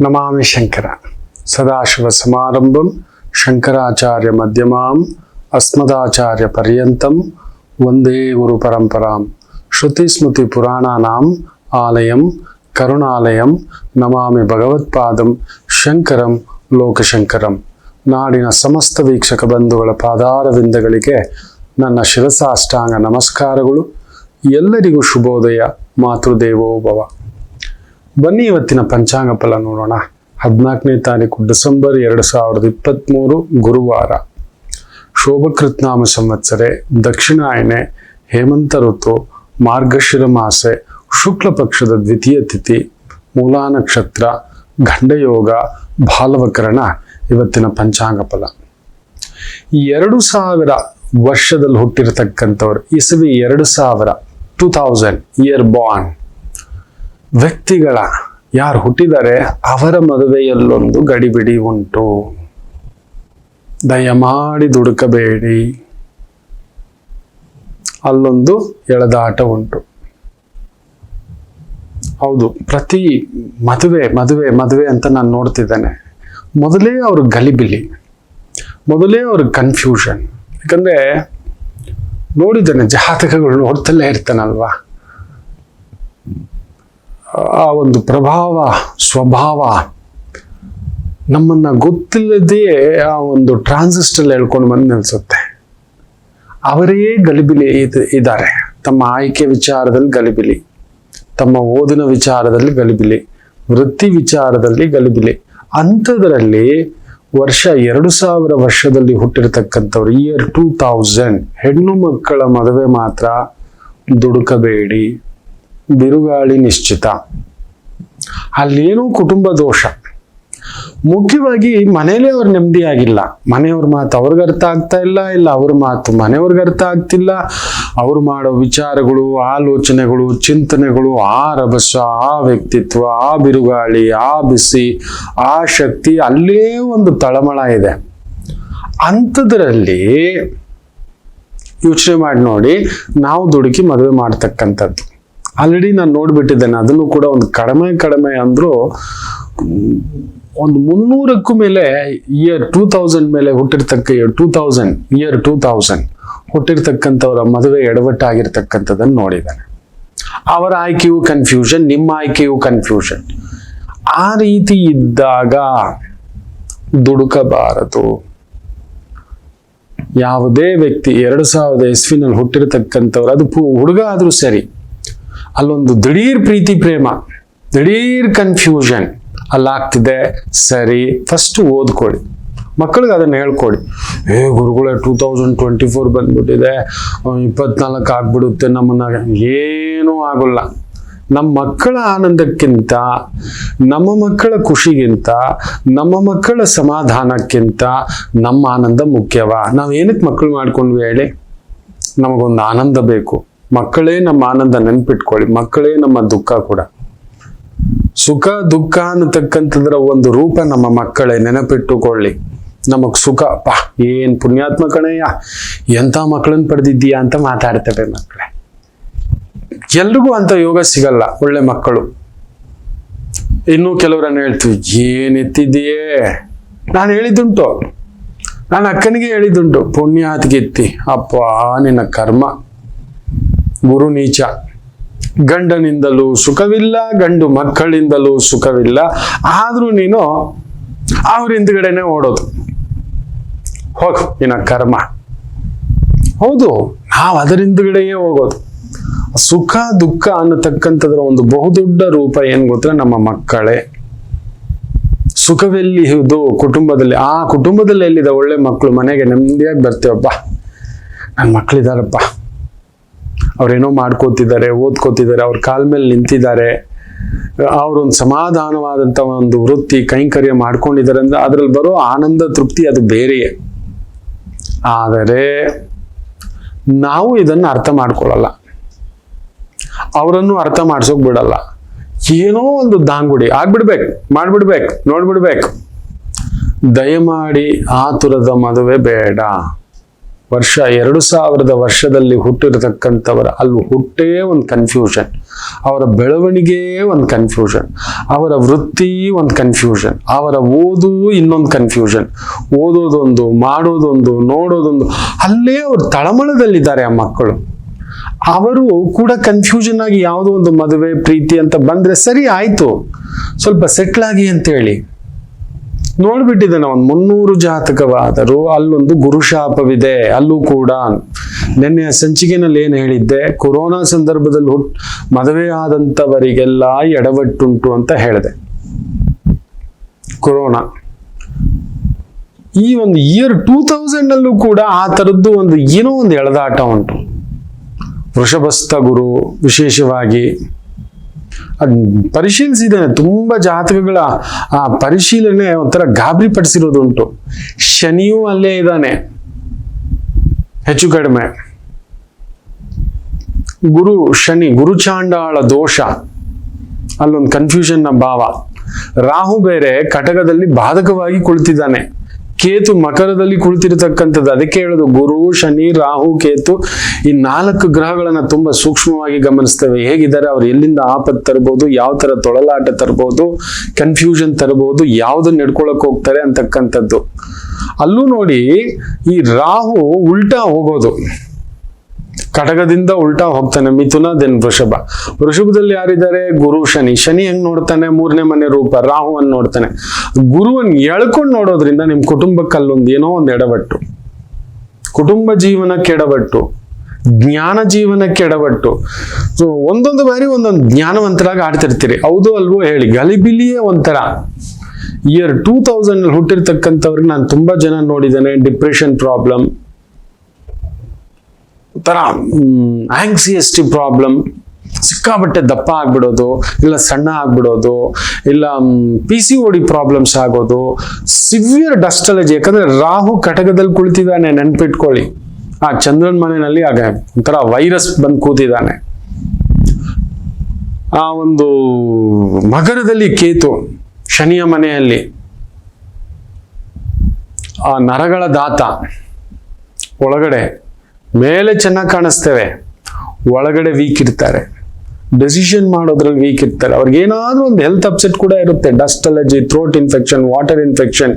ನಮಾಮಿ ಶಂಕರ ಸದಾಶಿವ ಸಮಾರಂಭಂ ಶಂಕರಾಚಾರ್ಯ ಮಧ್ಯಮಾಂ ಅಸ್ಮದಾಚಾರ್ಯ ಪರ್ಯಂತಂ ವಂದೇ ಗುರು ಪರಂಪರಾಂ ಶ್ರುತಿ ಸ್ಮೃತಿ ಪುರಾಣಾನಾಂ ಆಲಯಂ ಕರುಣಾಲಯಂ ನಮಾಮಿ ಭಗವತ್ಪಾದಂ ಶಂಕರಂ ಲೋಕಶಂಕರಂ. ನಾಡಿನ ಸಮಸ್ತ ವೀಕ್ಷಕ ಬಂಧುಗಳ ಪಾದಾರವಿಂದಗಳಿಗೆ ನನ್ನ ಶಿರಸಾಷ್ಟಾಂಗ ನಮಸ್ಕಾರಗಳು. ಎಲ್ಲರಿಗೂ ಶುಭೋದಯ. ಮಾತೃದೇವೋ ಭವ. ಬನ್ನಿ ಇವತ್ತಿನ ಪಂಚಾಂಗ ಫಲ ನೋಡೋಣ. 14ನೇ ತಾರೀಕು ಡಿಸೆಂಬರ್ 2023 ಗುರುವಾರ. ಶೋಭಕೃತ್ನಾಮ ಸಂವತ್ಸರೆ, ದಕ್ಷಿಣಾಯನೆ, ಹೇಮಂತ ಋತು, ಮಾರ್ಗಶಿರ ಮಾಸೆ, ಶುಕ್ಲ ಪಕ್ಷದ ದ್ವಿತೀಯ ತಿಥಿ, ಮೂಲಾ ನಕ್ಷತ್ರ, ಗಂಡಯೋಗ, ಭಾಲವಕರಣ. ಇವತ್ತಿನ ಪಂಚಾಂಗ ಫಲ 2000 ವರ್ಷದಲ್ಲಿ ಹುಟ್ಟಿರತಕ್ಕಂಥವ್ರು, ಇಸವಿ 2000 ಇಯರ್ ಬಾರ್ನ್ ವ್ಯಕ್ತಿಗಳ ಯಾರು ಹುಟ್ಟಿದ್ದಾರೆ ಅವರ ಮದುವೆಯಲ್ಲೊಂದು ಗಡಿಬಿಡಿ ಉಂಟು. ದಯಮಾಡಿ ದುಡುಕಬೇಡಿ, ಅಲ್ಲೊಂದು ಎಳೆದಾಟ ಉಂಟು. ಹೌದು, ಪ್ರತಿ ಮದುವೆ ಅಂತ ನಾನು ನೋಡ್ತಿದ್ದೇನೆ. ಮೊದಲೇ ಅವ್ರ ಗಲಿಬಿಲಿ, ಮೊದಲೇ ಅವ್ರ ಕನ್ಫ್ಯೂಷನ್. ಯಾಕಂದ್ರೆ ನೋಡಿದ್ದೇನೆ, ಜಾತಕಗಳು ನೋಡ್ತಲೇ ಇರ್ತಾನಲ್ವಾ, ಆ ಒಂದು ಪ್ರಭಾವ ಸ್ವಭಾವ ನಮ್ಮನ್ನ ಗೊತ್ತಿಲ್ಲದೆ ಆ ಒಂದು ಟ್ರಾನ್ಸಿಸ್ಟರ್ ಹೇಳ್ಕೊಂಡು ಬಂದು ನಿಲ್ಸುತ್ತೆ. ಅವರೇ ಗಲಿಬಿಲಿ ಇದ್ದಾರೆ. ತಮ್ಮ ಆಯ್ಕೆ ವಿಚಾರದಲ್ಲಿ ಗಲಿಬಿಲಿ, ತಮ್ಮ ಓದಿನ ವಿಚಾರದಲ್ಲಿ ಗಲಿಬಿಲಿ, ವೃತ್ತಿ ವಿಚಾರದಲ್ಲಿ ಗಲಿಬಿಲಿ. ಅಂಥದ್ರಲ್ಲಿ ವರ್ಷ 2000 ವರ್ಷದಲ್ಲಿ ಹುಟ್ಟಿರ್ತಕ್ಕಂಥವ್ರು, ಇಯರ್ 2000 ಹೆಣ್ಣು ಮಕ್ಕಳ ಮದುವೆ ಮಾತ್ರ ದುಡುಕಬೇಡಿ. ಬಿರುಗಾಳಿ ನಿಶ್ಚಿತ. ಅಲ್ಲೇನೋ ಕುಟುಂಬ ದೋಷ. ಮುಖ್ಯವಾಗಿ ಮನೇಲೆ ಅವ್ರು ನೆಮ್ಮದಿಯಾಗಿಲ್ಲ. ಮನೆಯವ್ರ ಮಾತು ಅವ್ರಿಗೆ ಅರ್ಥ ಆಗ್ತಾ ಇಲ್ಲ ಅವ್ರ ಮಾತು ಮನೆಯವ್ರಿಗೆ ಅರ್ಥ ಆಗ್ತಿಲ್ಲ. ಅವ್ರು ಮಾಡೋ ವಿಚಾರಗಳು, ಆಲೋಚನೆಗಳು, ಚಿಂತನೆಗಳು, ಆ ರಭಸ, ಆ ವ್ಯಕ್ತಿತ್ವ, ಆ ಬಿರುಗಾಳಿ, ಆ ಬಿಸಿ, ಆ ಶಕ್ತಿ, ಅಲ್ಲೇ ಒಂದು ತಳಮಳ ಇದೆ. ಅಂಥದ್ರಲ್ಲಿ ಯೋಚನೆ ಮಾಡಿ ನೋಡಿ, ನಾವು ದುಡುಕಿ ಮದುವೆ ಮಾಡ್ತಕ್ಕಂಥದ್ದು ಆಲ್ರೆಡಿ ನಾನು ನೋಡ್ಬಿಟ್ಟಿದ್ದೇನೆ. ಅದನ್ನು ಕೂಡ ಒಂದು ಕಡಿಮೆ ಅಂದ್ರು ಒಂದು 300ಕ್ಕೂ ಮೇಲೆ ಇಯರ್ 2000 ಮೇಲೆ ಹುಟ್ಟಿರ್ತಕ್ಕ ಇಯರ್ 2000 ಹುಟ್ಟಿರ್ತಕ್ಕಂಥವ್ರ ಮದುವೆ ಎಡವಟ್ಟಾಗಿರ್ತಕ್ಕಂಥದ್ದನ್ನು ನೋಡಿದ್ದಾನೆ. ಅವರ ಆಯ್ಕೆಯು ಕನ್ಫ್ಯೂಷನ್, ನಿಮ್ಮ ಆಯ್ಕೆಯು ಕನ್ಫ್ಯೂಷನ್. ಆ ರೀತಿ ಇದ್ದಾಗ ದುಡುಕಬಾರದು. ಯಾವುದೇ ವ್ಯಕ್ತಿ 2000 ಇಸ್ವಿನಲ್ಲಿ ಹುಟ್ಟಿರ್ತಕ್ಕಂಥವ್ರು, ಅದು ಹುಡುಗ ಆದ್ರೂ ಸರಿ, ಅಲ್ಲೊಂದು ದಿಢೀರ್ ಪ್ರೀತಿ ಪ್ರೇಮ, ದಿಢೀರ್ ಕನ್ಫ್ಯೂಷನ್ ಅಲ್ಲಾಗ್ತಿದೆ. ಸರಿ, ಫಸ್ಟ್ ಓದ್ಕೊಳ್ಳಿ, ಮಕ್ಕಳಿಗೆ ಅದನ್ನ ಹೇಳ್ಕೊಡಿ. ಗುರುಗಳೇ 2024 ಬಂದ್ಬಿಟ್ಟಿದೆ, 24 ಆಗ್ಬಿಡುತ್ತೆ, ನಮ್ಮನ್ನ ಏನೂ ಆಗೋಲ್ಲ. ನಮ್ಮ ಮಕ್ಕಳ ಆನಂದಕ್ಕಿಂತ, ನಮ್ಮ ಮಕ್ಕಳ ಖುಷಿಗಿಂತ, ನಮ್ಮ ಮಕ್ಕಳ ಸಮಾಧಾನಕ್ಕಿಂತ ನಮ್ಮ ಆನಂದ ಮುಖ್ಯವಾ? ನಾವು ಏನಕ್ಕೆ ಮಕ್ಕಳು ಮಾಡ್ಕೊಂಡ್ವಿ ಹೇಳಿ? ನಮಗೊಂದು ಆನಂದ ಬೇಕು. ಮಕ್ಕಳೇ ನಮ್ಮ ಆನಂದ, ನೆನ್ಪಿಟ್ಕೊಳ್ಳಿ. ಮಕ್ಕಳೇ ನಮ್ಮ ದುಃಖ ಕೂಡ. ಸುಖ ದುಃಖ ಅನ್ನತಕ್ಕಂಥದ್ರ ಒಂದು ರೂಪ ನಮ್ಮ ಮಕ್ಕಳೇ, ನೆನಪಿಟ್ಟುಕೊಳ್ಳಿ. ನಮಗ್ ಸುಖ, ಏನ್ ಪುಣ್ಯಾತ್ಮ ಕಣಯ್ಯ, ಎಂತ ಮಕ್ಕಳನ್ನ ಪಡೆದಿದ್ದೀಯಾ ಅಂತ ಮಾತಾಡ್ತೇವೆ ಮಕ್ಕಳೇ. ಎಲ್ರಿಗೂ ಅಂತ ಯೋಗ ಸಿಗಲ್ಲ, ಒಳ್ಳೆ ಮಕ್ಕಳು. ಇನ್ನೂ ಕೆಲವರನ್ನು ಹೇಳ್ತೀವಿ, ಏನ್ ಎತ್ತಿದೆಯೇ. ನಾನು ಹೇಳಿದ್ದುಂಟು, ನಾನು ಅಕ್ಕನಿಗೆ ಹೇಳಿದ್ದುಂಟು, ಪುಣ್ಯಾತ್ಗೆತ್ತಿ ಅಪ್ಪ ನಿನ್ನ ಕರ್ಮ, ಗುರು ನೀಚ. ಗಂಡನಿಂದಲೂ ಸುಖವಿಲ್ಲ, ಗಂಡು ಮಕ್ಕಳಿಂದಲೂ ಸುಖವಿಲ್ಲ, ಆದ್ರೂ ನೀನು ಅವ್ರ ಹಿಂದ್ಗಡೆನೆ ಓಡೋದು. ಹೋಗು ನಿನ್ನ ಕರ್ಮ. ಹೌದು, ನಾವು ಅದರ ಹಿಂದ್ಗಡೆಯೇ ಹೋಗೋದು. ಸುಖ ದುಃಖ ಅನ್ನತಕ್ಕಂಥದ್ರ ಒಂದು ಬಹುದೊಡ್ಡ ರೂಪ ಏನ್ ಗೊತ್ತಾ? ನಮ್ಮ ಮಕ್ಕಳೇ. ಸುಖವೆಲ್ಲಿ ಇದು ಕುಟುಂಬದಲ್ಲಿ. ಆ ಕುಟುಂಬದಲ್ಲಿ ಎಲ್ಲಿದೆ ಒಳ್ಳೆ ಮಕ್ಕಳು? ಮನೆಗೆ ನೆಮ್ಮದಿಯಾಗಿ ಬರ್ತೀವಪ್ಪ, ನನ್ನ ಮಕ್ಕಳಿದಾರಪ್ಪ, ಅವ್ರೇನೋ ಮಾಡ್ಕೋತಿದ್ದಾರೆ, ಓದ್ಕೋತಿದ್ದಾರೆ, ಅವ್ರ ಕಾಲ ಮೇಲೆ ನಿಂತಿದ್ದಾರೆ, ಅವ್ರೊಂದು ಸಮಾಧಾನವಾದಂಥ ಒಂದು ವೃತ್ತಿ ಕೈಂಕರ್ಯ ಮಾಡ್ಕೊಂಡಿದ್ದಾರೆ ಅಂದ್ರೆ ಅದ್ರಲ್ಲಿ ಬರೋ ಆನಂದ ತೃಪ್ತಿ ಅದು ಬೇರೆಯೇ. ಆದರೆ ನಾವು ಇದನ್ನು ಅರ್ಥ ಮಾಡ್ಕೊಳ್ಳಲ್ಲ, ಅವರನ್ನು ಅರ್ಥ ಮಾಡ್ಸೋಕ್ ಬಿಡಲ್ಲ. ಏನೋ ಒಂದು ದಾಂಗುಡಿ ಆಗ್ಬಿಡ್ಬೇಕು, ಮಾಡ್ಬಿಡ್ಬೇಕು, ನೋಡ್ಬಿಡ್ಬೇಕು. ದಯಮಾಡಿ ಆತುರದ ಮದುವೆ ಬೇಡ. ವರ್ಷ 2000 ವರ್ಷದಲ್ಲಿ ಹುಟ್ಟಿರತಕ್ಕಂಥವರ ಅಲ್ಲಿ ಹುಟ್ಟೇ ಒಂದು ಕನ್ಫ್ಯೂಷನ್, ಅವರ ಬೆಳವಣಿಗೆ ಒಂದು ಕನ್ಫ್ಯೂಷನ್, ಅವರ ವೃತ್ತಿ ಒಂದು ಕನ್ಫ್ಯೂಷನ್, ಅವರ ಓದು ಇನ್ನೊಂದು ಕನ್ಫ್ಯೂಷನ್, ಓದೋದೊಂದು, ಮಾಡೋದೊಂದು, ನೋಡೋದೊಂದು, ಅಲ್ಲೇ ಅವ್ರು ತಳಮಳದಲ್ಲಿದ್ದಾರೆ ಆ ಮಕ್ಕಳು. ಅವರು ಕೂಡ ಕನ್ಫ್ಯೂಷನ್ ಆಗಿ ಯಾವುದೋ ಒಂದು ಮದುವೆ ಪ್ರೀತಿ ಅಂತ ಬಂದ್ರೆ ಸರಿ ಆಯ್ತು, ಸ್ವಲ್ಪ ಸೆಟ್ಲ್ ಆಗಿ ಅಂತೇಳಿ ನೋಡ್ಬಿಟ್ಟಿದ್ದಾನೆ. ಒಂದು 300 ಜಾತಕವಾದರೂ ಅಲ್ಲೊಂದು ಗುರುಶಾಪವಿದೆ. ಅಲ್ಲೂ ಕೂಡ ನಿನ್ನೆ ಸಂಚಿಕೆನಲ್ಲಿ ಏನ್ ಹೇಳಿದ್ದೆ, ಕೊರೋನಾ ಸಂದರ್ಭದಲ್ಲಿ ಮದುವೆ ಆದಂತವರಿಗೆಲ್ಲ ಎಡವಟ್ಟುಂಟು ಅಂತ ಹೇಳಿದೆ. ಕೊರೋನಾ ಈ ಒಂದು ಇಯರ್ 2000 ಅಲ್ಲೂ ಕೂಡ ಆ ತರದ್ದು ಒಂದು ಏನೋ ಒಂದು ಎಳೆದಾಟ ಉಂಟು. ವೃಷಭಸ್ಥ ಗುರು ವಿಶೇಷವಾಗಿ ಪರಿಶೀಲಿಸಿದ್ದೇನೆ, ತುಂಬಾ ಜಾತಕಗಳ ಆ ಪರಿಶೀಲನೆ ಒಂಥರ ಗಾಬರಿ ಪಡಿಸಿರೋದುಂಟು. ಶನಿಯೂ ಅಲ್ಲೇ ಇದ್ದಾನೆ ಹೆಚ್ಚು ಕಡಿಮೆ. ಗುರು ಶನಿ ಗುರುಚಾಂಡಾಳ ದೋಷ, ಅಲ್ಲೊಂದು ಕನ್ಫ್ಯೂಷನ್ ನ ಭಾವ. ರಾಹು ಬೇರೆ ಕಟಕದಲ್ಲಿ ಬಾಧಕವಾಗಿ ಕುಳಿತಿದ್ದಾನೆ, ಕೇತು ಮಕರದಲ್ಲಿ ಕುಳಿತಿರತಕ್ಕಂಥದ್ದು. ಅದಕ್ಕೆ ಹೇಳೋದು ಗುರು ಶನಿ ರಾಹು ಕೇತು ಈ 4 ಗ್ರಹಗಳನ್ನ ತುಂಬಾ ಸೂಕ್ಷ್ಮವಾಗಿ ಗಮನಿಸ್ತೇವೆ. ಹೇಗಿದ್ದಾರೆ ಅವ್ರು, ಎಲ್ಲಿಂದ ಆಪತ್ತು ತರಬಹುದು, ಯಾವ ತರ ತೊಳಲಾಟ ತರಬಹುದು, ಕನ್ಫ್ಯೂಷನ್ ತರಬಹುದು, ಯಾವ್ದನ್ನ ನಡ್ಕೊಳಕ್ ಹೋಗ್ತಾರೆ ಅಂತಕ್ಕಂಥದ್ದು. ಅಲ್ಲೂ ನೋಡಿ ಈ ರಾಹು ಉಲ್ಟಾ ಹೋಗೋದು, ಕಟಕದಿಂದ ಉಲ್ಟಾ ಹೋಗ್ತಾನೆ, ಮಿಥುನ ದೆನ್ ವೃಷಭ. ವೃಷಭದಲ್ಲಿ ಯಾರಿದ್ದಾರೆ, ಗುರು ಶನಿ. ಶನಿ ಹೆಂಗ್ ನೋಡ್ತಾನೆ, 3ನೇ ಮನೆ ರೂಪ ರಾಹುವನ್ನು ನೋಡ್ತಾನೆ. ಗುರುವನ್ನು ಎಳ್ಕೊಂಡು ನೋಡೋದ್ರಿಂದ ನಿಮ್ ಕುಟುಂಬಕ್ಕೆ ಅಲ್ಲೊಂದು ಏನೋ ಒಂದು ಎಡವಟ್ಟು, ಕುಟುಂಬ ಜೀವನಕ್ಕೆ ಎಡವಟ್ಟು, ಜ್ಞಾನ ಜೀವನಕ್ಕೆ ಎಡವಟ್ಟು. ಸೊ ಒಂದೊಂದು ಬಾರಿ ಒಂದೊಂದು ಜ್ಞಾನವಂತರಾಗಿ ಆಡ್ತಿರ್ತೀರಿ, ಹೌದು ಅಲ್ವೋ ಹೇಳಿ. ಗಲಿಬಿಲಿಯೇ ಒಂಥರ. ಇಯರ್ 2000 ಹುಟ್ಟಿರ್ತಕ್ಕಂಥವ್ರಿಗೆ ನಾನು ತುಂಬಾ ಜನ ನೋಡಿದ್ದೇನೆ. ಡಿಪ್ರೆಷನ್ ಪ್ರಾಬ್ಲಮ್, ತರ ಆಂಕ್ಸಿಯಸ್ಟಿ ಪ್ರಾಬ್ಲಮ್, ಸಿಕ್ಕಾಬಟ್ಟೆ ದಪ್ಪ ಆಗ್ಬಿಡೋದು, ಇಲ್ಲ ಸಣ್ಣ ಆಗ್ಬಿಡೋದು, ಇಲ್ಲ PCOD ಪ್ರಾಬ್ಲಮ್ಸ್ ಆಗೋದು, ಸಿವಿಯರ್ ಡಸ್ಟ್ ಅಲರ್ಜಿ. ಯಾಕಂದ್ರೆ ರಾಹು ಕಟಕದಲ್ಲಿ ಕುಳಿತಿದ್ದಾನೆ, ನೆನ್ಪಿಟ್ಕೊಳ್ಳಿ. ಆ ಚಂದ್ರನ್ ಮನೆಯಲ್ಲಿ ಆಗ ಒಂಥರ ವೈರಸ್ ಬಂದು ಕೂತಿದ್ದಾನೆ. ಆ ಒಂದು ಮಕರದಲ್ಲಿ ಕೇತು ಶನಿಯ ಮನೆಯಲ್ಲಿ, ಆ ನರಗಳ ದಾತ. ಒಳಗಡೆ ಮೇಲೆ ಚೆನ್ನಾಗಿ ಕಾಣಿಸ್ತೇವೆ, ಒಳಗಡೆ ವೀಕ್ ಇರ್ತಾರೆ, ಡೆಸಿಷನ್ ಮಾಡೋದ್ರಲ್ಲಿ ವೀಕ್ ಇರ್ತಾರೆ. ಅವ್ರಿಗೆ ಏನಾದ್ರೂ ಒಂದು ಹೆಲ್ತ್ ಅಪ್ಸೆಟ್ ಕೂಡ ಇರುತ್ತೆ. Dust allergy, throat infection, water infection,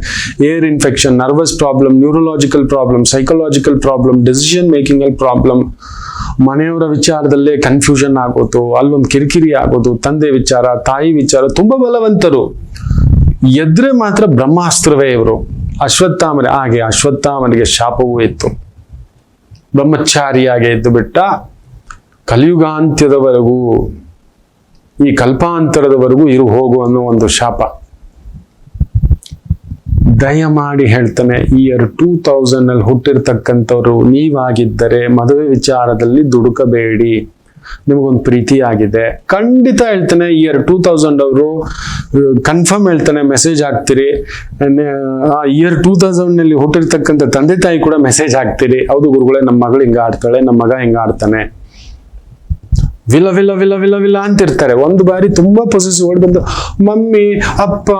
air infection, nervous problem, neurological problem, psychological problem, decision making ಅಲ್ಲಿ ಪ್ರಾಬ್ಲಮ್, ಮನೆಯವರ ವಿಚಾರದಲ್ಲೇ ಕನ್ಫ್ಯೂಷನ್ ಆಗೋದು, ಅಲ್ಲೊಂದು ಕಿರಿಕಿರಿ ಆಗೋದು, ತಂದೆ ವಿಚಾರ, ತಾಯಿ ವಿಚಾರ. ತುಂಬಾ ಬಲವಂತರು, ಎದ್ರೆ ಮಾತ್ರ ಬ್ರಹ್ಮಾಸ್ತ್ರವೇ ಇವರು. ಅಶ್ವತ್ಥಾಮನೆ ಹಾಗೆ, ಅಶ್ವತ್ಥಾಮನಿಗೆ ಶಾಪವೂ ಇತ್ತು. ಬ್ರಹ್ಮಚಾರಿಯಾಗಿ ಇದ್ದು ಬಿಟ್ಟ, ಕಲಿಯುಗಾಂತ್ಯದವರೆಗೂ, ಈ ಕಲ್ಪಾಂತರದವರೆಗೂ ಹೋಗು ಅನ್ನೋ ಒಂದು ಶಾಪ. ದಯಮಾಡಿ ಹೇಳ್ತಾನೆ, ಇಯರ್ 2000 ಹುಟ್ಟಿರ್ತಕ್ಕಂಥವ್ರು ನೀವಾಗಿದ್ದರೆ ಮದುವೆ ವಿಚಾರದಲ್ಲಿ ದುಡುಕಬೇಡಿ. ನಿಮಗೊಂದು ಪ್ರೀತಿ ಆಗಿದೆ, ಖಂಡಿತ ಹೇಳ್ತಾನೆ ಇಯರ್ 2000 ಅವರು ಕನ್ಫರ್ಮ್ ಹೇಳ್ತಾನೆ, ಮೆಸೇಜ್ ಹಾಕ್ತಿರಿ. ಇಯರ್ 2000 ಹುಟ್ಟಿರ್ತಕ್ಕಂಥ ತಂದೆ ತಾಯಿ ಕೂಡ ಮೆಸೇಜ್ ಹಾಕ್ತಿರಿ, ಹೌದು ಗುರುಗಳೇ ನಮ್ಮ ಮಗಳು ಹಿಂಗ ಆಡ್ತಾಳೆ, ನಮ್ಮ ಮಗ ಹಿಂಗ ಆಡ್ತಾನೆ, ವಿಲ ವಿಲ ವಿಲ ವಿಲ ವಿಲ ಅಂತಿರ್ತಾರೆ. ಒಂದು ಬಾರಿ ತುಂಬಾ ಪೊಸೆಸಿವ್ ಓಡ್ ಬಂದು ಮಮ್ಮಿ ಅಪ್ಪ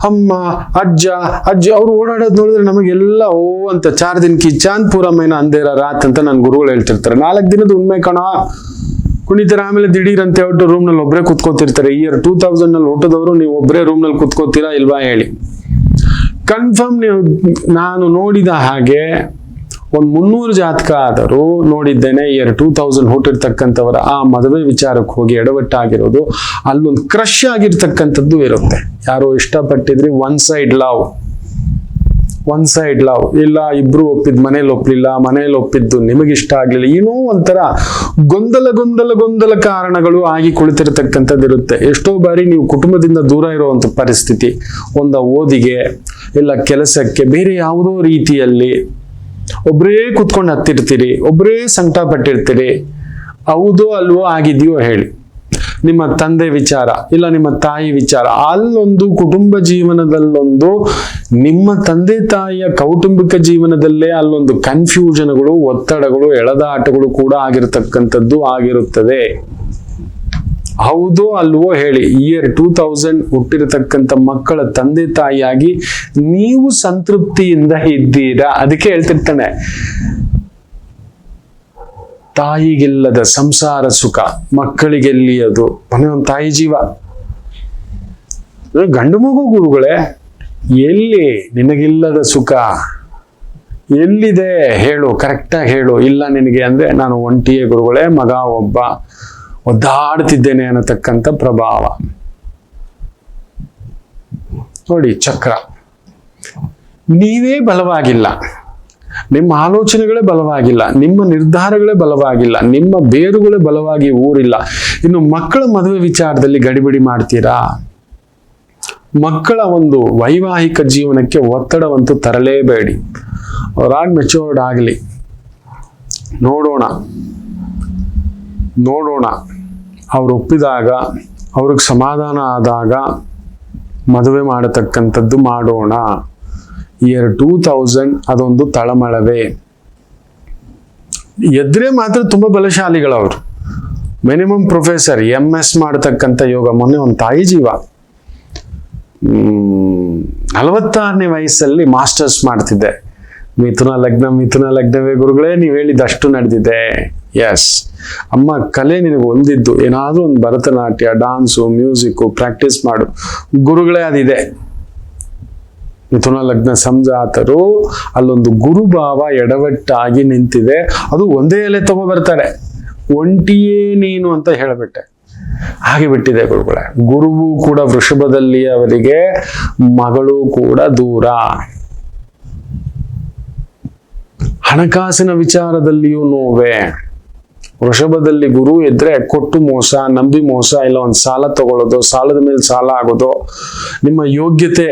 ಅಮ್ಮ ಅಜ್ಜ ಅಜ್ಜಿ ಅವ್ರು ಓಡಾಡೋದು ನೋಡಿದ್ರೆ ನಮಗೆಲ್ಲ ಓ ಅಂತ 4 ದಿನ ಕಿ ಚಾಂದ್ ಪೂರ ಮೈನ ಅಂದೇರ ರಾತ್ ಅಂತ ನನ್ ಗುರುಗಳು ಹೇಳ್ತಿರ್ತಾರೆ. 4 ದಿನದ ಉಣ್ಮೆ ಕಣ ಕುಣಿತಾರೆ. ಆಮೇಲೆ ದಿಢೀರ್ ಅಂತ ಹೇಳ್ಬಿಟ್ಟು ರೂಮ್ ನಲ್ಲಿ ಒಬ್ಬರೇ ಕುತ್ಕೋತಿರ್ತಾರೆ. ಇಯರ್ 2000 ಹುಟ್ಟದವರು ನೀವು ಒಬ್ಬರೇ ರೂಮ್ ನಲ್ಲಿ ಕುತ್ಕೋತೀರಾ ಇಲ್ವಾ ಹೇಳಿ. ಕನ್ಫರ್ಮ್ ನೀವು ನಾನು ನೋಡಿದ ಹಾಗೆ ಒಂದು 300 ಜಾತಕ ಆದರೂ ನೋಡಿದ್ದೇನೆ. ಇಯರ್ 2000 ಹುಟ್ಟಿರ್ತಕ್ಕಂಥವರ ಆ ಮದುವೆ ವಿಚಾರಕ್ಕೆ ಹೋಗಿ ಎಡವಟ್ಟಾಗಿರೋದು, ಅಲ್ಲೊಂದು ಕ್ರಶ್ ಆಗಿರ್ತಕ್ಕಂಥದ್ದು ಇರುತ್ತೆ. ಯಾರೋ ಇಷ್ಟಪಟ್ಟಿದ್ರಿ, ಒನ್ ಸೈಡ್ ಲವ್, ಇಲ್ಲ ಇಬ್ರು ಒಪ್ಪಿದ್ ಮನೇಲಿ ಒಪ್ಲಿಲ್ಲ, ಮನೇಲಿ ಒಪ್ಪಿದ್ದು ನಿಮಗಿಷ್ಟ ಆಗ್ಲಿಲ್ಲ, ಏನೋ ಒಂಥರ ಗೊಂದಲ ಕಾರಣಗಳು ಆಗಿ ಕುಳಿತಿರತಕ್ಕಂಥದ್ದು ಇರುತ್ತೆ. ಎಷ್ಟೋ ಬಾರಿ ನೀವು ಕುಟುಂಬದಿಂದ ದೂರ ಇರುವಂತ ಪರಿಸ್ಥಿತಿ, ಒಂದು ಓದಿಗೆ ಇಲ್ಲ ಕೆಲಸಕ್ಕೆ, ಬೇರೆ ಯಾವುದೋ ರೀತಿಯಲ್ಲಿ ಒಬ್ಬರೇ ಕುತ್ಕೊಂಡು ಹತ್ತಿರ್ತೀರಿ, ಒಬ್ಬರೇ ಸಂಕಟ ಪಟ್ಟಿರ್ತೀರಿ. ಹೌದೋ ಅಲ್ವೋ ಆಗಿದೆಯೋ ಹೇಳಿ. ನಿಮ್ಮ ತಂದೆ ವಿಚಾರ ಇಲ್ಲ ನಿಮ್ಮ ತಾಯಿ ವಿಚಾರ, ಅಲ್ಲೊಂದು ಕುಟುಂಬ ಜೀವನದಲ್ಲೊಂದು, ನಿಮ್ಮ ತಂದೆ ತಾಯಿಯ ಕೌಟುಂಬಿಕ ಜೀವನದಲ್ಲೇ ಅಲ್ಲೊಂದು ಕನ್ಫ್ಯೂಷನ್ಗಳು, ಒತ್ತಡಗಳು, ಎಳೆದಾಟಗಳು ಕೂಡ ಆಗಿರತಕ್ಕಂಥದ್ದು ಆಗಿರುತ್ತದೆ. ಹೌದೋ ಅಲ್ವೋ ಹೇಳಿ. ಇಯರ್ 2000 ಹುಟ್ಟಿರತಕ್ಕಂಥ ಮಕ್ಕಳ ತಂದೆ ತಾಯಿಯಾಗಿ ನೀವು ಸಂತೃಪ್ತಿಯಿಂದ ಇದ್ದೀರಾ? ಅದಕ್ಕೆ ಹೇಳ್ತಿರ್ತಾನೆ, ತಾಯಿಗಿಲ್ಲದ ಸಂಸಾರ ಸುಖ ಮಕ್ಕಳಿಗೆಲ್ಲಿ ಅದು ಮನೆ ಒಂದು ತಾಯಿ ಜೀವ. ಗಂಡು ಮಗು ಗುರುಗಳೇ, ಎಲ್ಲಿ ನಿನಗಿಲ್ಲದ ಸುಖ ಎಲ್ಲಿದೆ ಹೇಳು, ಕರೆಕ್ಟಾಗಿ ಹೇಳು. ಇಲ್ಲ ನಿನಗೆ ಅಂದ್ರೆ ನಾನು ಒಂಟಿಯೇ ಗುರುಗಳೇ, ಮಗ ಒಬ್ಬ, ಒದ್ದಾಡ್ತಿದ್ದೇನೆ ಅನ್ನತಕ್ಕಂಥ ಪ್ರಭಾವ. ನೋಡಿ ಚಕ್ರ, ನೀವೇ ಬಲವಾಗಿಲ್ಲ, ನಿಮ್ಮ ಆಲೋಚನೆಗಳೇ ಬಲವಾಗಿಲ್ಲ, ನಿಮ್ಮ ನಿರ್ಧಾರಗಳೇ ಬಲವಾಗಿಲ್ಲ, ನಿಮ್ಮ ಬೇರುಗಳೇ ಬಲವಾಗಿ ಊರಿಲ್ಲ. ಇನ್ನು ಮಕ್ಕಳ ಮದುವೆ ವಿಚಾರದಲ್ಲಿ ಗಡಿಬಿಡಿ ಮಾಡ್ತೀರಾ? ಮಕ್ಕಳ ಒಂದು ವೈವಾಹಿಕ ಜೀವನಕ್ಕೆ ಒತ್ತಡವಂತೂ ತರಲೇಬೇಡಿ. ಅವರಾಗಿ ಮೆಚೂರ್ಡ್ ಆಗಲಿ, ನೋಡೋಣ ಅವ್ರು ಒಪ್ಪಿದಾಗ, ಅವ್ರಿಗೆ ಸಮಾಧಾನ ಆದಾಗ ಮದುವೆ ಮಾಡತಕ್ಕಂಥದ್ದು ಮಾಡೋಣ. ಇಯರ್ 2000 ಅದೊಂದು ತಳಮಳವೇ. ಎದ್ರೆ ಮಾತ್ರ ತುಂಬಾ ಬಲಶಾಲಿಗಳವರು. ಮಿನಿಮಮ್ ಪ್ರೊಫೆಸರ್ MS ಮಾಡತಕ್ಕಂಥ ಯೋಗ. ಮೊನ್ನೆ ಒಂದು ತಾಯಿ ಜೀವ 46ನೇ ವಯಸ್ಸಲ್ಲಿ ಮಾಸ್ಟರ್ಸ್ ಮಾಡ್ತಿದ್ದೆ. ಮಿಥುನ ಲಗ್ನವೇ ಗುರುಗಳೇ, ನೀವು ಹೇಳಿದಷ್ಟು ನಡೆದಿದೆ. ಎಸ್ ಅಮ್ಮ, ಕಲೆ ನಿನಗೆ ಹೊಂದಿದ್ದು ಏನಾದ್ರೂ ಒಂದು ಭರತನಾಟ್ಯ, ಡಾನ್ಸು, ಮ್ಯೂಸಿಕ್ ಪ್ರಾಕ್ಟೀಸ್ ಮಾಡು ಗುರುಗಳೇ, ಅದಿದೆ. ಮಿಥುನ ಲಗ್ನ ಸಂಜಾತರು, ಅಲ್ಲೊಂದು ಗುರುಭಾವ ಎಡವಟ್ಟಾಗಿ ನಿಂತಿದೆ. ಅದು ಒಂದೇ ಎಲೆ ತಗೋ ಬರ್ತಾರೆ, ಒಂಟಿಯೇ ನೀನು ಅಂತ ಹೇಳಿಬಿಟ್ಟೆ. ಹಾಗೆ ಬಿಟ್ಟಿದೆ ಗುರುಗಳೇ. ಗುರುವು ಕೂಡ ವೃಷಭದಲ್ಲಿ, ಅವರಿಗೆ ಮಗಳು ಕೂಡ ದೂರ. ಹಣಕಾಸಿನ ವಿಚಾರದಲ್ಲಿಯೂ ನೋವೇ. ವೃಷಭದಲ್ಲಿ ಗುರು ಇದ್ರೆ ಕೊಟ್ಟು ಮೋಸ, ನಂಬಿ ಮೋಸ, ಇಲ್ಲ ಒಂದು ಸಾಲ ತಗೊಳ್ಳೋದು, ಸಾಲದ ಮೇಲೆ ಸಾಲ ಆಗೋದು. ನಿಮ್ಮ ಯೋಗ್ಯತೆ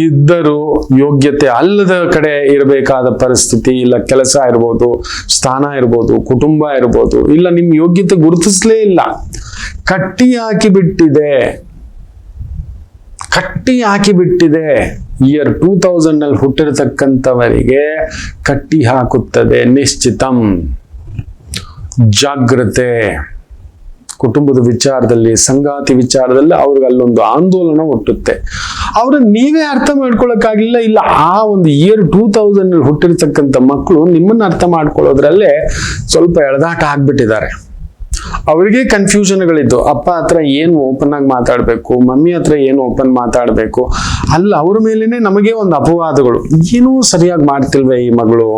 ಇದ್ದರೂ ಯೋಗ್ಯತೆ ಅಲ್ಲದ ಕಡೆ ಇರಬೇಕಾದ ಪರಿಸ್ಥಿತಿ, ಇಲ್ಲ ಕೆಲಸ ಇರ್ಬೋದು, ಸ್ಥಾನ ಇರ್ಬೋದು, ಕುಟುಂಬ ಇರ್ಬೋದು, ಇಲ್ಲ ನಿಮ್ಮ ಯೋಗ್ಯತೆ ಗುರುತಿಸ್ಲೇ ಇಲ್ಲ, ಕಟ್ಟಿ ಹಾಕಿಬಿಟ್ಟಿದೆ. ಇಯರ್ 2000 ನಲ್ಲಿ ಹುಟ್ಟಿರತಕ್ಕಂಥವರಿಗೆ ಕಟ್ಟಿ ಹಾಕುತ್ತದೆ. ನಿಶ್ಚಿತಂ, ಜಾಗ್ರತೆ. ಕುಟುಂಬದ ವಿಚಾರದಲ್ಲಿ, ಸಂಗಾತಿ ವಿಚಾರದಲ್ಲಿ ಅವ್ರಿಗೆ ಅಲ್ಲೊಂದು ಆಂದೋಲನ ಹುಟ್ಟುತ್ತೆ. ಅವ್ರನ್ನ ನೀವೇ ಅರ್ಥ ಮಾಡ್ಕೊಳಕ್ಕಾಗಿಲ್ಲ. ಇಲ್ಲ ಆ ಒಂದು ಇಯರ್ 2000 ನಲ್ಲಿ ಹುಟ್ಟಿರ್ತಕ್ಕಂಥ ಮಕ್ಕಳು ನಿಮ್ಮನ್ನ ಅರ್ಥ ಮಾಡ್ಕೊಳ್ಳೋದ್ರಲ್ಲೇ ಸ್ವಲ್ಪ ಎಳೆದಾಟ ಆಗ್ಬಿಟ್ಟಿದ್ದಾರೆ. ಅವರಿಗೆ ಕನ್ಫ್ಯೂಷನ್ಗಳಿದ್ದು, ಅಪ್ಪ ಹತ್ರ ಏನು ಓಪನ್ ಆಗಿ ಮಾತಾಡ್ಬೇಕು, ಮಮ್ಮಿ ಹತ್ರ ಏನು ಓಪನ್ ಮಾತಾಡ್ಬೇಕು, ಅಲ್ಲ ಅವ್ರ ಮೇಲೇನೆ ನಮಗೆ ಒಂದು ಅಪವಾದಗಳು. ಏನೂ ಸರಿಯಾಗಿ ಮಾಡ್ತಿಲ್ವೇ ಈ ಮಗಳು,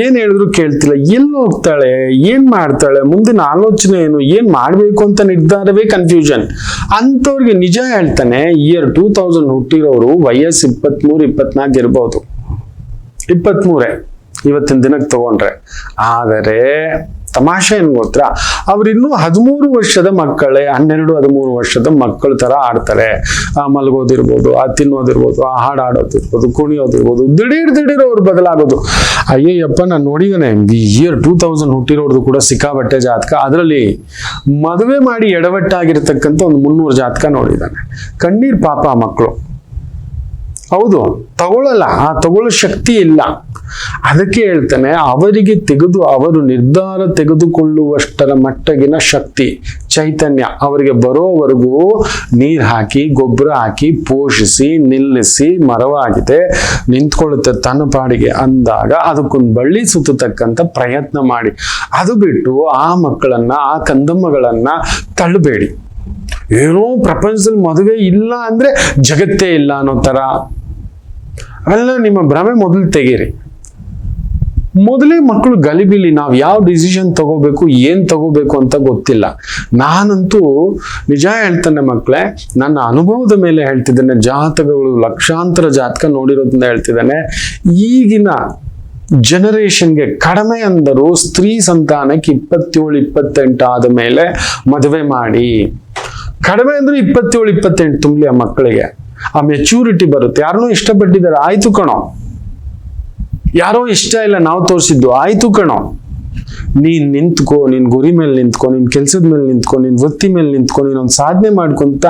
ಏನ್ ಹೇಳಿದ್ರು ಕೇಳ್ತಿಲ್ಲ, ಎಲ್ಲಿ ಹೋಗ್ತಾಳೆ, ಏನ್ ಮಾಡ್ತಾಳೆ, ಮುಂದಿನ ಆಲೋಚನೆ ಏನು, ಏನ್ ಮಾಡ್ಬೇಕು ಅಂತ ನಿರ್ಧಾರವೇ ಕನ್ಫ್ಯೂಷನ್. ಅಂತವ್ರಿಗೆ ನಿಜ ಹೇಳ್ತಾನೆ, ಇಯರ್ 2000 ಹುಟ್ಟಿರೋರು ವಯಸ್ಸು 23-24 ಇರ್ಬೋದು, 23 ಇವತ್ತಿನ ದಿನಕ್ಕೆ ತಗೊಂಡ್ರೆ. ಆದರೆ ತಮಾಷೆ ಏನ್ ಗೊತ್ತಾ, ಅವ್ರಿನ್ನೂ 13 ವರ್ಷದ ಮಕ್ಕಳೇ, 12-13 ವರ್ಷದ ಮಕ್ಕಳ ತರ ಆಡ್ತಾರೆ. ಮಲಗೋದಿರ್ಬೋದು, ತಿನ್ನೋದಿರ್ಬೋದು, ಹಾಡಾಡೋದಿರ್ಬೋದು, ಕುಣಿಯೋದಿರ್ಬೋದು. ದಿಢೀರ್ ಅವ್ರು ಬದಲಾಗೋದು. ಅಯ್ಯಯ್ಯಪ್ಪ, ನಾನು ನೋಡಿದಾನೆ ಇಯರ್ 2000 ಹುಟ್ಟಿರೋರ್ದು ಕೂಡ ಸಿಕ್ಕಾಬಟ್ಟೆ ಜಾತಕ. ಅದರಲ್ಲಿ ಮದುವೆ ಮಾಡಿ ಎಡವಟ್ಟಾಗಿರ್ತಕ್ಕಂಥ ಒಂದು 300 ಜಾತಕ ನೋಡಿದಾನೆ. ಕಣ್ಣೀರ್ ಪಾಪ ಆ ಮಕ್ಕಳು. ಹೌದು, ತಗೊಳ್ಳಲ್ಲ, ಆ ತಗೊಳ್ಳೋ ಶಕ್ತಿ ಇಲ್ಲ. ಅದಕ್ಕೆ ಹೇಳ್ತಾನೆ, ಅವರಿಗೆ ಅವರು ನಿರ್ಧಾರ ತೆಗೆದುಕೊಳ್ಳುವಷ್ಟರ ಮಟ್ಟಗಿನ ಶಕ್ತಿ, ಚೈತನ್ಯ ಅವರಿಗೆ ಬರೋವರೆಗೂ ನೀರ್ ಹಾಕಿ, ಗೊಬ್ಬರ ಹಾಕಿ, ಪೋಷಿಸಿ, ನಿಲ್ಲಿಸಿ, ಮರವಾಗಿದೆ, ನಿಂತ್ಕೊಳ್ಳುತ್ತೆ ತನ್ನ ಪಾಡಿಗೆ ಅಂದಾಗ ಅದಕ್ಕೊಂದು ಬಳ್ಳಿ ಸುತ್ತತಕ್ಕಂಥ ಪ್ರಯತ್ನ ಮಾಡಿ. ಅದು ಬಿಟ್ಟು ಆ ಮಕ್ಕಳನ್ನ, ಆ ಕಂದಮ್ಮಗಳನ್ನ ತಳ್ಳಬೇಡಿ. ಏನೋ ಪ್ರಪಂಚದಲ್ಲಿ ಮದುವೆ ಇಲ್ಲ ಅಂದ್ರೆ ಜಗತ್ತೇ ಇಲ್ಲ ಅನ್ನೋ ತರ ಅವೆಲ್ಲ ನಿಮ್ಮ ಭ್ರಮೆ ಮೊದಲು ತೆಗೀರಿ. ಮೊದಲೇ ಮಕ್ಕಳು ಗಲಿಬಿಲಿ. ನಾವು ಯಾವ ಡಿಸಿಷನ್ ತಗೋಬೇಕು, ಏನ್ ತಗೋಬೇಕು ಅಂತ ಗೊತ್ತಿಲ್ಲ. ನಾನಂತೂ ನಿಜ ಹೇಳ್ತಾನೆ ಮಕ್ಕಳೇ, ನನ್ನ ಅನುಭವದ ಮೇಲೆ ಹೇಳ್ತಿದ್ದೇನೆ. ಜಾತಕಗಳು ಲಕ್ಷಾಂತರ ಜಾತಕ ನೋಡಿರೋದ್ರಿಂದ ಹೇಳ್ತಿದ್ದಾನೆ. ಈಗಿನ ಜನರೇಷನ್ಗೆ ಕಡಿಮೆ ಅಂದರು ಸ್ತ್ರೀ ಸಂತಾನಕ್ಕೆ 27-28 ಆದ ಮೇಲೆ ಮದುವೆ ಮಾಡಿ. ಕಡಿಮೆ ಅಂದ್ರೆ 27-28 ತುಂಬಲಿ ಆ ಮಕ್ಕಳಿಗೆ. ಆ ಮೆಚೂರಿಟಿ ಬರುತ್ತೆ. ಯಾರನ್ನೋ ಇಷ್ಟಪಟ್ಟಿದ್ದಾರೆ, ಆಯ್ತು ಕಣೋ. ಯಾರೋ ಇಷ್ಟ ಇಲ್ಲ, ನಾವು ತೋರಿಸಿದ್ದು, ಆಯ್ತು ಕಣೋ. ನೀನ್ ನಿಂತ್ಕೋ, ನಿನ್ ಗುರಿ ಮೇಲೆ ನಿಂತ್ಕೋ, ನಿನ್ ಕೆಲ್ಸದ ಮೇಲೆ ನಿಂತ್ಕೋ, ನಿನ್ ವೃತ್ತಿ ಮೇಲೆ ನಿಂತ್ಕೋ, ನೀನೊಂದು ಸಾಧನೆ ಮಾಡ್ಕೊಂತ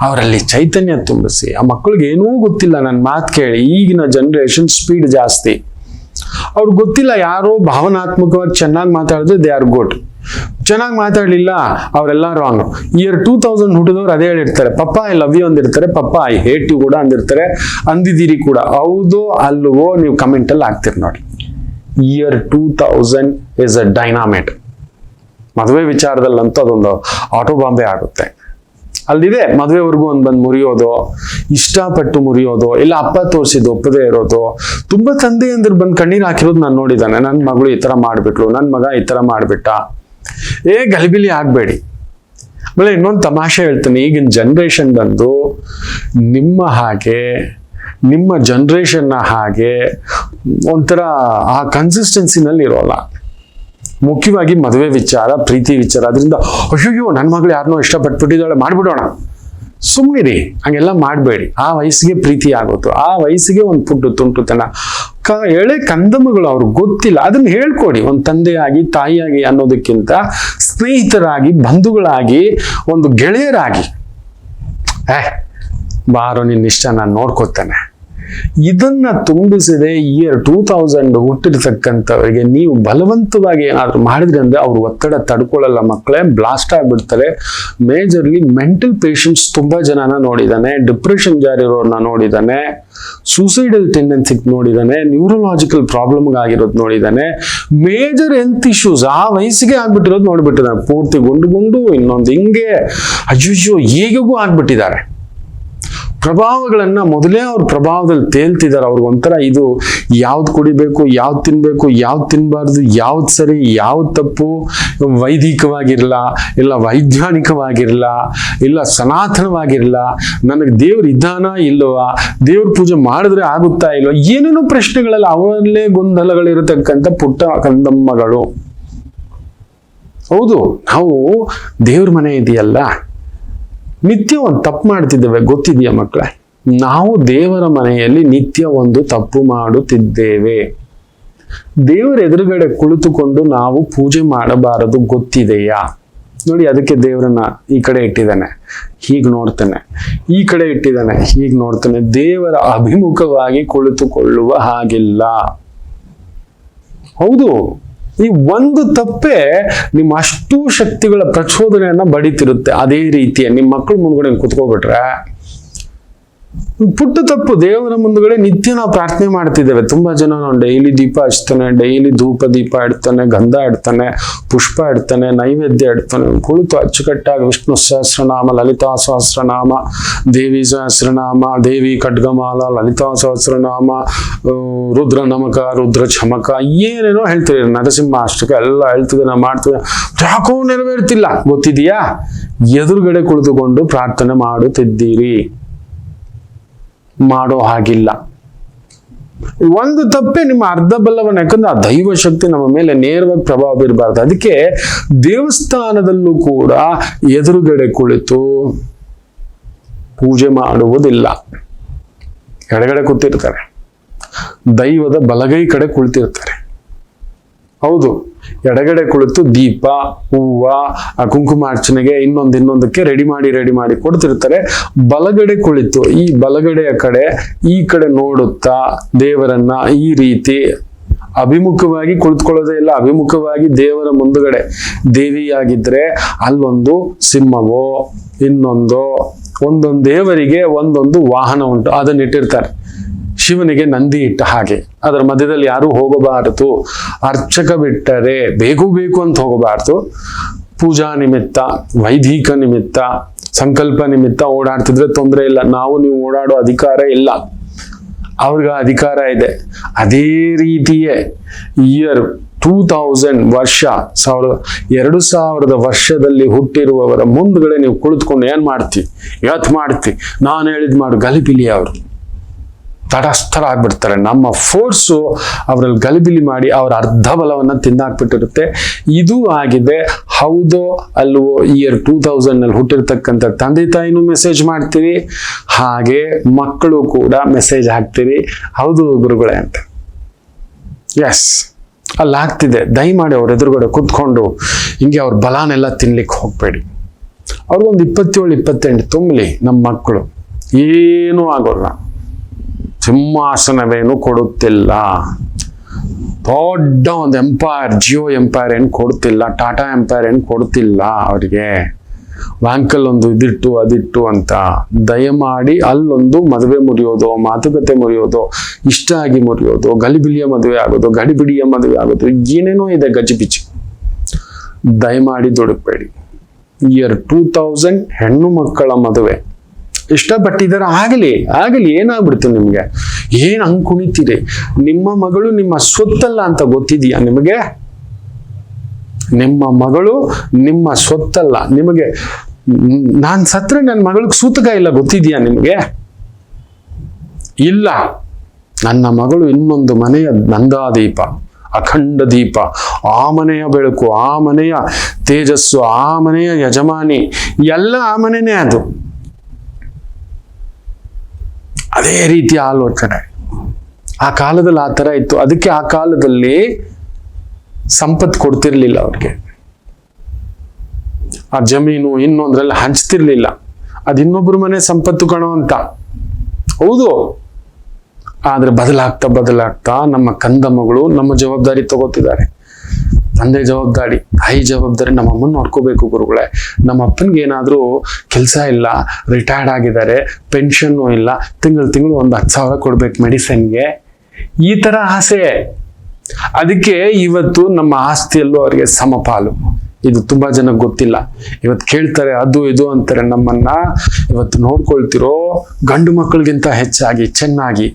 ಅವರಲ್ಲಿ ಚೈತನ್ಯ ತುಂಬಿಸಿ. ಆ ಮಕ್ಕಳಿಗೆ ಏನೂ ಗೊತ್ತಿಲ್ಲ. ನನ್ನ ಮಾತು ಕೇಳಿ, ಈಗಿನ ಜನರೇಷನ್ ಸ್ಪೀಡ್ ಜಾಸ್ತಿ. ಅವ್ರಿಗೆ ಗೊತ್ತಿಲ್ಲ. ಯಾರೋ ಭಾವನಾತ್ಮಕವಾಗಿ ಚೆನ್ನಾಗಿ ಮಾತಾಡಿದ್ರೆ ದೇ ಆರ್ ಗುಡ್, ಚೆನ್ನಾಗಿ ಮಾತಾಡ್ಲಿಲ್ಲ ಅವರೆಲ್ಲ ರಾಂಗ್. ಇಯರ್ 2000 ಹುಟ್ಟಿದವ್ರು ಅದೇ ಹೇಳಿರ್ತಾರೆ. ಪಪ್ಪ ಐ ಲವ್ ಯು ಅಂದಿರ್ತಾರೆ, ಪಪ್ಪ ಐ ಹೇಟ್ ಯು ಕೂಡ ಅಂದಿರ್ತಾರೆ, ಅಂದಿದ್ದೀರಿ ಕೂಡ. ಹೌದೋ ಅಲ್ವೋ ನೀವು ಕಮೆಂಟ್ ಅಲ್ಲಿ ಹಾಕ್ತಿರಿ ನೋಡಿ. Year 2000 is a dynamite. ಮದುವೆ ವಿಚಾರದಲ್ಲಂತೂ ಅದೊಂದು ಆಟೋ ಬಾಂಬೆ ಆಗುತ್ತೆ. ಅಲ್ಲಿದೆ ಮದುವೆವರೆಗೂ ಬಂದು ಮುರಿಯೋದು, ಇಷ್ಟಪಟ್ಟು ಮುರಿಯೋದು, ಇಲ್ಲ ಅಪ್ಪ ತೋರಿಸಿದ್ದು ಒಪ್ಪದೇ ಇರೋದು. ತುಂಬಾ ತಂದೆ ಅಂದ್ರೆ ಬಂದು ಕಣ್ಣೀರು ಹಾಕಿರೋದು ನಾನು ನೋಡಿದ್ದಾನೆ. ನನ್ನ ಮಗಳು ಈ ತರ ಮಾಡ್ಬಿಟ್ಲು, ನನ್ನ ಮಗ ಈ ತರ ಮಾಡ್ಬಿಟ್ಟ. ಗಲಿಬಿಲಿ ಆಗ್ಬೇಡಿ. ಆಮೇಲೆ ಇನ್ನೊಂದು ತಮಾಷೆ ಹೇಳ್ತೀನಿ, ಈಗಿನ ಜನರೇಷನ್ ಬಂದು ನಿಮ್ಮ ಜನರೇಷನ್ನ ಹಾಗೆ ಒಂಥರ ಆ ಕನ್ಸಿಸ್ಟೆನ್ಸಿನಲ್ಲಿ ಇರೋಲ್ಲ. ಮುಖ್ಯವಾಗಿ ಮದುವೆ ವಿಚಾರ, ಪ್ರೀತಿ ವಿಚಾರ. ಅದರಿಂದ ಅಯ್ಯೋ ನನ್ನ ಮಗಳು ಯಾರನ್ನೋ ಇಷ್ಟಪಟ್ಬಿಟ್ಟಿದ್ದಾಳೆ, ಮಾಡ್ಬಿಡೋಣ. ಸುಮ್ಮನಿರಿ, ಹಂಗೆಲ್ಲ ಮಾಡಬೇಡಿ. ಆ ವಯಸ್ಸಿಗೆ ಪ್ರೀತಿ ಆಗೋದು, ಆ ವಯಸ್ಸಿಗೆ ಒಂದು ಪುಟ್ಟು ತುಂಟುತನ. ಎಳೆ ಕಂದಮ್ಮಗಳು ಅವ್ರಿಗೆ ಗೊತ್ತಿಲ್ಲ, ಅದನ್ನ ಹೇಳ್ಕೊಡಿ. ಒಂದು ತಂದೆಯಾಗಿ ತಾಯಿಯಾಗಿ ಅನ್ನೋದಕ್ಕಿಂತ ಸ್ನೇಹಿತರಾಗಿ, ಬಂಧುಗಳಾಗಿ, ಒಂದು ಗೆಳೆಯರಾಗಿ, ಬಾರೋ ನಿನ್ನಿಷ್ಟ ನಾನು ನೋಡ್ಕೋತೇನೆ. ಇದನ್ನ ತುಂಬಿಸಿದೆ ಇಯರ್ 2000 ಹುಟ್ಟಿರ್ತಕ್ಕಂಥವರಿಗೆ ನೀವು ಬಲವಂತವಾಗಿ ಏನಾದ್ರು ಮಾಡಿದ್ರಿ ಅಂದ್ರೆ ಅವ್ರು ಒತ್ತಡ ತಡ್ಕೊಳ್ಳಲ್ಲ ಮಕ್ಕಳೇ, ಬ್ಲಾಸ್ಟ್ ಆಗ್ಬಿಡ್ತಾರೆ. ಮೇಜರ್ಲಿ ಮೆಂಟಲ್ ಪೇಷಂಟ್ಸ್ ತುಂಬಾ ಜನನ ನೋಡಿದಾನೆ, ಡಿಪ್ರೆಷನ್ ಜಾರಿರೋರ್ನ ನೋಡಿದಾನೆ, ಸೂಸೈಡಲ್ ಟೆಂಡೆನ್ಸಿ ನೋಡಿದಾನೆ, ನ್ಯೂರಲಾಜಿಕಲ್ ಪ್ರಾಬ್ಲಮ್ ಆಗಿರೋದು ನೋಡಿದಾನೆ, ಮೇಜರ್ ಹೆಲ್ತ್ ಇಶ್ಯೂಸ್ ಆ ವಯಸ್ಸಿಗೆ ಆಗ್ಬಿಟ್ಟಿರೋದು ನೋಡ್ಬಿಟ್ಟಿದ್ದಾನೆ. ಪೂರ್ತಿ ಗುಂಡು ಇನ್ನೊಂದು ಹಿಂಗೆ ಅಯ್ಯೋ ಹೇಗೂ ಆಗ್ಬಿಟ್ಟಿದ್ದಾರೆ. ಪ್ರಭಾವಗಳನ್ನ ಮೊದಲೇ ಅವ್ರ ಪ್ರಭಾವದಲ್ಲಿ ತೇಲ್ತಿದ್ದಾರೆ. ಅವ್ರಿಗೊಂಥರ ಇದು ಯಾವ್ದು ಕುಡಿಬೇಕು, ಯಾವ್ದು ತಿನ್ಬೇಕು, ಯಾವ್ದು ತಿನ್ಬಾರ್ದು, ಯಾವ್ದು ಸರಿ, ಯಾವ್ದು ತಪ್ಪು, ವೈದಿಕವಾಗಿರಲ್ಲ, ಇಲ್ಲ ವೈಜ್ಞಾನಿಕವಾಗಿರಲ್ಲ, ಇಲ್ಲ ಸನಾತನವಾಗಿರಲ್ಲ, ನನಗೆ ದೇವ್ರ ಇದ್ದಾನ ಇಲ್ಲವಾ, ದೇವ್ರ ಪೂಜೆ ಮಾಡಿದ್ರೆ ಆಗುತ್ತಾ ಇಲ್ವಾ, ಏನೇನೋ ಪ್ರಶ್ನೆಗಳೆಲ್ಲ ಅವರಲ್ಲೇ ಗೊಂದಲಗಳಿರತಕ್ಕಂಥ ಪುಟ್ಟ ಕಂದಮ್ಮಗಳು. ಹೌದು, ನಾವು ದೇವ್ರ ಮನೆ ಇದೆಯಲ್ಲ, ನಿತ್ಯ ಒಂದು ತಪ್ಪು ಮಾಡ್ತಿದ್ದೇವೆ, ಗೊತ್ತಿದೆಯಾ ಮಕ್ಕಳೇ? ನಾವು ದೇವರ ಮನೆಯಲ್ಲಿ ನಿತ್ಯ ಒಂದು ತಪ್ಪು ಮಾಡುತ್ತಿದ್ದೇವೆ. ದೇವರ ಎದುರುಗಡೆ ಕುಳಿತುಕೊಂಡು ನಾವು ಪೂಜೆ ಮಾಡಬಾರದು, ಗೊತ್ತಿದೆಯಾ? ನೋಡಿ, ಅದಕ್ಕೆ ದೇವರನ್ನ ಈ ಕಡೆ ಇಟ್ಟಿದ್ದಾನೆ, ಹೀಗೆ ನೋಡ್ತಾನೆ, ಈ ಕಡೆ ಇಟ್ಟಿದ್ದಾನೆ, ಹೀಗೆ ನೋಡ್ತಾನೆ. ದೇವರ ಅಭಿಮುಖವಾಗಿ ಕುಳಿತುಕೊಳ್ಳುವ ಹಾಗಿಲ್ಲ. ಹೌದು, ಈ ಒಂದು ತಪ್ಪೇ ನಿಮ್ಮ ಅಷ್ಟು ಶಕ್ತಿಗಳ ಪ್ರಚೋದನೆಯನ್ನ ಬಡಿತಿರುತ್ತೆ. ಅದೇ ರೀತಿಯ ನಿಮ್ಮ ಮಕ್ಕಳು ಮುಂದ್ಗಡೆ ಕುತ್ಕೋಬಿಟ್ರೆ ಪುಟ್ಟ ತಪ್ಪು. ದೇವರ ಮುಂದ್ಗಡೆ ನಿತ್ಯ ನಾವು ಪ್ರಾರ್ಥನೆ ಮಾಡ್ತಿದ್ದೇವೆ. ತುಂಬಾ ಜನ ಡೈಲಿ ದೀಪ ಹಚ್ತಾನೆ, ಡೈಲಿ ಧೂಪ ದೀಪ ಇಡ್ತಾನೆ, ಗಂಧ ಇಡ್ತಾನೆ, ಪುಷ್ಪ ಇಡ್ತಾನೆ, ನೈವೇದ್ಯ ಇಡ್ತಾನೆ, ಕುಳಿತು ಅಚ್ಚುಕಟ್ಟಾಗಿ ವಿಷ್ಣು ಸಹಸ್ರನಾಮ, ಲಲಿತಾ ಸಹಸ್ರನಾಮ, ದೇವಿ ಸಹಸ್ರನಾಮ, ದೇವಿ ಖಡ್ಗಮಾಲ, ಲಲಿತಾ ಸಹಸ್ರನಾಮ, ರುದ್ರ ನಮಕ, ರುದ್ರ ಚಮಕ, ಏನೇನೋ ಹೇಳ್ತೀರಿ, ನರಸಿಂಹ ಅಷ್ಟಕ ಎಲ್ಲ ಹೇಳ್ತಿದ್ದೆ, ನಾವು ಮಾಡ್ತೀವಿ. ಯಾಕೋ ನೆರವೇರ್ತಿಲ್ಲ, ಗೊತ್ತಿದೆಯಾ? ಎದುರುಗಡೆ ಕುಳಿತುಕೊಂಡು ಪ್ರಾರ್ಥನೆ ಮಾಡುತ್ತಿದ್ದೀರಿ. ಮಾಡೋ ಹಾಗಿಲ್ಲ. ಒಂದು ತಪ್ಪೆ ನಿಮ್ಮ ಅರ್ಧ ಬಲವನ್ನ, ಯಾಕಂದ್ರೆ ಆ ದೈವ ಶಕ್ತಿ ನಮ್ಮ ಮೇಲೆ ನೇರವಾಗಿ ಪ್ರಭಾವ ಬೀರಬಾರ್ದು. ಅದಕ್ಕೆ ದೇವಸ್ಥಾನದಲ್ಲೂ ಕೂಡ ಎದುರುಗಡೆ ಕುಳಿತು ಪೂಜೆ ಮಾಡುವುದಿಲ್ಲ. ಎಡಗಡೆ ಕೂತಿರ್ತಾರೆ, ದೈವದ ಬಲಗೈ ಕಡೆ ಕುಳಿತಿರ್ತಾರೆ. ಹೌದು, ಎಡಗಡೆ ಕುಳಿತು ದೀಪ, ಹೂವ, ಕುಂಕುಮಾರ್ಚನೆಗೆ ಇನ್ನೊಂದಕ್ಕೆ ರೆಡಿ ಮಾಡಿ ಕೊಡ್ತಿರ್ತಾರೆ. ಬಲಗಡೆ ಕುಳಿತು ಈ ಬಲಗಡೆಯ ಕಡೆ ಈ ಕಡೆ ನೋಡುತ್ತಾ ದೇವರನ್ನ ಈ ರೀತಿ ಅಭಿಮುಖವಾಗಿ ಕುಳಿತುಕೊಳ್ಳೋದೇ ಇಲ್ಲ. ಅಭಿಮುಖವಾಗಿ ದೇವರ ಮುಂದುಗಡೆ ದೇವಿಯಾಗಿದ್ರೆ ಅಲ್ಲೊಂದು ಸಿಂಹವೋ ಒಂದೊಂದು ದೇವರಿಗೆ ಒಂದೊಂದು ವಾಹನ ಉಂಟು, ಅದನ್ನ ಇಟ್ಟಿರ್ತಾರೆ. ಶಿವನಿಗೆ ನಂದಿ ಇಟ್ಟ ಹಾಗೆ ಅದರ ಮಧ್ಯದಲ್ಲಿ ಯಾರು ಹೋಗಬಾರದು. ಅರ್ಚಕ ಬಿಟ್ಟರೆ ಬೇಕು ಅಂತ ಹೋಗಬಾರದು. ಪೂಜಾ ನಿಮಿತ್ತ, ವೈದಿಕ ನಿಮಿತ್ತ, ಸಂಕಲ್ಪ ನಿಮಿತ್ತ ಓಡಾಡ್ತಿದ್ರೆ ತೊಂದರೆ ಇಲ್ಲ. ನೀವು ಓಡಾಡೋ ಅಧಿಕಾರ ಇಲ್ಲ, ಅವ್ರಿಗೆ ಅಧಿಕಾರ ಇದೆ. ಅದೇ ರೀತಿಯೇ ಇಯರ್ 2000 ವರ್ಷ 2000 ವರ್ಷದಲ್ಲಿ ಹುಟ್ಟಿರುವವರ ಮುಂದ್ಗಡೆ ನೀವು ಕುಳಿತುಕೊಂಡು ಏನ್ ಮಾಡ್ತಿ, ನಾನು ಹೇಳಿದ್ ಮಾಡು, ಗಲಿಬಿಲಿ ಅವರು ತಟಸ್ಥರ ಆಗ್ಬಿಡ್ತಾರೆ. ನಮ್ಮ ಫೋರ್ಸು ಅವರಲ್ಲಿ ಗಲಿಬಿಲಿ ಮಾಡಿ ಅವರ ಅರ್ಧ ಬಲವನ್ನ ತಿಂದಾಕ್ಬಿಟ್ಟಿರುತ್ತೆ. ಇದು ಆಗಿದೆ. ಹೌದೋ ಅಲ್ವೋ, ಇಯರ್ 2000 ಹುಟ್ಟಿರ್ತಕ್ಕಂಥ ತಂದೆ ತಾಯಿನೂ ಮೆಸೇಜ್ ಮಾಡ್ತೀರಿ, ಹಾಗೆ ಮಕ್ಕಳು ಕೂಡ ಮೆಸೇಜ್ ಹಾಕ್ತೀರಿ, ಹೌದು ಗುರುಗಳೇ ಅಂತ. ಎಸ್, ಅಲ್ಲಿ ಆಗ್ತಿದೆ. ದಯಮಾಡಿ ಅವ್ರ ಎದುರುಗಡೆ ಕುತ್ಕೊಂಡು ಹಿಂಗೆ ಅವ್ರ ಬಲಾನೆಲ್ಲ ತಿನ್ಲಿಕ್ಕೆ ಹೋಗ್ಬೇಡಿ. ಅವ್ರಿಗೊಂದು 27-28 ತುಂಬಲಿ ನಮ್ಮ ಮಕ್ಕಳು, ಏನೂ ಆಗೋಲ್ಲ. ಸಿಂಹಾಸನವೇನು ಕೊಡುತ್ತಿಲ್ಲ, ದೊಡ್ಡ ಒಂದು ಎಂಪೈರ್, ಜಿಯೋ ಎಂಪೈರ್ ಏನು ಕೊಡ್ತಿಲ್ಲ, ಟಾಟಾ ಎಂಪೈರ್ ಏನು ಕೊಡ್ತಿಲ್ಲ ಅವರಿಗೆ. ಬ್ಯಾಂಕಲ್ಲಿ ಒಂದು ಇದಿಟ್ಟು ಅದಿಟ್ಟು ಅಂತ. ದಯಮಾಡಿ ಅಲ್ಲೊಂದು ಮದುವೆ ಮುರಿಯೋದು, ಮಾತುಕತೆ ಮುರಿಯೋದು, ಇಷ್ಟ ಆಗಿ ಮುರಿಯೋದು, ಗಲಿಬಿಲಿಯ ಮದುವೆ ಆಗೋದು, ಗಡಿಬಿಡಿಯ ಮದುವೆ ಆಗೋದು, ಏನೇನೋ ಇದೆ ಗಜಿಬಿಜಿ. ದಯಮಾಡಿ ದುಡುಕ್ಬೇಡಿ. ಇಯರ್ 2000 ಹೆಣ್ಣು ಮಕ್ಕಳ ಮದುವೆ ಇಷ್ಟಪಟ್ಟಿದ್ದಾರೆ, ಆಗಲಿ ಏನಾಗ್ಬಿಡ್ತು ನಿಮ್ಗೆ? ಏನ್ ಹಂಗ್ ಕುಣಿತೀರಿ? ನಿಮ್ಮ ಮಗಳು ನಿಮ್ಮ ಸ್ವತ್ತಲ್ಲ ಅಂತ ಗೊತ್ತಿದೆಯಾ ನಿಮಗೆ? ನಿಮ್ಮ ಮಗಳು ನಿಮ್ಮ ಸ್ವತ್ತಲ್ಲ. ನಿಮಗೆ ನಾನ್ ಸತ್ರೆ ನನ್ನ ಮಗಳಿಗೆ ಸೂತಕ ಇಲ್ಲ ಗೊತ್ತಿದೆಯಾ ನಿಮಗೆ? ಇಲ್ಲ. ನನ್ನ ಮಗಳು ಇನ್ನೊಂದು ಮನೆಯ ನಂದಾದೀಪ, ಅಖಂಡ ದೀಪ, ಆ ಮನೆಯ ಬೆಳಕು, ಆ ಮನೆಯ ತೇಜಸ್ಸು, ಆ ಮನೆಯ ಯಜಮಾನಿ, ಎಲ್ಲ ಆ ಮನೆನೇ. ಅದು ಅದೇ ರೀತಿಯ ಆಲೋಚನೆ ಆ ಕಾಲದಲ್ಲಿ ಆ ತರ ಇತ್ತು. ಅದಕ್ಕೆ ಆ ಕಾಲದಲ್ಲಿ ಸಂಪತ್ತು ಕೊಡ್ತಿರ್ಲಿಲ್ಲ ಅವ್ರಿಗೆ. ಆ ಜಮೀನು ಇನ್ನೊಂದ್ರಲ್ಲಿ ಹಂಚ್ತಿರ್ಲಿಲ್ಲ. ಅದು ಇನ್ನೊಬ್ರು ಮನೆ ಸಂಪತ್ತು ಕಣೋ ಅಂತ. ಹೌದು. ಆದ್ರೆ ಬದಲಾಗ್ತಾ ನಮ್ಮ ಕಂದ ಮಗಳು ನಮ್ಮ ಜವಾಬ್ದಾರಿ ತಗೋತಿದ್ದಾರೆ. ತಂದೆ ಜವಾಬ್ದಾರಿ, ತಾಯಿ ಜವಾಬ್ದಾರಿ. ನಮ್ಮ ಅಮ್ಮನ ನೋಡ್ಕೋಬೇಕು ಗುರುಗಳೇ. ನಮ್ಮ ಅಪ್ಪನಿಗೆ ಏನಾದ್ರೂ ಕೆಲಸ ಇಲ್ಲ, ರಿಟೈರ್ಡ್ ಆಗಿದ್ದಾರೆ, ಪೆನ್ಷನ್ನು ಇಲ್ಲ, ತಿಂಗಳು ಒಂದು 10,000 ಕೊಡ್ಬೇಕು ಮೆಡಿಸಿನ್ಗೆ. ಈ ತರ ಆಸೆ. ಅದಕ್ಕೆ ಇವತ್ತು ನಮ್ಮ ಆಸ್ತಿಯಲ್ಲೂ ಅವರಿಗೆ ಸಮಪಾಲು. ಇದು ತುಂಬಾ ಜನಕ್ಕೆ ಗೊತ್ತಿಲ್ಲ. ಇವತ್ತು ಕೇಳ್ತಾರೆ, ಅದು ಇದು ಅಂತಾರೆ. ನಮ್ಮನ್ನ ಇವತ್ತು ನೋಡ್ಕೊಳ್ತಿರೋ ಗಂಡು ಮಕ್ಕಳಿಗಿಂತ ಹೆಚ್ಚಾಗಿ ಚೆನ್ನಾಗಿ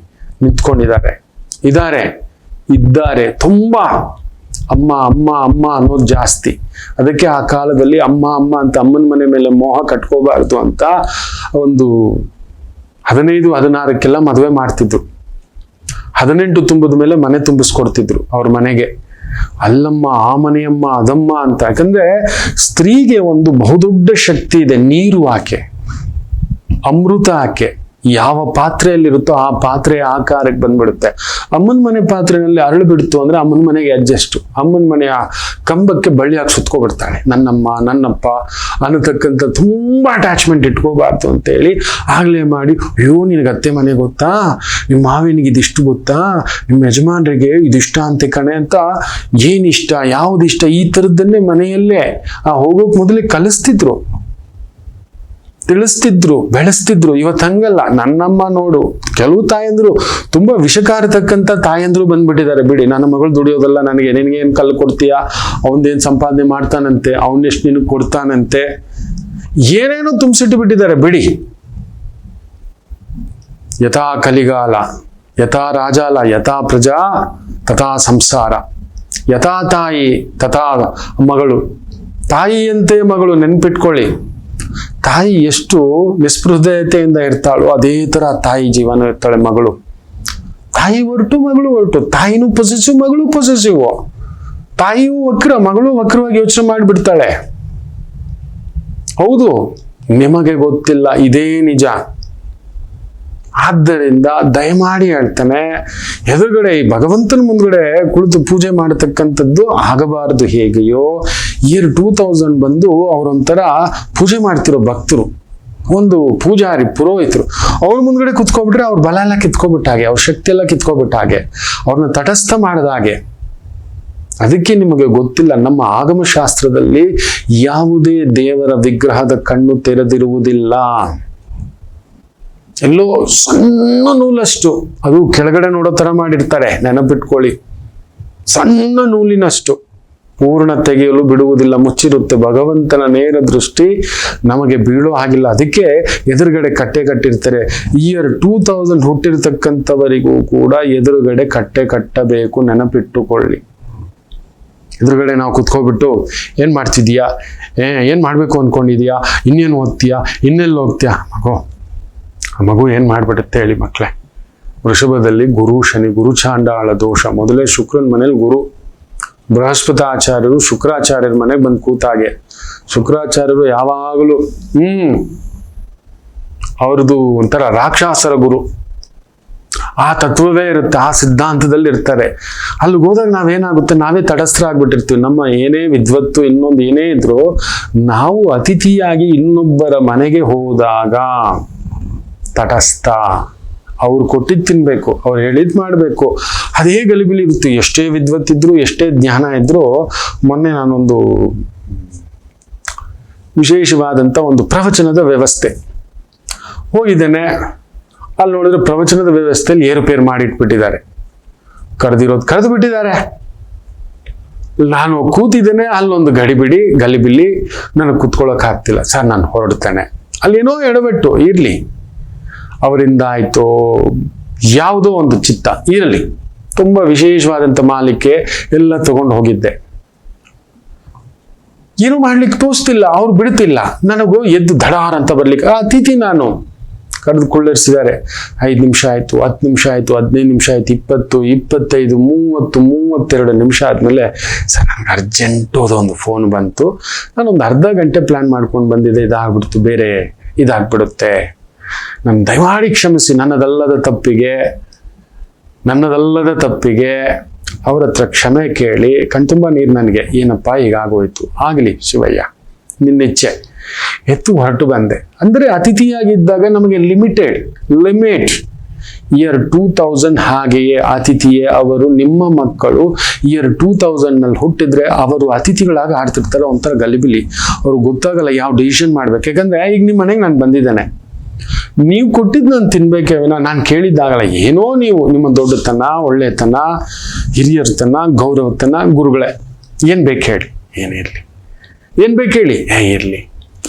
ಇದ್ದಾರೆ ತುಂಬಾ. ಅಮ್ಮ ಅಮ್ಮ ಅಮ್ಮ ಅನ್ನೋದು ಜಾಸ್ತಿ. ಅದಕ್ಕೆ ಆ ಕಾಲದಲ್ಲಿ ಅಮ್ಮ ಅಮ್ಮ ಅಂತ ಅಮ್ಮನ ಮನೆ ಮೇಲೆ ಮೋಹ ಕಟ್ಕೋಬಾರ್ದು ಅಂತ ಒಂದು 15-16ಕ್ಕೆಲ್ಲ ಮದುವೆ ಮಾಡ್ತಿದ್ರು. 18 ತುಂಬಿದ ಮೇಲೆ ಮನೆ ತುಂಬಿಸ್ಕೊಡ್ತಿದ್ರು ಅವ್ರ ಮನೆಗೆ. ಅಲ್ಲಮ್ಮ, ಆ ಮನೆಯಮ್ಮ, ಅದಮ್ಮ ಅಂತ. ಯಾಕಂದ್ರೆ ಸ್ತ್ರೀಗೆ ಒಂದು ಬಹುದೊಡ್ಡ ಶಕ್ತಿ ಇದೆ. ನೀರು ಆಕೆ, ಅಮೃತ ಆಕೆ. ಯಾವ ಪಾತ್ರೆಯಲ್ಲಿರುತ್ತೋ ಆ ಪಾತ್ರೆಯ ಆಕಾರಕ್ಕೆ ಬಂದ್ಬಿಡುತ್ತೆ. ಅಮ್ಮನ ಮನೆ ಪಾತ್ರೆಯಲ್ಲಿ ಅರಳು ಬಿಡ್ತು ಅಂದ್ರೆ ಅಮ್ಮನ ಮನೆಗೆ ಅಡ್ಜಸ್ಟ್. ಅಮ್ಮನ ಮನೆಯ ಕಂಬಕ್ಕೆ ಬಳ್ಳಿ ಹಾಕಿ ಸುತ್ಕೊಬಿಡ್ತಾಳೆ. ನನ್ನಮ್ಮ ನನ್ನಪ್ಪ ಅನ್ನತಕ್ಕಂಥ ತುಂಬಾ ಅಟ್ಯಾಚ್ಮೆಂಟ್ ಇಟ್ಕೋಬಾರ್ದು ಅಂತ ಹೇಳಿ ಆಗ್ಲೇ ಮಾಡಿ, ಅಯ್ಯೋ ನಿನಗೆ ಅತ್ತೆ ಮನೆ ಗೊತ್ತಾ, ನಿಮ್ಮ ಮಾವಿನಿಗೆ ಇದಿಷ್ಟು ಗೊತ್ತಾ, ನಿಮ್ಮ ಯಜಮಾನ್ರಿಗೆ ಇದಿಷ್ಟ ಅಂತೆ ಕಣೆ ಅಂತ, ಏನಿಷ್ಟ ಯಾವುದಿಷ್ಟ ಈ ಥರದ್ದನ್ನೇ ಮನೆಯಲ್ಲೇ ಹೋಗೋಕ್ ಮೊದಲೇ ಕಲಿಸ್ತಿದ್ರು, ತಿಳಿಸ್ತಿದ್ರು, ಬೆಳೆಸ್ತಿದ್ರು. ಇವತ್ತು ಹಂಗಲ್ಲ. ನನ್ನಮ್ಮ ನೋಡು, ಕೆಲವು ತಾಯಂದ್ರು ತುಂಬಾ ವಿಷಕಾರತಕ್ಕಂಥ ತಾಯಂದ್ರು ಬಂದ್ಬಿಟ್ಟಿದ್ದಾರೆ. ಬಿಡಿ, ನನ್ನ ಮಗಳು ದುಡಿಯೋದಲ್ಲ ನನಗೆ, ನಿನಗೇನು ಕಲ್ಲು ಕೊಡ್ತೀಯಾ, ಅವನ್ದೇನು ಸಂಪಾದನೆ ಮಾಡ್ತಾನಂತೆ, ಅವನ್ನೆಷ್ಟು ನಿನಗೆ ಕೊಡ್ತಾನಂತೆ, ಏನೇನೋ ತುಂಬಿಸಿಟ್ಟು ಬಿಟ್ಟಿದ್ದಾರೆ. ಬಿಡಿ. ಯಥಾ ಕಲಿಗಾಲ, ಯಥಾ ರಾಜಾಲ, ಯಥಾ ಪ್ರಜಾ ತಥಾ ಸಂಸಾರ, ಯಥಾ ತಾಯಿ ತಥಾ ಮಗಳು. ತಾಯಿಯಂತೆ ಮಗಳು, ನೆನ್ಪಿಟ್ಕೊಳ್ಳಿ. ತಾಯಿ ಎಷ್ಟು ನಿಸ್ಪೃಹತೆಯಿಂದ ಇರ್ತಾಳೋ ಅದೇ ತರ ತಾಯಿ ಜೀವನ ಇರ್ತಾಳೆ ಮಗಳು. ತಾಯಿ ಹೊರಟು ಮಗಳು ಹೊರಟು. ತಾಯಿನೂ ಪೊಸೆಸಿವ್, ಮಗಳು ಪೊಸೆಸಿವ್. ತಾಯಿಯೂ ವಕ್ರ, ಮಗಳು ವಕ್ರವಾಗಿ ಯೋಚನೆ ಮಾಡಿಬಿಡ್ತಾಳೆ. ಹೌದು, ನಿಮಗೆ ಗೊತ್ತಿಲ್ಲ, ಇದೇ ನಿಜ. ಆದ್ದರಿಂದ ದಯಮಾಡಿ ಹೇಳ್ತಾನೆ, ಎದುರುಗಡೆ ಈ ಭಗವಂತನ ಮುಂದ್ಗಡೆ ಕುಳಿತು ಪೂಜೆ ಮಾಡತಕ್ಕಂಥದ್ದು ಆಗಬಾರದು. ಹೇಗೆಯೋ ಇಯರ್ 2000 ಬಂದು ಅವರೊಂಥರ ಪೂಜೆ ಮಾಡ್ತಿರೋ ಭಕ್ತರು, ಒಂದು ಪೂಜಾರಿ ಪುರೋಹಿತರು, ಅವ್ರ ಮುಂದ್ಗಡೆ ಕುತ್ಕೊಬಿಟ್ರೆ ಅವ್ರ ಬಲ ಎಲ್ಲ ಕಿತ್ಕೊಬಿಟ್ಟ ಹಾಗೆ, ಅವ್ರ ಶಕ್ತಿ ಎಲ್ಲ ಕಿತ್ಕೊಬಿಟ್ಟ ಹಾಗೆ, ಅವ್ರನ್ನ ತಟಸ್ಥ ಮಾಡಿದ ಹಾಗೆ. ಅದಕ್ಕೆ ನಿಮಗೆ ಗೊತ್ತಿಲ್ಲ, ನಮ್ಮ ಆಗಮಶಾಸ್ತ್ರದಲ್ಲಿ ಯಾವುದೇ ದೇವರ ವಿಗ್ರಹದ ಕಣ್ಣು ತೆರೆದಿರುವುದಿಲ್ಲ. ಎಲ್ಲೋ ಸಣ್ಣ ನೂಲಷ್ಟು, ಅದು ಕೆಳಗಡೆ ನೋಡೋ ತರ ಮಾಡಿರ್ತಾರೆ, ನೆನಪಿಟ್ಕೊಳ್ಳಿ. ಸಣ್ಣ ನೂಲಿನಷ್ಟು, ಪೂರ್ಣ ತೆಗೆಯಲು ಬಿಡುವುದಿಲ್ಲ, ಮುಚ್ಚಿರುತ್ತೆ. ಭಗವಂತನ ನೇರ ದೃಷ್ಟಿ ನಮಗೆ ಬೀಳೋ ಹಾಗಿಲ್ಲ. ಅದಕ್ಕೆ ಎದುರುಗಡೆ ಕಟ್ಟೆ ಕಟ್ಟಿರ್ತಾರೆ. ಇಯರ್ 2000 ಹುಟ್ಟಿರ್ತಕ್ಕಂಥವರಿಗೂ ಕೂಡ ಎದುರುಗಡೆ ಕಟ್ಟೆ ಕಟ್ಟಬೇಕು, ನೆನಪಿಟ್ಟುಕೊಳ್ಳಿ. ಎದುರುಗಡೆ ನಾವು ಕುತ್ಕೊಬಿಟ್ಟು ಏನ್ ಮಾಡ್ತಿದೀಯಾ, ಏನ್ ಮಾಡ್ಬೇಕು ಅನ್ಕೊಂಡಿದೀಯಾ, ಇನ್ನೇನು ಓದ್ತೀಯಾ, ಇನ್ನೆಲ್ಲ ಹೋಗ್ತೀಯಾ, ಮಗು ಏನ್ ಮಾಡ್ಬಿಡುತ್ತೆ ಹೇಳಿ ಮಕ್ಳೇ. ವೃಷಭದಲ್ಲಿ ಗುರು ಶನಿ, ಗುರು ಚಾಂಡಾಳ ದೋಷ. ಮೊದಲೇ ಶುಕ್ರನ ಮನೇಲಿ ಗುರು, ಬೃಹಸ್ಪತಾಚಾರ್ಯರು ಶುಕ್ರಾಚಾರ್ಯರ ಮನೆಗೆ ಬಂದು ಕೂತಾಗೆ. ಶುಕ್ರಾಚಾರ್ಯರು ಯಾವಾಗಲೂ ಅವ್ರದ್ದು ಒಂಥರ ರಾಕ್ಷಸರ ಗುರು. ಆ ತತ್ವವೇ ಇರುತ್ತೆ, ಆ ಸಿದ್ಧಾಂತದಲ್ಲಿ ಇರ್ತಾರೆ. ಅಲ್ಲಿ ಹೋದಾಗ ನಾವೇನಾಗುತ್ತೆ, ನಾವೇ ತಟಸ್ಥರಾಗ್ಬಿಟ್ಟಿರ್ತೀವಿ. ನಮ್ಮ ಏನೇ ವಿದ್ವತ್ತು ಇನ್ನೊಂದು ಏನೇ ಇದ್ರು, ನಾವು ಅತಿಥಿಯಾಗಿ ಇನ್ನೊಬ್ಬರ ಮನೆಗೆ ಹೋದಾಗ ತಟಸ್ಥ. ಅವ್ರು ಕೊಟ್ಟಿದ್ದು ತಿನ್ಬೇಕು, ಅವ್ರು ಹೇಳಿದ್ ಮಾಡ್ಬೇಕು. ಅದೇ ಗಲಿಬಿಲಿ ಇರುತ್ತೆ. ಎಷ್ಟೇ ವಿದ್ವತ್ತಿದ್ರು, ಎಷ್ಟೇ ಜ್ಞಾನ ಇದ್ರು. ಮೊನ್ನೆ ನಾನೊಂದು ವಿಶೇಷವಾದಂತ ಒಂದು ಪ್ರವಚನದ ವ್ಯವಸ್ಥೆ ಹೋಗಿದ್ದೇನೆ. ಅಲ್ಲಿ ನೋಡಿದ್ರೆ ಪ್ರವಚನದ ವ್ಯವಸ್ಥೆಯಲ್ಲಿ ಏರುಪೇರು ಮಾಡಿಟ್ಬಿಟ್ಟಿದ್ದಾರೆ. ಕರೆದಿರೋದು ಕರೆದು ಬಿಟ್ಟಿದ್ದಾರೆ. ನಾನು ಕೂತಿದ್ದೇನೆ, ಅಲ್ಲೊಂದು ಗಲಿಬಿಲಿ, ನನಗೆ ಕೂತ್ಕೊಳ್ಳೋಕೆ ಆಗ್ತಿಲ್ಲ. ಸರ್ ನಾನು ಹೊರಡ್ತೇನೆ. ಅಲ್ಲೇನೋ ಎಡವಟ್ಟು ಇರಲಿ, ಅವರಿಂದ ಆಯಿತು, ಯಾವುದೋ ಒಂದು ಚಿತ್ತ ಇರಲಿ, ತುಂಬ ವಿಶೇಷವಾದಂಥ ಮಾಲಿಕೆ ಎಲ್ಲ ತಗೊಂಡು ಹೋಗಿದ್ದೆ. ಏನು ಮಾಡ್ಲಿಕ್ಕೆ ತೋರಿಸ್ತಿಲ್ಲ, ಅವ್ರು ಬಿಡ್ತಿಲ್ಲ. ನನಗೂ ಎದ್ದು ಧಡಾರ್ ಅಂತ ಬರ್ಲಿಕ್ಕೆ, ಅತಿಥಿ ನಾನು ಕರೆದು ಕೊಳ್ಳಿಸಿದ್ದಾರೆ. 5 ನಿಮಿಷ ಆಯಿತು, 10 ನಿಮಿಷ ಆಯಿತು, 15 ನಿಮಿಷ ಆಯಿತು, 20, 25, 30, 32 ನಿಮಿಷ ಆದಮೇಲೆ ಸರ್ ನನಗೆ ಅರ್ಜೆಂಟು ಒಂದು ಫೋನ್ ಬಂತು. ನಾನೊಂದು ಅರ್ಧ ಗಂಟೆ ಪ್ಲ್ಯಾನ್ ಮಾಡ್ಕೊಂಡು ಬಂದಿದ್ದೆ, ಇದಾಗ್ಬಿಡ್ತು, ಬೇರೆ ಇದಾಗ್ಬಿಡುತ್ತೆ, ನನ್ನ ದಯಮಾಡಿ ಕ್ಷಮಿಸಿ, ನನ್ನದಲ್ಲದ ತಪ್ಪಿಗೆ ಅವ್ರ ಹತ್ರ ಕ್ಷಮೆ ಕೇಳಿ ಕಣ್ತುಂಬ ನೀರು ನನಗೆ, ಏನಪ್ಪ ಹೀಗಾಗೋಯ್ತು, ಆಗಲಿ ಶಿವಯ್ಯ ನಿನ್ನಿಚ್ಛೆ, ಎತ್ತು ಹೊರಟು ಬಂದೆ. ಅಂದರೆ ಅತಿಥಿಯಾಗಿದ್ದಾಗ ನಮಗೆ ಲಿಮಿಟ್ ಇಯರ್ 2000. ಹಾಗೆಯೇ ಅತಿಥಿಯೇ ಅವರು, ನಿಮ್ಮ ಮಕ್ಕಳು ಇಯರ್ 2000 ಹುಟ್ಟಿದ್ರೆ ಅವರು ಅತಿಥಿಗಳಾಗಿ ಆಡ್ತಿರ್ತಾರೆ, ಒಂಥರ ಗಲಿಬಿಲಿ, ಅವ್ರಿಗೆ ಗೊತ್ತಾಗಲ್ಲ ಯಾವ ಡಿಸಿಷನ್ ಮಾಡ್ಬೇಕು. ಯಾಕಂದ್ರೆ ಈಗ ನಿಮ್ಮ ಮನೆಗೆ ನಾನು ಬಂದಿದ್ದೇನೆ, ನೀವು ಕೊಟ್ಟಿದ್ದು ನಾನು ತಿನ್ಬೇಕೇ ವಿನ ನಾನು ಕೇಳಿದ್ದಾಗಲ್ಲ. ಏನೋ ನೀವು ನಿಮ್ಮ ದೊಡ್ಡತನ, ಒಳ್ಳೆತನ, ಹಿರಿಯರ್ತನ, ಗೌರವತನ, ಗುರುಗಳೇ ಏನ್ ಬೇಕು ಹೇಳಿ, ಏನಿರಲಿ, ಏನ್ ಬೇಕು ಹೇಳಿ, ಇರಲಿ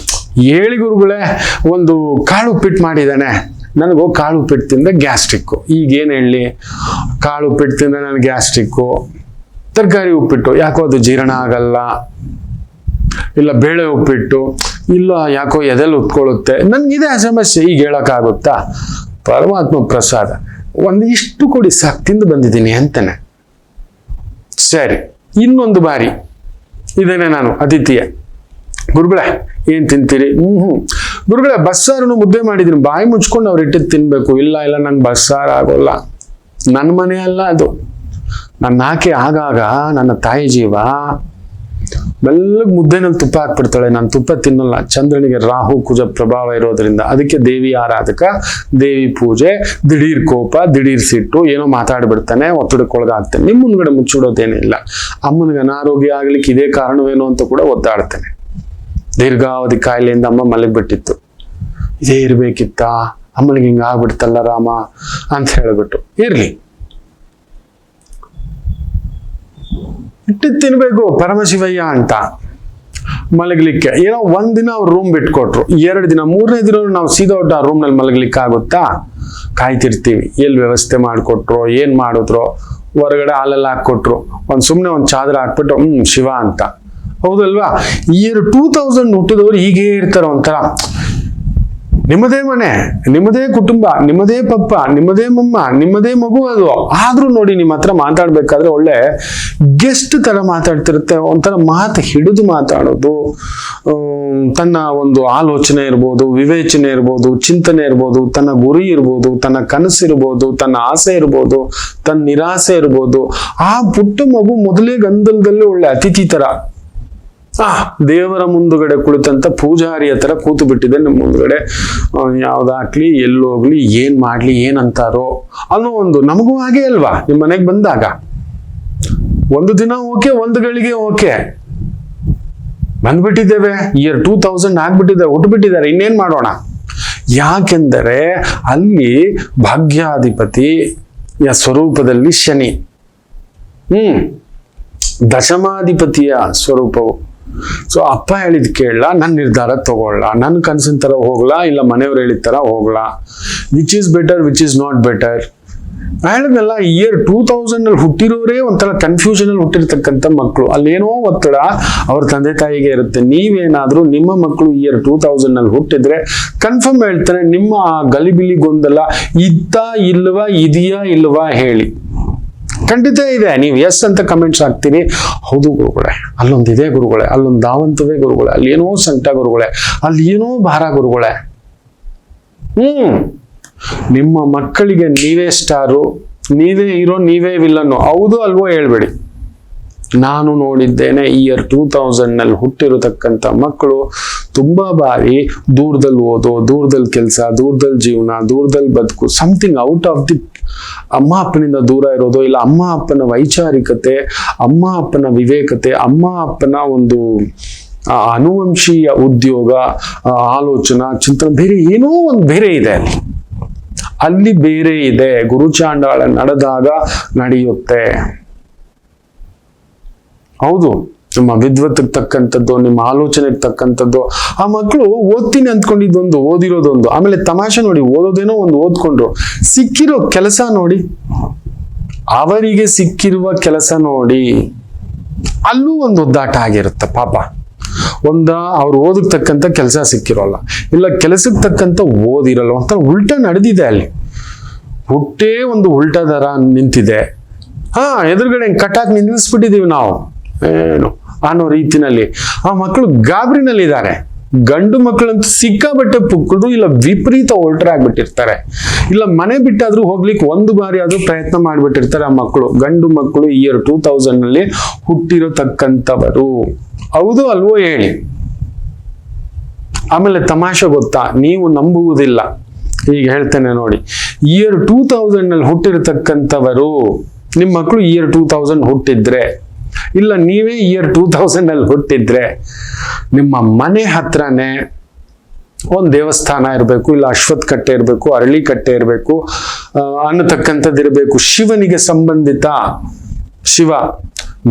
ಹೇಳಿ ಗುರುಗಳೇ. ಒಂದು ಕಾಳು ಉಪ್ಪಿಟ್ಟು ಮಾಡಿದ್ದಾನೆ, ನನಗೂ ಕಾಳು ಉಪ್ಪಿಟ್ಟು ತಿಂದ್ರೆ ಗ್ಯಾಸ್ಟ್ರಿಕ್ಕು. ಈಗೇನು ಹೇಳಿ, ಕಾಳು ಉಪ್ಪಿಟ್ಟು ತಿಂದ್ರೆ ನನಗೆ ಗ್ಯಾಸ್ಟ್ರಿಕ್ಕು, ತರಕಾರಿ ಉಪ್ಪಿಟ್ಟು ಯಾಕೋ ಅದು ಜೀರ್ಣ ಆಗಲ್ಲ, ಇಲ್ಲ ಬೇಳೆ ಉಪ್ಪಿಟ್ಟು ಇಲ್ಲ ಯಾಕೋ ಎದೆಲ್ಲಿ ಉತ್ಕೊಳ್ಳುತ್ತೆ, ನನಗಿದೆ ಆ ಸಮಸ್ಯೆ. ಈಗ ಹೇಳೋಕ್ಕಾಗುತ್ತಾ? ಪರಮಾತ್ಮ ಪ್ರಸಾದ, ಒಂದಿಷ್ಟು ಕೊಡಿ ಸಾಕು, ತಿಂದು ಬಂದಿದ್ದೀನಿ ಅಂತಾನೆ. ಸರಿ, ಇನ್ನೊಂದು ಬಾರಿ ಇದೇನೆ ನಾನು ಅತಿಥಿಯ, ಗುರುಗಳೇ ಏನ್ ತಿಂತೀರಿ? ಗುರುಗಳೇ ಬಸ್ಸಾರನ್ನು ಮುದ್ದೆ ಮಾಡಿದ್ದೀನಿ, ಬಾಯಿ ಮುಚ್ಕೊಂಡು ಅವ್ರು ಇಟ್ಟಿದ್ದು ತಿನ್ಬೇಕು. ಇಲ್ಲ ನಂಗೆ ಬಸ್ಸಾರು ಆಗೋಲ್ಲ, ನನ್ನ ಮನೆ ಅಲ್ಲ ಅದು, ನನ್ನ ಆಕೆ ಆಗಾಗ ನನ್ನ ತಾಯಿ ಜೀವ ಮೆಲ್ಲಗೆ ಮುದ್ದೆನಲ್ಲಿ ತುಪ್ಪ ಹಾಕ್ಬಿಡ್ತಾಳೆ, ನಾನು ತುಪ್ಪ ತಿನ್ನಲ್ಲ. ಚಂದ್ರನಿಗೆ ರಾಹು ಕುಜ ಪ್ರಭಾವ ಇರೋದ್ರಿಂದ, ಅದಕ್ಕೆ ದೇವಿ ಆರಾಧಕ, ದೇವಿ ಪೂಜೆ, ದಿಢೀರ್ ಕೋಪ, ದಿಢೀರ್ ಸಿಟ್ಟು, ಏನೋ ಮಾತಾಡ್ಬಿಡ್ತಾನೆ, ಒತ್ತಡಕ್ಕೊಳಗಾಗ್ತಾನೆ. ನಿಮ್ಮ ಮುಂದ್ಗಡೆ ಮುಚ್ಚಿಡೋದೇನಿಲ್ಲ. ಅಮ್ಮನಿಗೆ ಅನಾರೋಗ್ಯ ಆಗ್ಲಿಕ್ಕೆ ಇದೇ ಕಾರಣವೇನೋ ಅಂತ ಕೂಡ ಒದ್ದಾಡ್ತಾನೆ. ದೀರ್ಘಾವಧಿ ಕಾಯಿಲೆಯಿಂದ ಅಮ್ಮ ಮಲಗಿಬಿಟ್ಟಿತ್ತು, ಇದೇ ಇರ್ಬೇಕಿತ್ತ, ಅಮ್ಮನಿಗೆ ಹಿಂಗ ಆಗ್ಬಿಡ್ತಲ್ಲ ರಾಮ ಅಂತ ಹೇಳ್ಬಿಟ್ಟು, ಇರ್ಲಿ ಇಟ್ಟಿದ್ದು ತಿನ್ಬೇಕು ಪರಮಶಿವಯ್ಯ ಅಂತ ಮಲಗಲಿಕ್ಕೆ. ಏನೋ ಒಂದಿನ ಅವ್ರು ರೂಮ್ ಬಿಟ್ಕೊಟ್ರು, 2 ದಿನ, 3ನೇ ದಿನ ನಾವು ಸೀದಾ ಒಟ್ಟು ಆ ರೂಮ್ನಲ್ಲಿ ಮಲಗಲಿಕ್ಕೆ ಆಗುತ್ತಾ? ಕಾಯ್ತಿರ್ತೀವಿ, ಎಲ್ಲಿ ವ್ಯವಸ್ಥೆ ಮಾಡಿಕೊಟ್ರು, ಏನ್ ಮಾಡಿದ್ರು, ಹೊರಗಡೆ ಹಾಲೆಲ್ಲ ಹಾಕ್ಕೊಟ್ರು, ಸುಮ್ಮನೆ ಒಂದು ಚಾದ್ರ ಹಾಕ್ಬಿಟ್ಟು ಶಿವ ಅಂತ. ಹೌದಲ್ವಾ? ಇಯರ್ 2000 ಹುಟ್ಟಿದವರು ಹೀಗೇ ಇರ್ತಾರ, ಒಂಥರ ನಿಮ್ಮದೇ ಮನೆ, ನಿಮ್ಮದೇ ಕುಟುಂಬ, ನಿಮ್ಮದೇ ಪಪ್ಪ, ನಿಮ್ಮದೇ ಮಮ್ಮ, ನಿಮ್ಮದೇ ಮಗು. ಅದು ಆದ್ರೂ ನೋಡಿ ನಿಮ್ಮ ಹತ್ರ ಮಾತಾಡ್ಬೇಕಾದ್ರೆ ಒಳ್ಳೆ ಗೆಸ್ಟ್ ತರ ಮಾತಾಡ್ತಿರುತ್ತೆ, ಒಂಥರ ಮಾತು ಹಿಡಿದು ಮಾತಾಡೋದು, ತನ್ನ ಒಂದು ಆಲೋಚನೆ ಇರ್ಬೋದು, ವಿವೇಚನೆ ಇರ್ಬೋದು, ಚಿಂತನೆ ಇರ್ಬೋದು, ತನ್ನ ಗುರಿ ಇರ್ಬೋದು, ತನ್ನ ಕನಸು ಇರ್ಬೋದು, ತನ್ನ ಆಸೆ ಇರ್ಬೋದು, ತನ್ನ ನಿರಾಸೆ ಇರ್ಬೋದು. ಆ ಪುಟ್ಟ ಮಗು ಮೊದಲೇ ಗಂಧಲದಲ್ಲಿ ಒಳ್ಳೆ ಅತಿಥಿ ತರ, ದೇವರ ಮುಂದುಗಡೆ ಕುಳಿತಂತ ಪೂಜಾರಿಯ ತರ ಕೂತು ಬಿಟ್ಟಿದೆ ನಮ್ಮ ಮುಂದುಗಡೆ. ಯಾವ್ದಾಗ್ಲಿ, ಎಲ್ಲೋಗ್ಲಿ, ಏನ್ ಮಾಡ್ಲಿ, ಏನಂತಾರೋ ಅನ್ನೋ ಒಂದು, ನಮಗೂ ಹಾಗೆ ಅಲ್ವಾ? ನಿಮ್ಮ ಮನೆಗೆ ಬಂದಾಗ ಒಂದು ದಿನ ಓಕೆ, ಒಂದು ಗಳಿಗೆ ಓಕೆ, ಬಂದ್ಬಿಟ್ಟಿದ್ದೇವೆ, ಇಯರ್ 2000 ಆಗ್ಬಿಟ್ಟಿದೆ, ಹುಟ್ಟುಬಿಟ್ಟಿದ್ದಾರೆ, ಇನ್ನೇನ್ ಮಾಡೋಣ? ಯಾಕೆಂದರೆ ಅಲ್ಲಿ ಭಾಗ್ಯಾಧಿಪತಿಯ ಸ್ವರೂಪದಲ್ಲಿ ಶನಿ, ದಶಮಾಧಿಪತಿಯ ಸ್ವರೂಪವು. ಸೊ ಅಪ್ಪ ಹೇಳಿದ್ ಕೇಳಲ್ಲ, ನನ್ನ ನಿರ್ಧಾರ ತಗೊಳ್ಳ, ನನ್ನ ಕನಸಿನ ತರ ಹೋಗ್ಲಾ, ಇಲ್ಲ ಮನೆಯವ್ರು ಹೇಳಿದ ತರ ಹೋಗ್ಲಾ, which is better, which is not better. ಹೇಳಿದ್ನಲ್ಲ, ಇಯರ್ 2000 ಹುಟ್ಟಿರೋರೇ ಒಂಥರ ಕನ್ಫ್ಯೂಷನ್ ಅಲ್ಲಿ ಹುಟ್ಟಿರ್ತಕ್ಕಂಥ ಮಕ್ಕಳು. ಅಲ್ಲೇನೋ ಒತ್ತಡ ಅವ್ರ ತಂದೆ ತಾಯಿಗೆ ಇರುತ್ತೆ. ನೀವೇನಾದ್ರೂ ನಿಮ್ಮ ಮಕ್ಕಳು ಇಯರ್ 2000 ಹುಟ್ಟಿದ್ರೆ ಕನ್ಫರ್ಮ್ ಹೇಳ್ತಾನೆ, ನಿಮ್ಮ ಆ ಗಲಿಬಿಲಿ ಗೊಂದಲ ಇಲ್ವಾ, ಇದೆಯಾ ಇಲ್ವಾ ಹೇಳಿ. ಖಂಡಿತ ಇದೆ, ನೀವು ಎಸ್ ಅಂತ ಕಮೆಂಟ್ಸ್ ಹಾಕ್ತೀರಿ. ಹೌದು ಗುರುಗಳೇ, ಅಲ್ಲೊಂದಿದೆ ಗುರುಗಳೇ, ಅಲ್ಲೊಂದು ಧಾವಂತವೇ ಗುರುಗಳೇ, ಅಲ್ಲಿ ಏನೋ ಸಂಕಟ ಗುರುಗಳೇ, ಅಲ್ಲಿ ಏನೋ ಭಾರ ಗುರುಗಳೇ. ನಿಮ್ಮ ಮಕ್ಕಳಿಗೆ ನೀವೇ ಸ್ಟಾರು, ನೀವೇ ಹೀರೋ, ನೀವೇ ವಿಲ್ಲನ್ನು, ಹೌದು ಅಲ್ವೋ ಹೇಳ್ಬೇಡಿ. ನಾನು ನೋಡಿದ್ದೇನೆ, ಇಯರ್ 2000 ಹುಟ್ಟಿರತಕ್ಕಂಥ ಮಕ್ಕಳು ತುಂಬಾ ಬಾರಿ ದೂರದಲ್ಲಿ ಓದೋ, ದೂರದಲ್ಲಿ ಕೆಲಸ, ದೂರದಲ್ಲಿ ಜೀವನ, ದೂರದಲ್ಲಿ ಬದುಕು, ಸಮಥಿಂಗ್ ಔಟ್ ಆಫ್ ದಿ ಅಮ್ಮ ಅಪ್ಪನಿಂದ ದೂರ ಇರೋದು, ಇಲ್ಲ ಅಮ್ಮ ಅಪ್ಪನ ವೈಚಾರಿಕತೆ, ಅಮ್ಮ ಅಪ್ಪನ ವಿವೇಕತೆ, ಅಮ್ಮ ಅಪ್ಪನ ಒಂದು ಅನುವಂಶೀಯ ಉದ್ಯೋಗ, ಆಲೋಚನಾ ಚಿಂತನೆ, ಬೇರೆ ಏನೋ ಒಂದು ಬೇರೆ ಇದೆ ಅಲ್ಲಿ ಬೇರೆ ಇದೆ. ಗುರುಚಾಂಡಾಳ ನಡೆದಾಗ ನಡೆಯುತ್ತೆ. ಹೌದು, ನಿಮ್ಮ ವಿದ್ವತ್ತಿಗೆ ತಕ್ಕಂಥದ್ದು, ನಿಮ್ಮ ಆಲೋಚನೆಗೆ ತಕ್ಕಂಥದ್ದು. ಆ ಮಕ್ಕಳು ಓದ್ತೀನಿ ಅಂದ್ಕೊಂಡಿದ್ದೊಂದು, ಓದಿರೋದೊಂದು. ಆಮೇಲೆ ತಮಾಷೆ ನೋಡಿ, ಓದೋದೇನೋ ಒಂದು ಓದ್ಕೊಂಡ್ರು, ಸಿಕ್ಕಿರೋ ಕೆಲಸ ನೋಡಿ, ಅವರಿಗೆ ಸಿಕ್ಕಿರುವ ಕೆಲಸ ನೋಡಿ, ಅಲ್ಲೂ ಒಂದು ಒದ್ದಾಟ ಆಗಿರುತ್ತೆ ಪಾಪ. ಅವ್ರು ಓದಕ್ಕೆ ತಕ್ಕಂತ ಕೆಲಸ ಸಿಕ್ಕಿರೋಲ್ಲ, ಇಲ್ಲ ಕೆಲಸಕ್ಕೆ ತಕ್ಕಂತ ಓದಿರಲ್ಲ, ಒಂಥರ ಉಲ್ಟಾ ನಡೆದಿದೆ ಅಲ್ಲಿ. ಹುಟ್ಟೇ ಒಂದು ಉಲ್ಟಾ ದರ ನಿಂತಿದೆ. ಎದುರುಗಡೆ ಕಟ್ಟಾಕ್ ನಿಲ್ಲಿಸ್ಬಿಟ್ಟಿದೀವಿ ನಾವು ಏನು ಅನ್ನೋ ರೀತಿನಲ್ಲಿ ಆ ಮಕ್ಕಳು ಗಾಬರಿನಲ್ಲಿದ್ದಾರೆ. ಗಂಡು ಮಕ್ಕಳಂತೂ ಸಿಕ್ಕಾಬಟ್ಟೆ ಪುಕ್ಕಳು, ಇಲ್ಲ ವಿಪರೀತ ಒಲ್ಟರಾಗ್ಬಿಟ್ಟಿರ್ತಾರೆ, ಇಲ್ಲ ಮನೆ ಬಿಟ್ಟಾದ್ರೂ ಹೋಗ್ಲಿಕ್ಕೆ ಒಂದು ಬಾರಿ ಆದ್ರೂ ಪ್ರಯತ್ನ ಮಾಡ್ಬಿಟ್ಟಿರ್ತಾರೆ ಆ ಮಕ್ಕಳು. ಗಂಡು ಮಕ್ಕಳು ಇಯರ್ 2000 ಹುಟ್ಟಿರತಕ್ಕಂಥವರು. ಹೌದು ಅಲ್ವೋ ಹೇಳಿ. ಆಮೇಲೆ ತಮಾಷೆ ಗೊತ್ತಾ, ನೀವು ನಂಬುವುದಿಲ್ಲ, ಈಗ ಹೇಳ್ತೇನೆ ನೋಡಿ. ಇಯರ್ 2000 ಹುಟ್ಟಿರತಕ್ಕಂಥವರು, ನಿಮ್ಮ ಮಕ್ಕಳು ಇಯರ್ 2000 ಹುಟ್ಟಿದ್ರೆ, ಇಲ್ಲ ನೀವೇ ಇಯರ್ 2000 ಹುಟ್ಟಿದ್ರೆ, ನಿಮ್ಮ ಮನೆ ಹತ್ರನೇ ಒಂದು ದೇವಸ್ಥಾನ ಇರಬೇಕು, ಇಲ್ಲ ಅಶ್ವತ್ಥ ಕಟ್ಟೆ ಇರಬೇಕು, ಅರಳಿ ಕಟ್ಟೆ ಇರಬೇಕು, ಅನ್ನತಕ್ಕಂಥದ್ದು ಇರಬೇಕು. ಶಿವನಿಗೆ ಸಂಬಂಧಿತ ಶಿವ,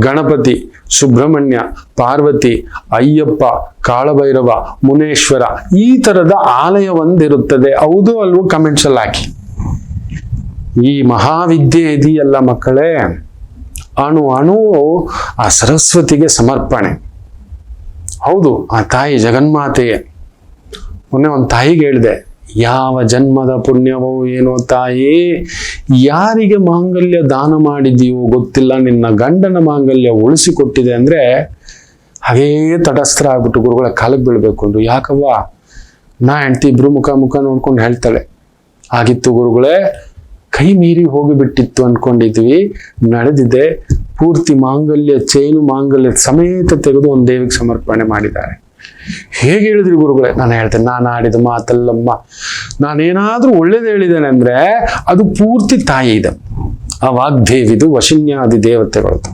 ಗಣಪತಿ, ಸುಬ್ರಹ್ಮಣ್ಯ, ಪಾರ್ವತಿ, ಅಯ್ಯಪ್ಪ, ಕಾಳಭೈರವ, ಮುನೇಶ್ವರ, ಈ ತರದ ಆಲಯ ಒಂದಿರುತ್ತದೆ. ಹೌದು ಅಲ್ವೋ? ಕಮೆಂಟ್ಸ್ ಅಲ್ಲಿ ಹಾಕಿ. ಈ ಮಹಾವಿದ್ಯೆ ಇದೆಯಲ್ಲ ಮಕ್ಕಳೇ, ಅಣು ಅಣು ಆ ಸರಸ್ವತಿಗೆ ಸಮರ್ಪಣೆ. ಹೌದು, ಆ ತಾಯಿ ಜಗನ್ಮಾತೆಯೇ. ಮೊನ್ನೆ ಒಂದು ತಾಯಿಗೆ ಹೇಳಿದೆ, ಯಾವ ಜನ್ಮದ ಪುಣ್ಯವೋ ಏನೋ ತಾಯಿ, ಯಾರಿಗೆ ಮಾಂಗಲ್ಯ ದಾನ ಮಾಡಿದೀಯೋ ಗೊತ್ತಿಲ್ಲ, ನಿನ್ನ ಗಂಡನ ಮಾಂಗಲ್ಯ ಉಳಿಸಿಕೊಟ್ಟಿದೆ ಅಂದ್ರೆ ಹಾಗೇ ತಟಸ್ಥ ಆಗ್ಬಿಟ್ಟು ಗುರುಗಳ ಕಾಲಕ್ಕೆ ಬೀಳ್ಬೇಕು ಅಂದ್ರು. ಯಾಕವ್ವ? ನಾ ಹೆಂಡ್ತಿ ಇಬ್ರು ಮುಖ ನೋಡ್ಕೊಂಡು ಹೇಳ್ತಾಳೆ, ಆಗಿತ್ತು ಗುರುಗಳೇ, ಕೈ ಮೀರಿ ಹೋಗಿಬಿಟ್ಟಿತ್ತು ಅನ್ಕೊಂಡಿದ್ವಿ, ನಡೆದಿದೆ. ಪೂರ್ತಿ ಮಾಂಗಲ್ಯ, ಚೈನು ಮಾಂಗಲ್ಯ ಸಮೇತ ತೆಗೆದು ಒಂದು ದೇವಿಗೆ ಸಮರ್ಪಣೆ ಮಾಡಿದ್ದಾರೆ. ಹೇಗೆ ಹೇಳಿದ್ರಿ ಗುರುಗಳೇ? ನಾನು ಹೇಳ್ತೇನೆ, ನಾನು ಆಡಿದ ಮಾತಲ್ಲಮ್ಮ. ನಾನೇನಾದ್ರೂ ಒಳ್ಳೇದು ಹೇಳಿದ್ದೇನೆ ಅಂದ್ರೆ ಅದು ಪೂರ್ತಿ ತಾಯಿ ಇದೆ, ಆ ವಾಗ್ದೇವಿದು, ವಶಿನ್ಯಾದಿ ದೇವತೆಗಳದು.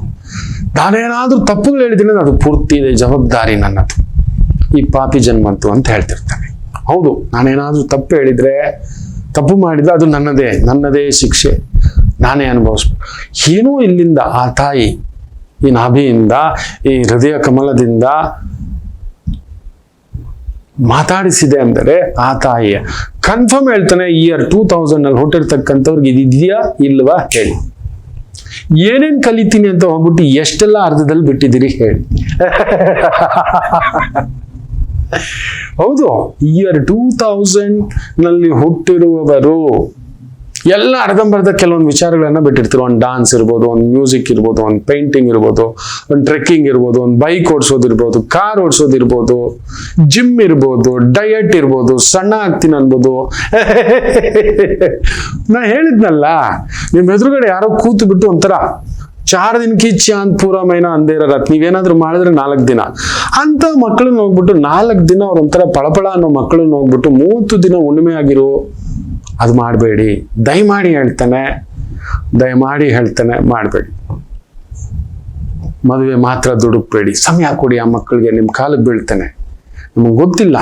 ನಾನೇನಾದ್ರೂ ತಪ್ಪುಗಳು ಹೇಳಿದ್ದೀನಿ, ಅದು ಪೂರ್ತಿ ಇದೆ, ಜವಾಬ್ದಾರಿ ನನ್ನದು, ಈ ಪಾಪಿ ಜನ್ಮದ್ದು ಅಂತ ಹೇಳ್ತಿರ್ತಾನೆ. ಹೌದು, ನಾನೇನಾದ್ರೂ ತಪ್ಪು ಹೇಳಿದ್ರೆ, ತಪ್ಪು ಮಾಡಿದ್ರೆ ಅದು ನನ್ನದೇ ಶಿಕ್ಷೆ, ನಾನೇ ಅನುಭವಿಸ್ಬೇಕು. ಏನೋ ಇಲ್ಲಿಂದ ಆ ತಾಯಿ ಈ ನಾಭಿಯಿಂದ, ಈ ಹೃದಯ ಕಮಲದಿಂದ ಮಾತಾಡಿಸಿದೆ ಅಂದರೆ ಆ ತಾಯಿಯ ಕನ್ಫರ್ಮ್ ಹೇಳ್ತಾನೆ. ಇಯರ್ 2000 ಹುಟ್ಟಿರ್ತಕ್ಕಂಥವ್ರಿಗೆ ಇದೆಯಾ ಇಲ್ವಾ ಹೇಳಿ. ಏನೇನ್ ಕಲಿತೀನಿ ಅಂತ ಹೋಗ್ಬಿಟ್ಟು ಎಷ್ಟೆಲ್ಲ ಅರ್ಧದಲ್ಲಿ ಬಿಟ್ಟಿದ್ದೀರಿ ಹೇಳಿ. ಹೌದು, ಇಯರ್ 2000 ಹುಟ್ಟಿರುವವರು ಎಲ್ಲ ಅರ್ಧಂಬರ್ಧ ಕೆಲವೊಂದು ವಿಚಾರಗಳನ್ನ ಬಿಟ್ಟಿರ್ತಾರೆ. ಒಂದು ಡಾನ್ಸ್ ಇರ್ಬೋದು, ಒಂದು ಮ್ಯೂಸಿಕ್ ಇರ್ಬೋದು, ಒಂದು ಪೇಂಟಿಂಗ್ ಇರ್ಬೋದು, ಒಂದು ಟ್ರೆಕ್ಕಿಂಗ್ ಇರ್ಬೋದು, ಒಂದು ಬೈಕ್ ಓಡಿಸೋದಿರ್ಬೋದು, ಕಾರ್ ಓಡಿಸೋದಿರ್ಬೋದು, ಜಿಮ್ ಇರ್ಬೋದು, ಡಯಟ್ ಇರ್ಬೋದು, ಸಣ್ಣ ಆಗ್ತೀನಿ ಅನ್ಬೋದು. ನಾ ಹೇಳಿದ್ನಲ್ಲ, ನಿಮ್ ಎದುರುಗಡೆ ಯಾರೋ ಕೂತು ಬಿಟ್ಟು ಒಂಥರ 4 दिन की चांद पूरा महीना अंधेर रात, ನೀವೇನಾದ್ರೂ ಮಾಡಿದ್ರೆ 4 ದಿನ ಅಂತ ಮಕ್ಕಳನ್ನ ಹೋಗ್ಬಿಟ್ಟು 4 ದಿನ ಅವ್ರ ಒಂಥರ ಪಳಪಳ ಅನ್ನೋ ಮಕ್ಕಳನ್ನ ಹೋಗ್ಬಿಟ್ಟು 30 ದಿನ ಉಣ್ಮೆ ಆಗಿರೋ ಅದು ಮಾಡಬೇಡಿ. ದಯಮಾಡಿ ಹೇಳ್ತಾನೆ ಮಾಡಬೇಡಿ. ಮದುವೆ ಮಾತ್ರ ದುಡುಕ್ಬೇಡಿ. ಸಮಯ ಕೊಡಿ ಆ ಮಕ್ಕಳಿಗೆ, ನಿಮ್ಮ ಕಾಲಕ್ಕೆ ಬೀಳ್ತಾನೆ. ನಿಮಗೆ ಗೊತ್ತಿಲ್ಲ,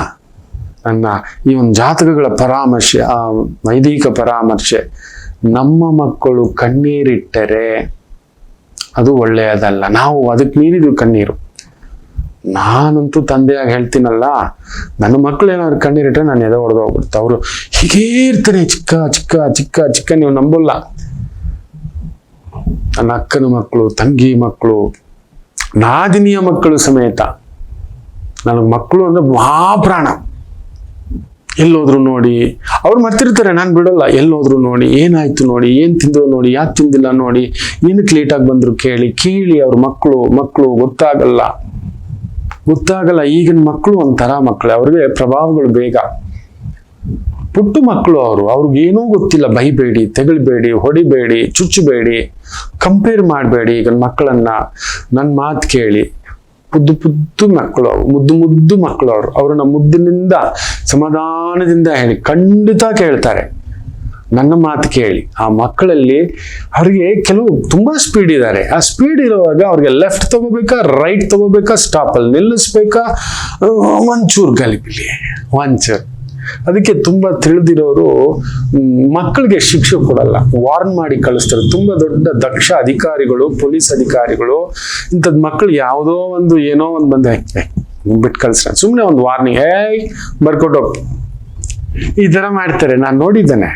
ನನ್ನ ಈ ಒಂದು ಜಾತಕಗಳ ಪರಾಮರ್ಶೆ, ಆ ವೈದಿಕ ಪರಾಮರ್ಶೆ, ನಮ್ಮ ಮಕ್ಕಳು ಕಣ್ಣೀರಿಟ್ಟರೆ ಅದು ಒಳ್ಳೆಯದಲ್ಲ. ನಾವು ಅದಕ್ಕೆ ಮೀರಿದ್ವಿ ಕಣ್ಣೀರು. ನಾನಂತೂ ತಂದೆಯಾಗಿ ಹೇಳ್ತೀನಲ್ಲ, ನನ್ನ ಮಕ್ಕಳು ಏನಾದ್ರು ಕಣ್ಣೀರಿಟ್ರೆ ನಾನು ಎದೆ ಹೊಡೆದು ಹೋಗ್ಬಿಡ್ತು. ಅವರು ಹೀಗೇ ಇರ್ತಾರೆ, ಚಿಕ್ಕ ಚಿಕ್ಕ ಚಿಕ್ಕ ಚಿಕ್ಕ, ನೀವು ನಂಬಲ್ಲ. ನನ್ನ ಅಕ್ಕನ ಮಕ್ಕಳು, ತಂಗಿ ಮಕ್ಕಳು, ನಾದಿನಿಯ ಮಕ್ಕಳು ಸಮೇತ ನನಗೆ ಮಕ್ಕಳು ಅಂದ್ರೆ ಮಹಾಪ್ರಾಣ. ಎಲ್ಲೋದ್ರು ನೋಡಿ ಅವ್ರು ಮರ್ತಿರ್ತಾರೆ, ನಾನು ಬಿಡೋಲ್ಲ. ಎಲ್ಲೋದ್ರು ನೋಡಿ, ಏನಾಯ್ತು ನೋಡಿ, ಏನ್ ತಿಂದ್ರು ನೋಡಿ, ಯಾಕೆ ತಿಂದಿಲ್ಲ ನೋಡಿ, ಏನಕ್ಕೆ ಲೇಟಾಗಿ ಬಂದ್ರು ಕೇಳಿ ಅವ್ರ ಮಕ್ಕಳು ಗೊತ್ತಾಗಲ್ಲ. ಈಗಿನ ಮಕ್ಕಳು ಒಂಥರ ಮಕ್ಕಳು, ಅವ್ರಿಗೆ ಪ್ರಭಾವಗಳು ಬೇಗ. ಪುಟ್ಟು ಮಕ್ಕಳು ಅವ್ರಿಗೇನೂ ಗೊತ್ತಿಲ್ಲ. ಬೈಬೇಡಿ, ತೆಗಳ್ಬೇಡಿ, ಹೊಡಿಬೇಡಿ, ಚುಚ್ಚಬೇಡಿ, ಕಂಪೇರ್ ಮಾಡಬೇಡಿ ಈಗಿನ ಮಕ್ಕಳನ್ನ. ನನ್ನ ಮಾತು ಕೇಳಿ. ಮುದ್ದು ಮಕ್ಕಳು, ಮುದ್ದು ಮಕ್ಕಳು. ಅವ್ರನ್ನ ಮುದ್ದಿನಿಂದ, ಸಮಾಧಾನದಿಂದ ಹೇಳಿ, ಖಂಡಿತ ಕೇಳ್ತಾರೆ. ನನ್ನ ಮಾತು ಕೇಳಿ. ಆ ಮಕ್ಕಳಲ್ಲಿ ಅವ್ರಿಗೆ ಕೆಲವು ತುಂಬಾ ಸ್ಪೀಡ್ ಇದ್ದಾರೆ. ಆ ಸ್ಪೀಡ್ ಇರುವಾಗ ಅವ್ರಿಗೆ ಲೆಫ್ಟ್ ತಗೋಬೇಕಾ, ರೈಟ್ ತಗೋಬೇಕಾ, ಸ್ಟಾಪ್ ಅಲ್ಲಿ ನಿಲ್ಲಿಸ್ಬೇಕಾ, ಒಂಚೂರು ಗಲಿಬಿಲಿ, ಒಂಚೂರು ಅದಕ್ಕೆ ತುಂಬಾ ತಿಳಿದಿರೋರು ಮಕ್ಕಳಿಗೆ ಶಿಕ್ಷೆ ಕೊಡಲ್ಲ, ವಾರ್ನ್ ಮಾಡಿ ಕಳಿಸ್ತಾರೆ. ತುಂಬಾ ದೊಡ್ಡ ದಕ್ಷ ಅಧಿಕಾರಿಗಳು, ಪೊಲೀಸ್ ಅಧಿಕಾರಿಗಳು ಇಂಥದ್ ಮಕ್ಕಳು ಯಾವುದೋ ಒಂದು ಏನೋ ಒಂದು ಬಂದೆ ಬಿಟ್ಟು ಕಳಿಸ್ತಾರೆ, ಸುಮ್ಮನೆ ಒಂದು ವಾರ್ನಿಂಗ್ ಬರ್ಕೊಟ್ಟೋಗಿ ಈ ತರ ಮಾಡ್ತಾರೆ. ನಾನು ನೋಡಿದ್ದೇನೆ,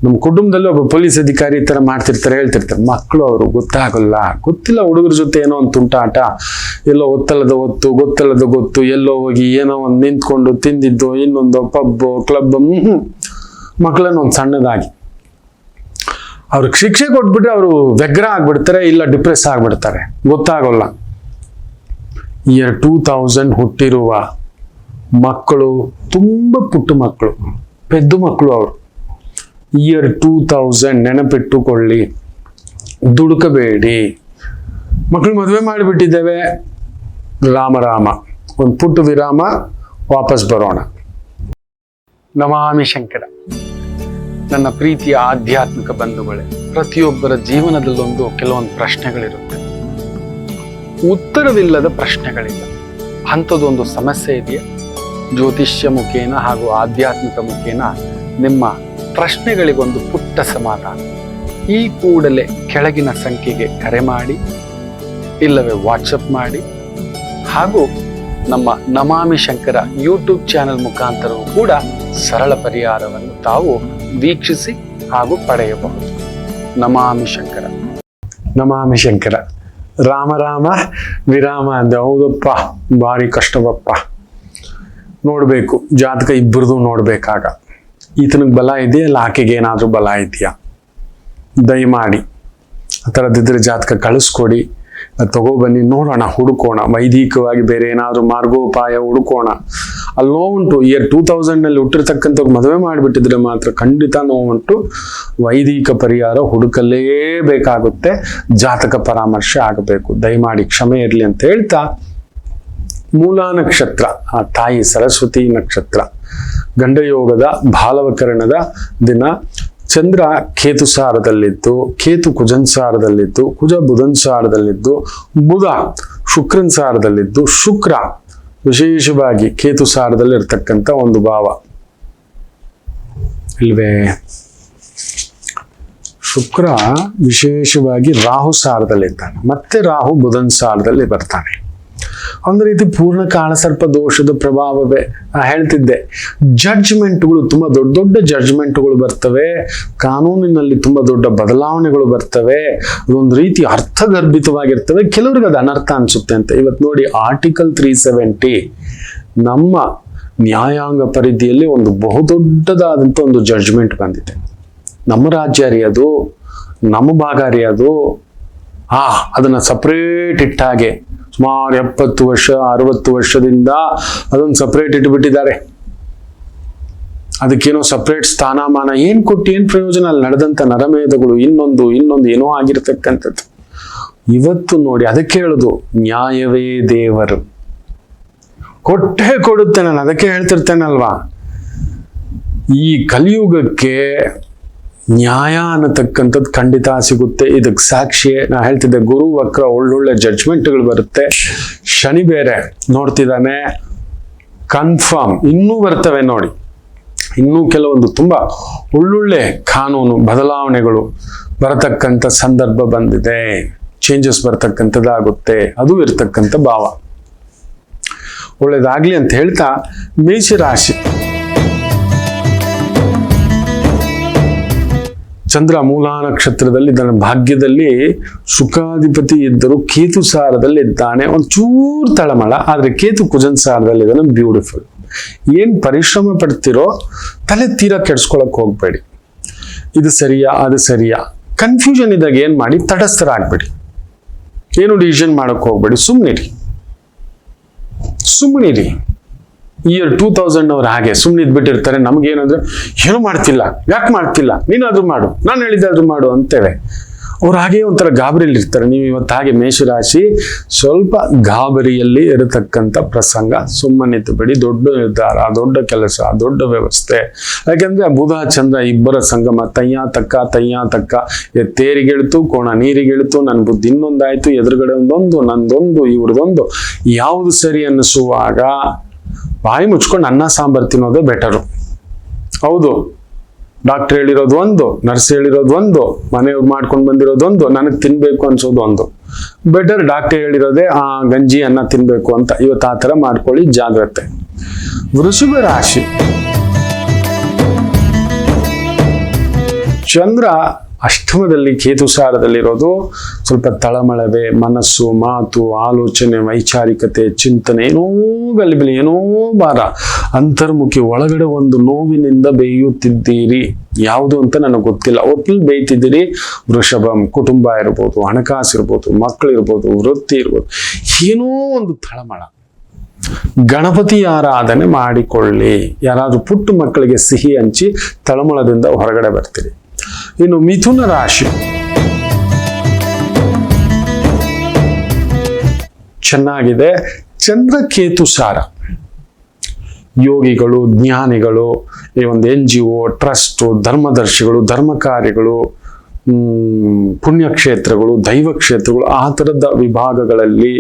ನಮ್ಮ ಕುಟುಂಬದಲ್ಲೂ ಒಬ್ಬ ಪೊಲೀಸ್ ಅಧಿಕಾರಿ ಈ ತರ ಮಾಡ್ತಿರ್ತಾರೆ, ಹೇಳ್ತಿರ್ತಾರೆ. ಮಕ್ಕಳು ಅವರು ಗೊತ್ತಿಲ್ಲ ಹುಡುಗರ ಜೊತೆ ಏನೋ ಒಂದು ತುಂಟಾಟ, ಎಲ್ಲೋ ಗೊತ್ತಲ್ಲದ ಗೊತ್ತು, ಎಲ್ಲೋ ಹೋಗಿ ಏನೋ ಒಂದು ನಿಂತ್ಕೊಂಡು ತಿಂದಿದ್ದು, ಇನ್ನೊಂದು ಪಬ್ ಕ್ಲಬ್, ಮಕ್ಕಳನ್ನ ಒಂದು ಸಣ್ಣದಾಗಿ ಅವ್ರಿಗೆ ಶಿಕ್ಷೆ ಕೊಟ್ಬಿಟ್ರೆ ಅವರು ವ್ಯಗ್ರ ಆಗ್ಬಿಡ್ತಾರೆ, ಇಲ್ಲ ಡಿಪ್ರೆಸ್ ಆಗ್ಬಿಡ್ತಾರೆ, ಗೊತ್ತಾಗೋಲ್ಲ. ಇಯರ್ 2000 ಹುಟ್ಟಿರುವ ಮಕ್ಕಳು ತುಂಬಾ ಪುಟ್ಟ ಮಕ್ಕಳು, ಪೆದ್ದು ಮಕ್ಕಳು ಅವರು. ಇಯರ್ 2000 ನೆನಪಿಟ್ಟುಕೊಳ್ಳಿ, ದುಡುಕಬೇಡಿ. ಮಕ್ಕಳು ಮದುವೆ ಮಾಡಿಬಿಟ್ಟಿದ್ದೇವೆ, ರಾಮ ಒಂದು ಪುಟ್ಟ ವಿರಾಮ, ವಾಪಸ್ ಬರೋಣ. ನಮಾಮಿ ಶಂಕರ. ನನ್ನ ಪ್ರೀತಿಯ ಆಧ್ಯಾತ್ಮಿಕ ಬಂಧುಗಳೇ, ಪ್ರತಿಯೊಬ್ಬರ ಜೀವನದಲ್ಲೊಂದು ಕೆಲವೊಂದು ಪ್ರಶ್ನೆಗಳಿರುತ್ತೆ, ಉತ್ತರವಿಲ್ಲದ ಪ್ರಶ್ನೆಗಳಿಲ್ಲ. ಅಂಥದ್ದೊಂದು ಸಮಸ್ಯೆ ಇದೆಯಾ? ಜ್ಯೋತಿಷ್ಯ ಮುಖೇನ ಹಾಗೂ ಆಧ್ಯಾತ್ಮಿಕ ಮುಖೇನ ನಿಮ್ಮ ಪ್ರಶ್ನೆಗಳಿಗೊಂದು ಪುಟ್ಟ ಸಮಾಧಾನ. ಈ ಕೂಡಲೇ ಕೆಳಗಿನ ಸಂಖ್ಯೆಗೆ ಕರೆ ಮಾಡಿ, ಇಲ್ಲವೇ ವಾಟ್ಸಪ್ ಮಾಡಿ, ಹಾಗೂ ನಮ್ಮ ನಮಾಮಿ ಶಂಕರ ಯೂಟ್ಯೂಬ್ ಚಾನೆಲ್ ಮುಖಾಂತರವೂ ಕೂಡ ಸರಳ ಪರಿಹಾರವನ್ನು ತಾವು ವೀಕ್ಷಿಸಿ ಹಾಗೂ ಪಡೆಯಬಹುದು. ನಮಾಮಿ ಶಂಕರ. ನಮಾಮಿ ಶಂಕರ. ರಾಮ ವಿರಾಮ ಅಂದೆ. ಹೌದಪ್ಪ, ಭಾರಿ ಕಷ್ಟವಪ್ಪ. ನೋಡ್ಬೇಕು ಜಾತಕ, ಇಬ್ಬರದು ನೋಡ್ಬೇಕಾಗ ಈತನಿಗೆ ಬಲ ಇದೆಯಾ, ಇಲ್ಲ ಆಕೆಗೆ ಏನಾದ್ರೂ ಬಲ ಇದೆಯಾ, ದಯಮಾಡಿ ಆ ಥರದ್ದಿದ್ರೆ ಜಾತಕ ಕಳಿಸ್ಕೊಡಿ, ತಗೊಬನ್ನಿ, ನೋಡೋಣ, ಹುಡುಕೋಣ. ವೈದಿಕವಾಗಿ ಬೇರೆ ಏನಾದ್ರು ಮಾರ್ಗೋಪಾಯ ಹುಡುಕೋಣ. ಅಲ್ಲಿ ನೋವುಂಟು. ಇಯರ್ 2000 ಹುಟ್ಟಿರ್ತಕ್ಕಂಥ ಮದುವೆ ಮಾಡಿಬಿಟ್ಟಿದ್ರೆ ಮಾತ್ರ ಖಂಡಿತ ನೋವುಂಟು. ವೈದಿಕ ಪರಿಹಾರ ಹುಡುಕಲೇಬೇಕಾಗುತ್ತೆ, ಜಾತಕ ಪರಾಮರ್ಶೆ ಆಗಬೇಕು. ದಯಮಾಡಿ ಕ್ಷಮೆ ಇರಲಿ ಅಂತ ಹೇಳ್ತಾ, ಮೂಲಾ ನಕ್ಷತ್ರ, ಆ ತಾಯಿ ಸರಸ್ವತಿ ನಕ್ಷತ್ರ, ಗಂಡಯೋಗದ ಭಾಲವಕರಣದ ದಿನ. ಚಂದ್ರ ಕೇತು ಸಾರದಲ್ಲಿದ್ದು, ಕೇತು ಕುಜನ್ ಸಾರದಲ್ಲಿದ್ದು, ಕುಜ ಬುಧನ್ ಸಾರದಲ್ಲಿದ್ದು, ಬುಧ ಶುಕ್ರನ್ ಸಾರದಲ್ಲಿದ್ದು, ಶುಕ್ರ ವಿಶೇಷವಾಗಿ ಕೇತು ಸಾರದಲ್ಲಿ ಇರ್ತಕ್ಕಂಥ ಒಂದು ಭಾವ ಇಲ್ವೇ. ಶುಕ್ರ ವಿಶೇಷವಾಗಿ ರಾಹು ಸಾರದಲ್ಲಿದ್ದಾನೆ, ಮತ್ತೆ ರಾಹು ಬುಧನ್ ಸಾರದಲ್ಲಿ ಬರ್ತಾನೆ. ಒಂದು ರೀತಿ ಪೂರ್ಣ ಕಾಳಸರ್ಪ ದೋಷದ ಪ್ರಭಾವವೇ. ಹೇಳ್ತಿದ್ದೆ, ಜಡ್ಜ್ಮೆಂಟ್ಗಳು, ತುಂಬಾ ದೊಡ್ಡ ದೊಡ್ಡ ಜಡ್ಜ್ಮೆಂಟ್ಗಳು ಬರ್ತವೆ, ಕಾನೂನಿನಲ್ಲಿ ತುಂಬಾ ದೊಡ್ಡ ಬದಲಾವಣೆಗಳು ಬರ್ತವೆ, ಅದೊಂದು ರೀತಿ ಅರ್ಥಗರ್ಭಿತವಾಗಿರ್ತವೆ. ಕೆಲವ್ರಿಗೆ ಅದು ಅನರ್ಥ ಅನ್ಸುತ್ತೆ ಅಂತ. ಇವತ್ತು ನೋಡಿ, ಆರ್ಟಿಕಲ್ 370 ನಮ್ಮ ನ್ಯಾಯಾಂಗ ಪರಿಧಿಯಲ್ಲಿ ಒಂದು ಬಹುದೊಡ್ಡದಾದಂಥ ಒಂದು ಜಡ್ಜ್ಮೆಂಟ್ ಬಂದಿದೆ. ನಮ್ಮ ರಾಜ್ಯ ಅದು, ನಮ್ಮ ಭಾಗ ಅದು. ಅದನ್ನ ಸಪ್ರೇಟ್ ಇಟ್ಟಾಗೆ ಸುಮಾರು 70 ವರ್ಷ 60 ವರ್ಷದಿಂದ ಅದೊಂದು ಸಪ್ರೇಟ್ ಇಟ್ಬಿಟ್ಟಿದ್ದಾರೆ. ಅದಕ್ಕೇನೋ ಸಪ್ರೇಟ್ ಸ್ಥಾನಮಾನ ಏನ್ ಕೊಟ್ಟು ಏನ್ ಪ್ರಯೋಜನ? ಅಲ್ಲಿ ನಡೆದಂತ ನರಮೇಧಗಳು ಇನ್ನೊಂದು ಏನೋ ಆಗಿರ್ತಕ್ಕಂಥದ್ದು. ಇವತ್ತು ನೋಡಿ, ಅದಕ್ಕೆ ಹೇಳುದು ನ್ಯಾಯವೇ ದೇವರು. ಕೊಟ್ಟೇ ಕೊಡುತ್ತೆ. ನಾನು ಅದಕ್ಕೆ ಹೇಳ್ತಿರ್ತೇನಲ್ವಾ, ಈ ಕಲಿಯುಗಕ್ಕೆ ನ್ಯಾಯ ಅನ್ನತಕ್ಕಂಥದ್ದು ಖಂಡಿತ ಸಿಗುತ್ತೆ. ಇದಕ್ಕೆ ಸಾಕ್ಷಿಯೇ ನಾ ಹೇಳ್ತಿದ್ದೆ, ಗುರು ವಕ್ರ ಒಳ್ಳೊಳ್ಳೆ ಜಡ್ಜ್ಮೆಂಟ್ಗಳು ಬರುತ್ತೆ. ಶನಿ ಬೇರೆ ನೋಡ್ತಿದ್ದಾನೆ, ಕನ್ಫರ್ಮ್ ಇನ್ನೂ ಬರ್ತವೆ ನೋಡಿ. ಇನ್ನೂ ಕೆಲವೊಂದು ತುಂಬಾ ಒಳ್ಳೊಳ್ಳೆ ಕಾನೂನು ಬದಲಾವಣೆಗಳು ಬರತಕ್ಕಂಥ ಸಂದರ್ಭ ಬಂದಿದೆ. ಚೇಂಜಸ್ ಬರ್ತಕ್ಕಂಥದ್ದಾಗುತ್ತೆ. ಅದು ಇರ್ತಕ್ಕಂಥ ಭಾವ. ಒಳ್ಳೇದಾಗ್ಲಿ ಅಂತ ಹೇಳ್ತಾ, ಮೇಷರಾಶಿ. ಚಂದ್ರ ಮೂಲಾ ನಕ್ಷತ್ರದಲ್ಲಿ ತನ್ನ ಭಾಗ್ಯದಲ್ಲಿ ಸುಖಾಧಿಪತಿ ಇದ್ದರೂ ಕೇತು ಸಾರದಲ್ಲಿ ಇದ್ದಾನೆ. ಒಂಚೂರು ತಳಮಳ, ಆದ್ರೆ ಕೇತು ಕುಜನ್ ಸಾರದಲ್ಲಿ ಇದ್ದಾನೆ. ಬ್ಯೂಟಿಫುಲ್. ಏನ್ ಪರಿಶ್ರಮ ಪಡ್ತಿರೋ ತಲೆ ತೀರಾ ಕೆಡ್ಸ್ಕೊಳಕ್ ಹೋಗ್ಬೇಡಿ. ಇದು ಸರಿಯಾ ಅದು ಸರಿಯಾ ಕನ್ಫ್ಯೂಷನ್ ಇದ್ದಾಗ ಏನ್ ಮಾಡಿ, ತಟಸ್ಥರಾಗ್ಬೇಡಿ. ಏನು ಡಿಸಿಷನ್ ಮಾಡಕ್ ಹೋಗ್ಬೇಡಿ, ಸುಮ್ಮನಿರಿ. ಇಯರ್ 2000 ಅವ್ರು ಹಾಗೆ ಸುಮ್ಮನೆ ಇದ್ಬಿಟ್ಟಿರ್ತಾರೆ. ನಮ್ಗೇನಂದ್ರೆ ಏನು ಮಾಡ್ತಿಲ್ಲ, ಯಾಕೆ ಮಾಡ್ತಿಲ್ಲ, ನೀನಾದ್ರೂ ಮಾಡು, ನಾನು ಹೇಳಿದಾದ್ರೂ ಮಾಡು ಅಂತೇವೆ. ಅವ್ರು ಹಾಗೆ ಒಂಥರ ಗಾಬರಿಯಲ್ಲಿ ಇರ್ತಾರೆ. ನೀವು ಇವತ್ತು ಹಾಗೆ ಮೇಷರಾಶಿ ಸ್ವಲ್ಪ ಗಾಬರಿಯಲ್ಲಿ ಇರತಕ್ಕಂಥ ಪ್ರಸಂಗ. ಸುಮ್ಮನಿದ್ದು ಬಿಡಿ. ದೊಡ್ಡ ನಿರ್ಧಾರ, ದೊಡ್ಡ ಕೆಲಸ, ದೊಡ್ಡ ವ್ಯವಸ್ಥೆ. ಯಾಕೆಂದ್ರೆ ಬುಧ ಚಂದ್ರ ಇಬ್ಬರ ಸಂಗಮ. ತಯ್ಯ ತಕ್ಕ ತೇರಿಗೆಳ್ತು, ಕೋಣ ನೀರಿಗೆಳ್ತು, ನನ್ನ ಬುದ್ಧಿ ಇನ್ನೊಂದಾಯ್ತು, ಎದುರುಗಡೆ ಒಂದೊಂದು, ನಂದೊಂದು, ಇವ್ರದೊಂದು. ಯಾವುದು ಸರಿ ಅನ್ನಿಸುವಾಗ ಬಾಯಿ ಮುಚ್ಕೊಂಡು ಅನ್ನ ಸಾಂಬಾರ್ ತಿನ್ನೋದೇ ಬೆಟರು. ಹೌದು, ಡಾಕ್ಟರ್ ಹೇಳಿರೋದು ಒಂದು, ನರ್ಸ್ ಹೇಳಿರೋದು ಒಂದು, ಮನೆಯವ್ರು ಮಾಡ್ಕೊಂಡು ಬಂದಿರೋದು ಒಂದು, ನನಗೆ ತಿನ್ಬೇಕು ಅನ್ಸೋದು ಒಂದು. ಬೆಟರ್ ಡಾಕ್ಟರ್ ಹೇಳಿರೋದೇ ಗಂಜಿ ಅನ್ನ ತಿನ್ಬೇಕು ಅಂತ. ಇವತ್ತು ಆ ತರ ಮಾಡ್ಕೊಳ್ಳಿ, ಜಾಗ್ರತೆ. ವೃಷಭ ರಾಶಿ. ಚಂದ್ರ ಅಷ್ಟಮದಲ್ಲಿ ಕೇತು ಸಾರದಲ್ಲಿರೋದು ಸ್ವಲ್ಪ ತಳಮಳವೆ, ಮನಸ್ಸು, ಮಾತು, ಆಲೋಚನೆ, ವೈಚಾರಿಕತೆ, ಚಿಂತನೆ, ಏನೋ ಗಲಿಬಿಲಿ, ಏನೋ ಭಾರ, ಅಂತರ್ಮುಖಿ, ಒಳಗಡೆ ಒಂದು ನೋವಿನಿಂದ ಬೇಯುತ್ತಿದ್ದೀರಿ. ಯಾವುದು ಅಂತ ನನಗೆ ಗೊತ್ತಿಲ್ಲ, ಒಟ್ಟಿನಲ್ಲಿ ಬೇಯ್ತಿದ್ದೀರಿ. ವೃಷಭಂ. ಕುಟುಂಬ ಇರ್ಬೋದು, ಹಣಕಾಸು ಇರ್ಬೋದು, ಮಕ್ಕಳು ಇರ್ಬೋದು, ವೃತ್ತಿ ಇರ್ಬೋದು, ಏನೋ ಒಂದು ತಳಮಳ. ಗಣಪತಿ ಆರಾಧನೆ ಮಾಡಿಕೊಳ್ಳಿ. ಯಾರಾದ್ರೂ ಪುಟ್ಟ ಮಕ್ಕಳಿಗೆ ಸಿಹಿ ಹಂಚಿ ತಳಮಳದಿಂದ ಹೊರಗಡೆ ಬರ್ತೀರಿ. ಇನ್ನು ಮಿಥುನ ರಾಶಿ. ಚೆನ್ನಾಗಿದೆ. ಚಂದ್ರ ಕೇತು ಸಾರ. ಯೋಗಿಗಳು, ಜ್ಞಾನಿಗಳು, ಈ ಒಂದು NGO, ಟ್ರಸ್ಟ್, ಧರ್ಮದರ್ಶಿಗಳು, ಧರ್ಮ ಕಾರ್ಯಗಳು, ಪುಣ್ಯಕ್ಷೇತ್ರಗಳು, ದೈವ ಕ್ಷೇತ್ರಗಳು, ಆ ಥರದ ವಿಭಾಗಗಳಲ್ಲಿ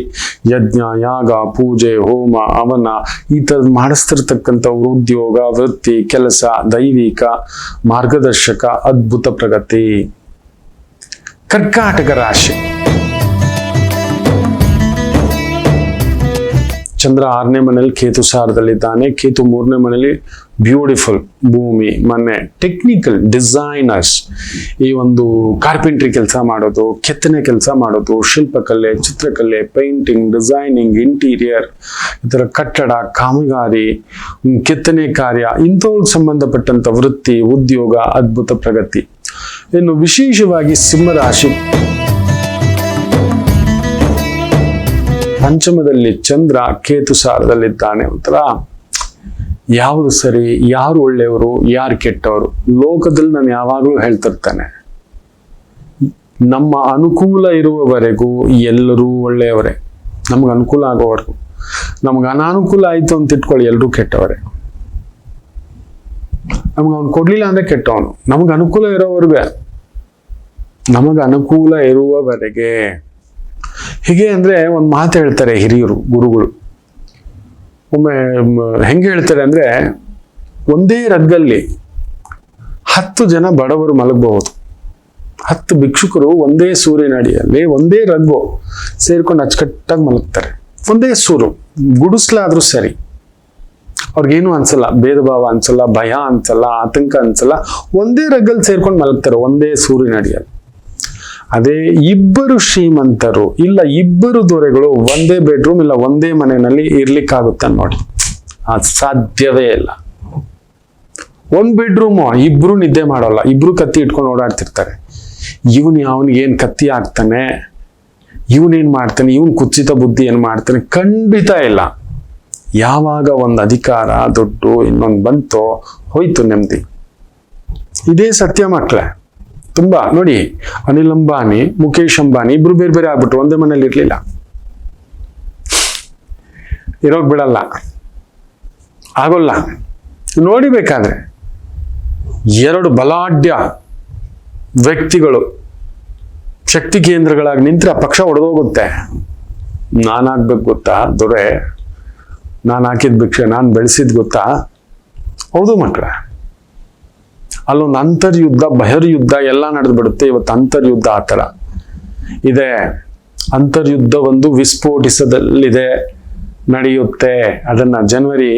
ಯಜ್ಞ, ಯಾಗ, ಪೂಜೆ, ಹೋಮ, ಹವನ ಈ ಥರದ್ದು ಮಾಡಿಸ್ತಿರ್ತಕ್ಕಂಥವ್ರು ಉದ್ಯೋಗ, ವೃತ್ತಿ, ಕೆಲಸ, ದೈವಿಕ ಮಾರ್ಗದರ್ಶಕ, ಅದ್ಭುತ ಪ್ರಗತಿ. ಕರ್ಕಾಟಕ ರಾಶಿ. ಚಂದ್ರ 6ನೇ ಮನೆಯಲ್ಲಿ ಕೇತು ಸಾರದಲ್ಲಿದ್ದಾನೆ. ಕೇತು 3ನೇ ಮನೆಯಲ್ಲಿ ಬ್ಯೂಟಿಫುಲ್ ಭೂಮಿ, ಮನೆ, ಟೆಕ್ನಿಕಲ್ ಡಿಸೈನರ್ಸ್, ಈ ಒಂದು ಕಾರ್ಪೆಂಟ್ರಿ ಕೆಲಸ ಮಾಡೋದು, ಕೆತ್ತನೆ ಕೆಲಸ ಮಾಡೋದು, ಶಿಲ್ಪಕಲೆ, ಚಿತ್ರಕಲೆ, ಪೇಂಟಿಂಗ್, ಡಿಸೈನಿಂಗ್, ಇಂಟೀರಿಯರ್, ಈ ಥರ ಕಟ್ಟಡ, ಕಾಮಗಾರಿ, ಕೆತ್ತನೆ ಕಾರ್ಯ, ಇಂಥವ್ರಿಗೆ ಸಂಬಂಧಪಟ್ಟಂತ ವೃತ್ತಿ, ಉದ್ಯೋಗ, ಅದ್ಭುತ ಪ್ರಗತಿ. ಇನ್ನು ವಿಶೇಷವಾಗಿ ಸಿಂಹರಾಶಿ. ಪಂಚಮದಲ್ಲಿ ಚಂದ್ರ ಕೇತು ಸಾರದಲ್ಲಿದ್ದಾನೆ. ಒಂಥರ ಯಾವುದು ಸರಿ, ಯಾರು ಒಳ್ಳೆಯವರು, ಯಾರು ಕೆಟ್ಟವರು. ಲೋಕದಲ್ಲಿ ನಾನು ಯಾವಾಗಲೂ ಹೇಳ್ತಿರ್ತಾನೆ, ನಮ್ಮ ಅನುಕೂಲ ಇರುವವರೆಗೂ ಎಲ್ಲರೂ ಒಳ್ಳೆಯವರೇ. ನಮ್ಗೆ ಅನುಕೂಲ ಆಗೋವರೆಗೂ. ನಮ್ಗೆ ಅನಾನುಕೂಲ ಆಯ್ತು ಅಂತ ಇಟ್ಕೊಳ್ಳಿ, ಎಲ್ಲರೂ ಕೆಟ್ಟವರೇ. ನಮ್ಗೆ ಅವ್ನು ಕೊಡ್ಲಿಲ್ಲ ಅಂದ್ರೆ ಕೆಟ್ಟವನು. ನಮ್ಗೆ ಅನುಕೂಲ ಇರೋವರೆಗೆ, ನಮಗೆ ಅನುಕೂಲ ಇರುವವರೆಗೆ. ಹೀಗೆ ಅಂದ್ರೆ ಒಂದು ಮಾತು ಹೇಳ್ತಾರೆ ಹಿರಿಯರು, ಗುರುಗಳು. ಒಮ್ಮೆ ಹೆಂಗೆ ಹೇಳ್ತಾರೆ ಅಂದ್ರೆ, ಒಂದೇ ರಗ್ಗಲ್ಲಿ 10 ಜನ ಬಡವರು ಮಲಗಬಹುದು. 10 ಭಿಕ್ಷುಕರು ಒಂದೇ ಸೂರ್ಯನ ಅಡಿಯಲ್ಲಿ ಒಂದೇ ರಗ್ಗು ಸೇರ್ಕೊಂಡು ಅಚ್ಚುಕಟ್ಟಾಗಿ ಮಲಗ್ತಾರೆ. ಒಂದೇ ಸೂರು, ಗುಡಿಸ್ಲಾದ್ರೂ ಸರಿ, ಅವ್ರಿಗೇನು ಅನ್ಸಲ್ಲ, ಭೇದ ಭಾವ ಅನ್ಸಲ್ಲ, ಭಯ ಅನ್ಸಲ್ಲ, ಆತಂಕ ಅನ್ಸಲ್ಲ. ಒಂದೇ ರಗ್ಗಲ್ಲಿ ಸೇರ್ಕೊಂಡು ಮಲಗ್ತಾರೆ, ಒಂದೇ ಸೂರ್ಯನ ಅಡಿಯಲ್ಲಿ. ಅದೇ ಇಬ್ಬರು ಶ್ರೀಮಂತರು ಇಲ್ಲ ಇಬ್ಬರು ದೊರೆಗಳು ಒಂದೇ ಬೆಡ್ರೂಮ್ ಇಲ್ಲ ಒಂದೇ ಮನೆಯಲ್ಲಿ ಇರ್ಲಿಕ್ಕಾಗುತ್ತ ನೋಡಿ? ಅದು ಸಾಧ್ಯವೇ ಇಲ್ಲ. ಒಂದ್ ಬೆಡ್ರೂಮ್, ಇಬ್ರು ನಿದ್ದೆ ಮಾಡೋಲ್ಲ, ಇಬ್ರು ಕತ್ತಿ ಇಟ್ಕೊಂಡು ಓಡಾಡ್ತಿರ್ತಾರೆ. ಅವನಿಗೆ ಏನ್ ಕತ್ತಿ ಆಗ್ತಾನೆ, ಇವನೇನ್ ಮಾಡ್ತಾನೆ, ಇವನ್ ಕುಚಿತ ಬುದ್ಧಿ ಏನ್ ಮಾಡ್ತಾನೆ? ಖಂಡಿತ ಇಲ್ಲ. ಯಾವಾಗ ಒಂದು ಅಧಿಕಾರ, ದುಡ್ಡು ಇನ್ನೊಂದು ಬಂತೋ ಹೋಯ್ತು ನೆಮ್ಮದಿ. ಇದೇ ಸತ್ಯ ಮಕ್ಕಳೇ. ತುಂಬಾ ನೋಡಿ, ಅನಿಲ್ ಅಂಬಾನಿ, ಮುಖೇಶ್ ಅಂಬಾನಿ ಇಬ್ರು ಬೇರೆ ಬೇರೆ ಆಗ್ಬಿಟ್ರು, ಒಂದೇ ಮನೇಲಿ ಇರ್ಲಿಲ್ಲ. ಇರೋಕ್ ಬಿಡಲ್ಲ, ಆಗೋಲ್ಲ. ನೋಡಿಬೇಕಾದ್ರೆ 2 ಬಲಾಢ್ಯ ವ್ಯಕ್ತಿಗಳು ಶಕ್ತಿ ಕೇಂದ್ರಗಳಾಗಿ ನಿಂತ್ರೆ ಆ ಪಕ್ಷ ಒಡೆದೋಗುತ್ತೆ. ನಾನಾಗ್ಬೇಕು ಗೊತ್ತಾ ದೊರೆ, ನಾನು ಹಾಕಿದ ಭಿಕ್ಷೆ ನಾನು ಬೆಳೆಸಿದ್ ಗೊತ್ತಾ? ಹೌದು ಮಕ್ಕಳ. ಅಲ್ಲೊಂದು ಅಂತರ್ಯುದ್ಧ, ಬಹಿರ್ಯುದ್ಧ ಎಲ್ಲ ನಡೆದು ಬಿಡುತ್ತೆ. ಇವತ್ತು ಅಂತರ್ಯುದ್ಧ ಆ ಥರ ಇದೆ. ಅಂತರ್ಯುದ್ಧ ಒಂದು ವಿಸ್ಫೋಟಿಸದಲ್ಲಿದೆ, ನಡೆಯುತ್ತೆ. ಅದನ್ನ ಜನವರಿ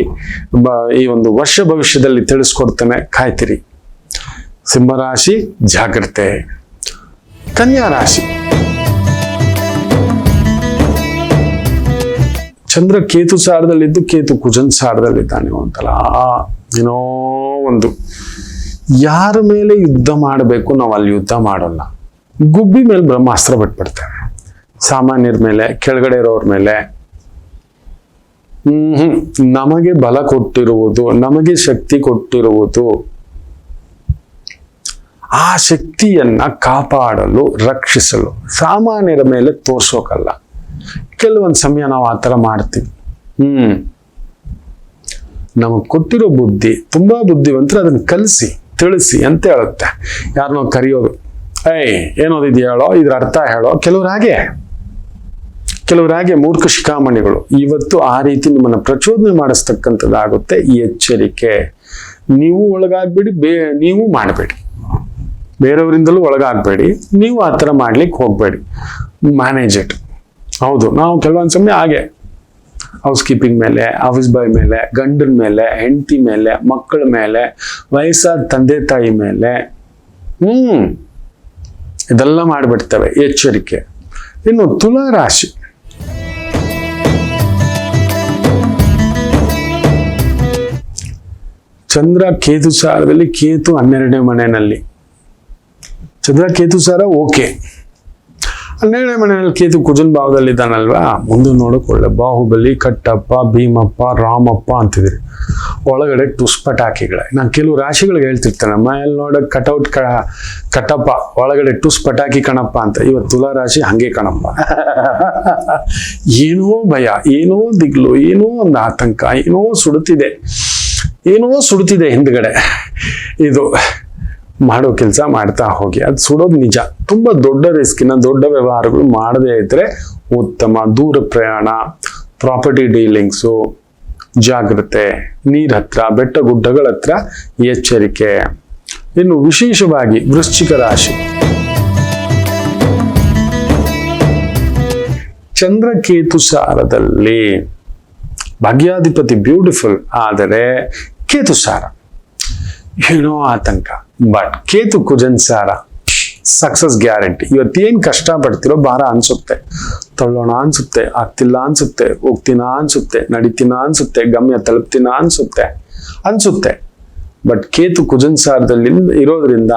ಈ ಒಂದು ವರ್ಷ ಭವಿಷ್ಯದಲ್ಲಿ ತಿಳಿಸ್ಕೊಡ್ತೇನೆ, ಕಾಯ್ತಿರಿ. ಸಿಂಹರಾಶಿ ಜಾಗ್ರತೆ. ಕನ್ಯಾ ರಾಶಿ. ಚಂದ್ರ ಕೇತು ಸಾರದಲ್ಲಿದ್ದು ಕೇತು ಕುಜನ್ ಸಾರದಲ್ಲಿದ್ದಾನೆ. ಅಂತಲ್ಲ ಏನೋ ಒಂದು, ಯಾರ ಮೇಲೆ ಯುದ್ಧ ಮಾಡಬೇಕು ನಾವು ಅಲ್ಲಿ ಯುದ್ಧ ಮಾಡೋಲ್ಲ. ಗುಬ್ಬಿ ಮೇಲೆ ಬ್ರಹ್ಮಾಸ್ತ್ರ ಬಿಟ್ಬಿಡ್ತೇವೆ. ಸಾಮಾನ್ಯರ ಮೇಲೆ, ಕೆಳಗಡೆ ಇರೋರ ಮೇಲೆ. ನಮಗೆ ಬಲ ಕೊಟ್ಟಿರುವುದು, ನಮಗೆ ಶಕ್ತಿ ಕೊಟ್ಟಿರುವುದು, ಆ ಶಕ್ತಿಯನ್ನ ಕಾಪಾಡಲು, ರಕ್ಷಿಸಲು ಸಾಮಾನ್ಯರ ಮೇಲೆ ತೋರ್ಸೋಕಲ್ಲ. ಕೆಲವೊಂದು ಸಮಯ ನಾವು ಆ ಥರ ಮಾಡ್ತೀವಿ. ನಮಗೆ ಕೊಟ್ಟಿರೋ ಬುದ್ಧಿ ತುಂಬಾ ಬುದ್ಧಿವಂತರು, ಅದನ್ನ ಕಲಿಸಿ ತಿಳಿಸಿ ಅಂತ ಹೇಳುತ್ತೆ. ಯಾರನ್ನೋ ಕರೆಯೋದು, ಏನೋದಿದೆಯಾ ಹೇಳೋ, ಇದ್ರ ಅರ್ಥ ಹೇಳೋ. ಕೆಲವ್ರು ಹಾಗೆ ಮೂರ್ಖ ಶಿಖಾಮಣಿಗಳು. ಇವತ್ತು ಆ ರೀತಿ ನಿಮ್ಮನ್ನ ಪ್ರಚೋದನೆ ಮಾಡಿಸ್ತಕ್ಕಂಥದ್ದಾಗುತ್ತೆ. ಈ ಎಚ್ಚರಿಕೆ. ನೀವು ಒಳಗಾಗ್ಬೇಡಿ, ನೀವು ಮಾಡಬೇಡಿ, ಬೇರೆಯವರಿಂದಲೂ ಒಳಗಾಗಬೇಡಿ, ನೀವು ಆ ಥರ ಮಾಡ್ಲಿಕ್ಕೆ ಹೋಗಬೇಡಿ. Manage it. ಹೌದು, ನಾವು ಕೆಲವೊಂದು ಸಮಯ ಹಾಗೆ ಹೌಸ್ ಕೀಪಿಂಗ್ ಮೇಲೆ, ಆಫೀಸ್ ಬಾಯ್ ಮೇಲೆ, ಗಂಡನ ಮೇಲೆ, ಹೆಂಡತಿ ಮೇಲೆ, ಮಕ್ಕಳ ಮೇಲೆ, ವಯಸ್ಸಾದ ತಂದೆ ತಾಯಿ ಮೇಲೆ ಇದೆಲ್ಲ ಮಾಡಿಬಿಡ್ತವೆ. ಎಚ್ಚರಿಕೆ. ಇನ್ನು ತುಲಾ ರಾಶಿ, ಚಂದ್ರ ಕೇತು ಸಾರದಲ್ಲಿ, ಕೇತು 12ನೇ ಮನೆಯಲ್ಲಿ. ಚಂದ್ರ ಕೇತು ಸಾರ ಓಕೆ, 12ನೇ ಮನೆಯಲ್ಲಿ ಕೇತು ಕುಜನ್ ಭಾವದಲ್ಲಿ ಇದ್ದಾನಲ್ವಾ, ಮುಂದೆ ನೋಡಕ್ ಒಳ್ಳೆ ಬಾಹುಬಲಿ, ಕಟ್ಟಪ್ಪ, ಭೀಮಪ್ಪ, ರಾಮಪ್ಪ ಅಂತಿದ್ರಿ. ಒಳಗಡೆ ಟುಸ್ ಪಟಾಕಿಗಳೇ. ನಾನು ಕೆಲವು ರಾಶಿಗಳಿಗೆ ಹೇಳ್ತಿರ್ತೇನೆ, ಮೇಲೆ ನೋಡಕ್ ಕಟೌಟ್ ಕಟ್ಟಪ್ಪ, ಒಳಗಡೆ ಟುಸ್ ಪಟಾಕಿ ಕಣಪ್ಪ ಅಂತ. ಇವತ್ತು ತುಲಾ ರಾಶಿ ಹಂಗೆ ಕಣಪ್ಪ. ಏನೋ ಭಯ, ಏನೋ ದಿಗ್ಲು, ಏನೋ ಒಂದು ಆತಂಕ, ಏನೋ ಸುಡುತ್ತಿದೆ ಹಿಂದ್ಗಡೆ. ಇದು ಮಾಡೋ ಕೆಲಸ ಮಾಡ್ತಾ ಹೋಗಿ, ಅದು ಸುಡೋದು ನಿಜ. ತುಂಬಾ ದೊಡ್ಡ ರಿಸ್ಕಿನ ದೊಡ್ಡ ವ್ಯವಹಾರಗಳು ಮಾಡದೇ ಇದ್ರೆ ಉತ್ತಮ. ದೂರ ಪ್ರಯಾಣ, ಪ್ರಾಪರ್ಟಿ ಡೀಲಿಂಗ್ಸು, ಜಾಗ್ರತೆ, ನೀರ್ ಹತ್ರ, ಬೆಟ್ಟ ಗುಡ್ಡಗಳ ಹತ್ರ ಎಚ್ಚರಿಕೆ. ಇನ್ನು ವಿಶೇಷವಾಗಿ ವೃಶ್ಚಿಕ ರಾಶಿ, ಚಂದ್ರಕೇತು ಸಾರದಲ್ಲಿ ಭಾಗ್ಯಾಧಿಪತಿ ಬ್ಯೂಟಿಫುಲ್, ಆದರೆ ಕೇತು ಸಾರ ಏನೋ ಆತಂಕ. ಬಟ್ ಕೇತು ಕುಜನ್ ಸಾರ ಸಕ್ಸಸ್ ಗ್ಯಾರಂಟಿ. ಇವತ್ತೇನ್ ಕಷ್ಟ ಪಡ್ತಿರೋ ಭಾರ ಅನ್ಸುತ್ತೆ, ತಳ್ಳೋಣ ಅನ್ಸುತ್ತೆ, ಆಗ್ತಿಲ್ಲ ಅನ್ಸುತ್ತೆ, ಹೋಗ್ತೀನ ಅನ್ಸುತ್ತೆ, ನಡಿತೀನ ಅನ್ಸುತ್ತೆ, ಗಮ್ಯ ತಲುಪ್ತೀನ ಅನ್ಸುತ್ತೆ. ಬಟ್ ಕೇತು ಕುಜನ್ ಸಾರದಲ್ಲಿ ಇರೋದ್ರಿಂದ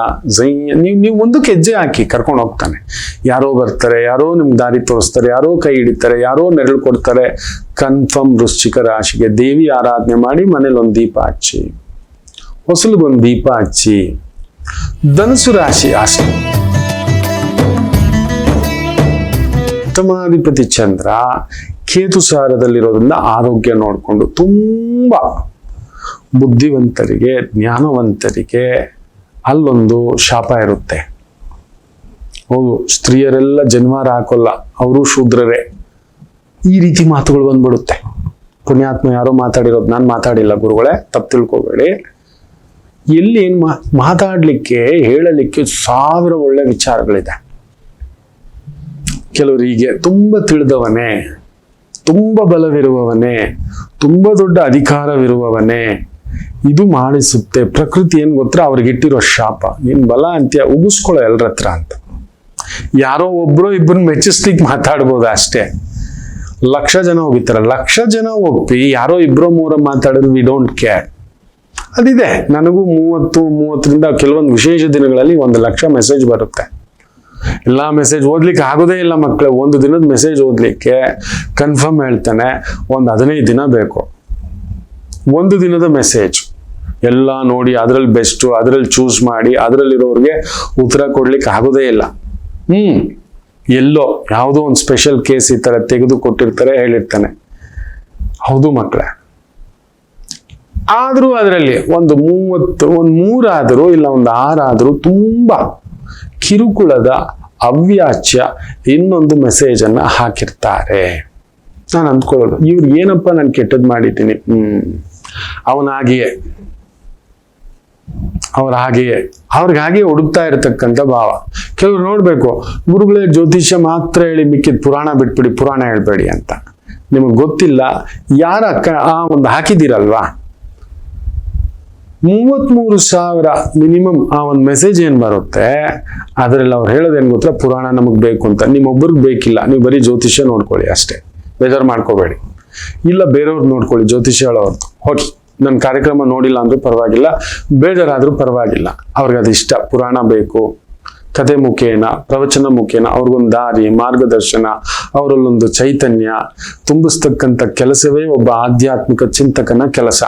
ನೀವು ಮುಂದಕ್ಕೆ ಹೆಜ್ಜೆ ಹಾಕಿ ಕರ್ಕೊಂಡು ಹೋಗ್ತಾನೆ. ಯಾರೋ ಬರ್ತಾರೆ, ಯಾರೋ ನಿಮ್ಗೆ ದಾರಿ ತೋರಿಸ್ತಾರೆ, ಯಾರೋ ಕೈ ಹಿಡಿತಾರೆ, ಯಾರೋ ನೆರಳು ಕೊಡ್ತಾರೆ. ಕನ್ಫರ್ಮ್ ವೃಶ್ಚಿಕ ರಾಶಿಗೆ ದೇವಿ ಆರಾಧನೆ ಮಾಡಿ, ಮನೇಲಿ ಒಂದು ದೀಪ ಹಚ್ಚಿ, ಹೊಸಲಿಗೊಂದು ದೀಪ ಹಚ್ಚಿ. ಧನುಸು ರಾಶಿ, ಅಷ್ಟಮಾಧಿಪತಿ ಚಂದ್ರ ಕೇತು ಸಾರದಲ್ಲಿರೋದ್ರಿಂದ ಆರೋಗ್ಯ ನೋಡಿಕೊಂಡು, ತುಂಬಾ ಬುದ್ಧಿವಂತರಿಗೆ, ಜ್ಞಾನವಂತರಿಗೆ ಅಲ್ಲೊಂದು ಶಾಪ ಇರುತ್ತೆ. ಹೌದು, ಸ್ತ್ರೀಯರೆಲ್ಲ ಜನ್ವಾರ ಹಾಕೋಲ್ಲ, ಅವರು ಶೂದ್ರರೇ. ಈ ರೀತಿ ಮಾತುಗಳು ಬಂದ್ಬಿಡುತ್ತೆ. ಪುಣ್ಯಾತ್ಮ ಯಾರೋ ಮಾತಾಡಿರೋದು, ನಾನು ಮಾತಾಡಿಲ್ಲ ಗುರುಗಳೇ, ತಪ್ಪು ತಿಳ್ಕೊಬೇಡಿ. ಎಲ್ಲಿ ಏನ್ ಮಾತಾಡ್ಲಿಕ್ಕೆ, ಹೇಳಲಿಕ್ಕೆ 1000 ಒಳ್ಳೆ ವಿಚಾರಗಳಿದೆ. ಕೆಲವರಿಗೆ ತುಂಬಾ ತಿಳಿದವನೇ, ತುಂಬಾ ಬಲವಿರುವವನೇ, ತುಂಬಾ ದೊಡ್ಡ ಅಧಿಕಾರವಿರುವವನೇ ಇದು ಮಾಡಿಸುತ್ತೆ. ಪ್ರಕೃತಿ ಏನ್ ಗೊತ್ತಾ, ಅವ್ರಿಗೆ ಇಟ್ಟಿರೋ ಶಾಪ. ನೀನ್ ಬಲ ಅಂತ್ಯ ಉಗಿಸ್ಕೊಳ್ಳೋ ಎಲ್ರ ಹತ್ರ ಅಂತ. ಯಾರೋ ಒಬ್ರು ಇಬ್ಬರು ಮೆಚ್ಚಿಸ್ಲಿಕ್ಕೆ ಮಾತಾಡ್ಬೋದು ಅಷ್ಟೇ. 1,00,000 ಜನ ಹೋಗಿರ್ತಾರೆ, 1,00,000 ಜನ ಒಪ್ಪಿ ಯಾರೋ 2-3 ಮಾತಾಡಿದ್ರು ವಿ ಡೋಂಟ್ ಕೇರ್. ಅದಿದೆ. ನನಗೂ 30-30ರಿಂದ ಕೆಲವೊಂದು ವಿಶೇಷ ದಿನಗಳಲ್ಲಿ 1,00,000 ಮೆಸೇಜ್ ಬರುತ್ತೆ. ಎಲ್ಲಾ ಮೆಸೇಜ್ ಓದ್ಲಿಕ್ಕೆ ಆಗೋದೇ ಇಲ್ಲ ಮಕ್ಕಳೇ. ಒಂದು ದಿನದ ಮೆಸೇಜ್ ಓದ್ಲಿಕ್ಕೆ ಕನ್ಫರ್ಮ್ ಹೇಳ್ತಾನೆ, ಒಂದು 15 ದಿನ ಬೇಕು. ಒಂದು ದಿನದ ಮೆಸೇಜ್ ಎಲ್ಲ ನೋಡಿ, ಅದ್ರಲ್ಲಿ ಬೆಸ್ಟ್, ಅದ್ರಲ್ಲಿ ಚೂಸ್ ಮಾಡಿ, ಅದ್ರಲ್ಲಿರೋರಿಗೆ ಉತ್ತರ ಕೊಡ್ಲಿಕ್ಕೆ ಆಗೋದೇ ಇಲ್ಲ. ಎಲ್ಲೋ ಯಾವುದೋ ಒಂದು ಸ್ಪೆಷಲ್ ಕೇಸ್ ಈ ತರ ತೆಗೆದು ಕೊಟ್ಟಿರ್ತಾರೆ, ಹೇಳಿರ್ತಾನೆ. ಹೌದು ಮಕ್ಕಳೇ. ಆದ್ರೂ ಅದರಲ್ಲಿ ಒಂದು 3 ಆದರೂ ಇಲ್ಲ ಒಂದು 6 ಆದರೂ ತುಂಬಾ ಕಿರುಕುಳದ ಅವ್ಯಾಚ್ಯ ಇನ್ನೊಂದು ಮೆಸೇಜ್ ಅನ್ನ ಹಾಕಿರ್ತಾರೆ. ನಾನು ಅಂದ್ಕೊಳ್ಳೋದು, ಇವ್ರು ಏನಪ್ಪ ನಾನು ಕೆಟ್ಟದ್ ಮಾಡಿದ್ದೀನಿ, ಅವ್ರಿಗೆ ಹಾಗೆಯೇ ಹುಡುಕ್ತಾ ಇರತಕ್ಕಂಥ ಭಾವ. ಕೆಲವ್ರು ನೋಡ್ಬೇಕು, ಗುರುಗಳೇ ಜ್ಯೋತಿಷ್ಯ ಮಾತ್ರ ಹೇಳಿ ಮಿಕ್ಕಿದ ಪುರಾಣ ಬಿಟ್ಬಿಡಿ, ಪುರಾಣ ಹೇಳ್ಬೇಡಿ ಅಂತ. ನಿಮಗ್ ಗೊತ್ತಿಲ್ಲ ಯಾರ ಒಂದು ಹಾಕಿದ್ದೀರಲ್ವಾ, 33,000 ಮಿನಿಮಮ್ ಆ ಒಂದು ಮೆಸೇಜ್ ಏನ್ ಬರುತ್ತೆ, ಅದ್ರಲ್ಲಿ ಅವ್ರು ಹೇಳೋದೇನ್ ಗೊತ್ತಾ, ಪುರಾಣ ನಮಗ್ ಬೇಕು ಅಂತ. ನಿಮ್ಮೊಬ್ಬರಿಗೆ ಬೇಕಿಲ್ಲ, ನೀವು ಬರೀ ಜ್ಯೋತಿಷ್ಯ ನೋಡ್ಕೊಳ್ಳಿ ಅಷ್ಟೇ, ಬೇಜಾರು ಮಾಡ್ಕೋಬೇಡಿ. ಇಲ್ಲ ಬೇರೆಯವ್ರು ನೋಡ್ಕೊಳ್ಳಿ, ಜ್ಯೋತಿಷ್ಯ ಹೇಳೋರ್ದು. ಹೋಗಿ ನನ್ನ ಕಾರ್ಯಕ್ರಮ ನೋಡಿಲ್ಲ ಅಂದ್ರೂ ಪರವಾಗಿಲ್ಲ, ಬೇಜಾರಾದ್ರೂ ಪರವಾಗಿಲ್ಲ. ಅವ್ರಿಗೆ ಅದು ಇಷ್ಟ, ಪುರಾಣ ಬೇಕು. ಕಥೆ ಮುಖೇನ, ಪ್ರವಚನ ಮುಖೇನ ಅವ್ರಿಗೊಂದು ದಾರಿ, ಮಾರ್ಗದರ್ಶನ, ಅವರಲ್ಲೊಂದು ಚೈತನ್ಯ ತುಂಬಿಸ್ತಕ್ಕಂಥ ಕೆಲಸವೇ ಒಬ್ಬ ಆಧ್ಯಾತ್ಮಿಕ ಚಿಂತಕನ ಕೆಲಸ.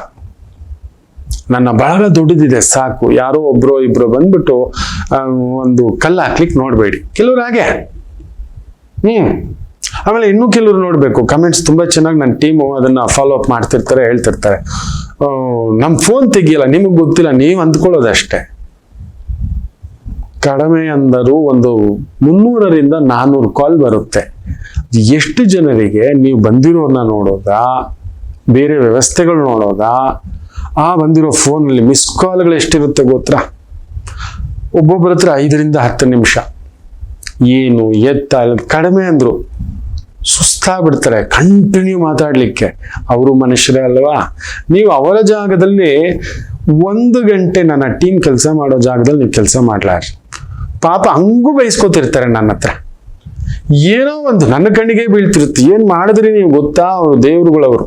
ನನ್ನ ಬಳಗ ದೊಡ್ಡದಿದೆ ಸಾಕು, ಯಾರೋ ಒಬ್ರೋ ಇಬ್ರು ಬಂದ್ಬಿಟ್ಟು ಒಂದು ಕಲ್ಲು ಹಾಕ್ಲಿಕ್ಕೆ ನೋಡ್ಬೇಡಿ. ಕೆಲವ್ರು ಹಾಗೆ. ಆಮೇಲೆ ಇನ್ನೂ ಕೆಲವ್ರು ನೋಡ್ಬೇಕು, ಕಮೆಂಟ್ಸ್ ತುಂಬಾ ಚೆನ್ನಾಗಿ ನನ್ನ ಟೀಮು ಅದನ್ನ ಫಾಲೋ ಅಪ್ ಮಾಡ್ತಿರ್ತಾರೆ, ಹೇಳ್ತಿರ್ತಾರೆ, ನಮ್ ಫೋನ್ ತೆಗಿಯಲ್ಲ, ನಿಮಗ್ ಗೊತ್ತಿಲ್ಲ, ನೀವ್ ಅಂದ್ಕೊಳ್ಳೋದಷ್ಟೇ. ಕಡಿಮೆ ಅಂದರೂ ಒಂದು 300ರಿಂದ 400 ಕಾಲ್ ಬರುತ್ತೆ. ಎಷ್ಟು ಜನರಿಗೆ ನೀವು ಬಂದಿರೋರ್ನ ನೋಡೋದಾ, ಬೇರೆ ವ್ಯವಸ್ಥೆಗಳು ನೋಡೋದಾ, ಆ ಬಂದಿರೋ ಫೋನಲ್ಲಿ ಮಿಸ್ ಕಾಲ್ಗಳು ಎಷ್ಟಿರುತ್ತೆ ಗೊತ್ತಾ? ಒಬ್ಬೊಬ್ಬರ ಹತ್ರ 5 ರಿಂದ 10 ನಿಮಿಷ. ಏನು ಎತ್ತ ಕಡಿಮೆ ಅಂದ್ರು ಸುಸ್ತಾಗ್ಬಿಡ್ತಾರೆ ಕಂಟಿನ್ಯೂ ಮಾತಾಡ್ಲಿಕ್ಕೆ. ಅವರು ಮನುಷ್ಯರೇ ಅಲ್ವಾ? ನೀವು ಅವರ ಜಾಗದಲ್ಲಿ 1 ಗಂಟೆ ನನ್ನ ಟೀಮ್ ಕೆಲಸ ಮಾಡೋ ಜಾಗದಲ್ಲಿ ನೀವು ಕೆಲಸ ಮಾಡ್ಲಾರ. ಪಾಪ ಹಂಗೂ ಬಯಸ್ಕೋತಿರ್ತಾರೆ ನನ್ನ ಹತ್ರ. ಏನೋ ಒಂದು ನನ್ನ ಕಣ್ಣಿಗೆ ಬೀಳ್ತಿರುತ್ತೆ. ಏನ್ ಮಾಡಿದ್ರಿ ನೀವು ಗೊತ್ತಾ? ಅವರು ದೇವರುಗಳವರು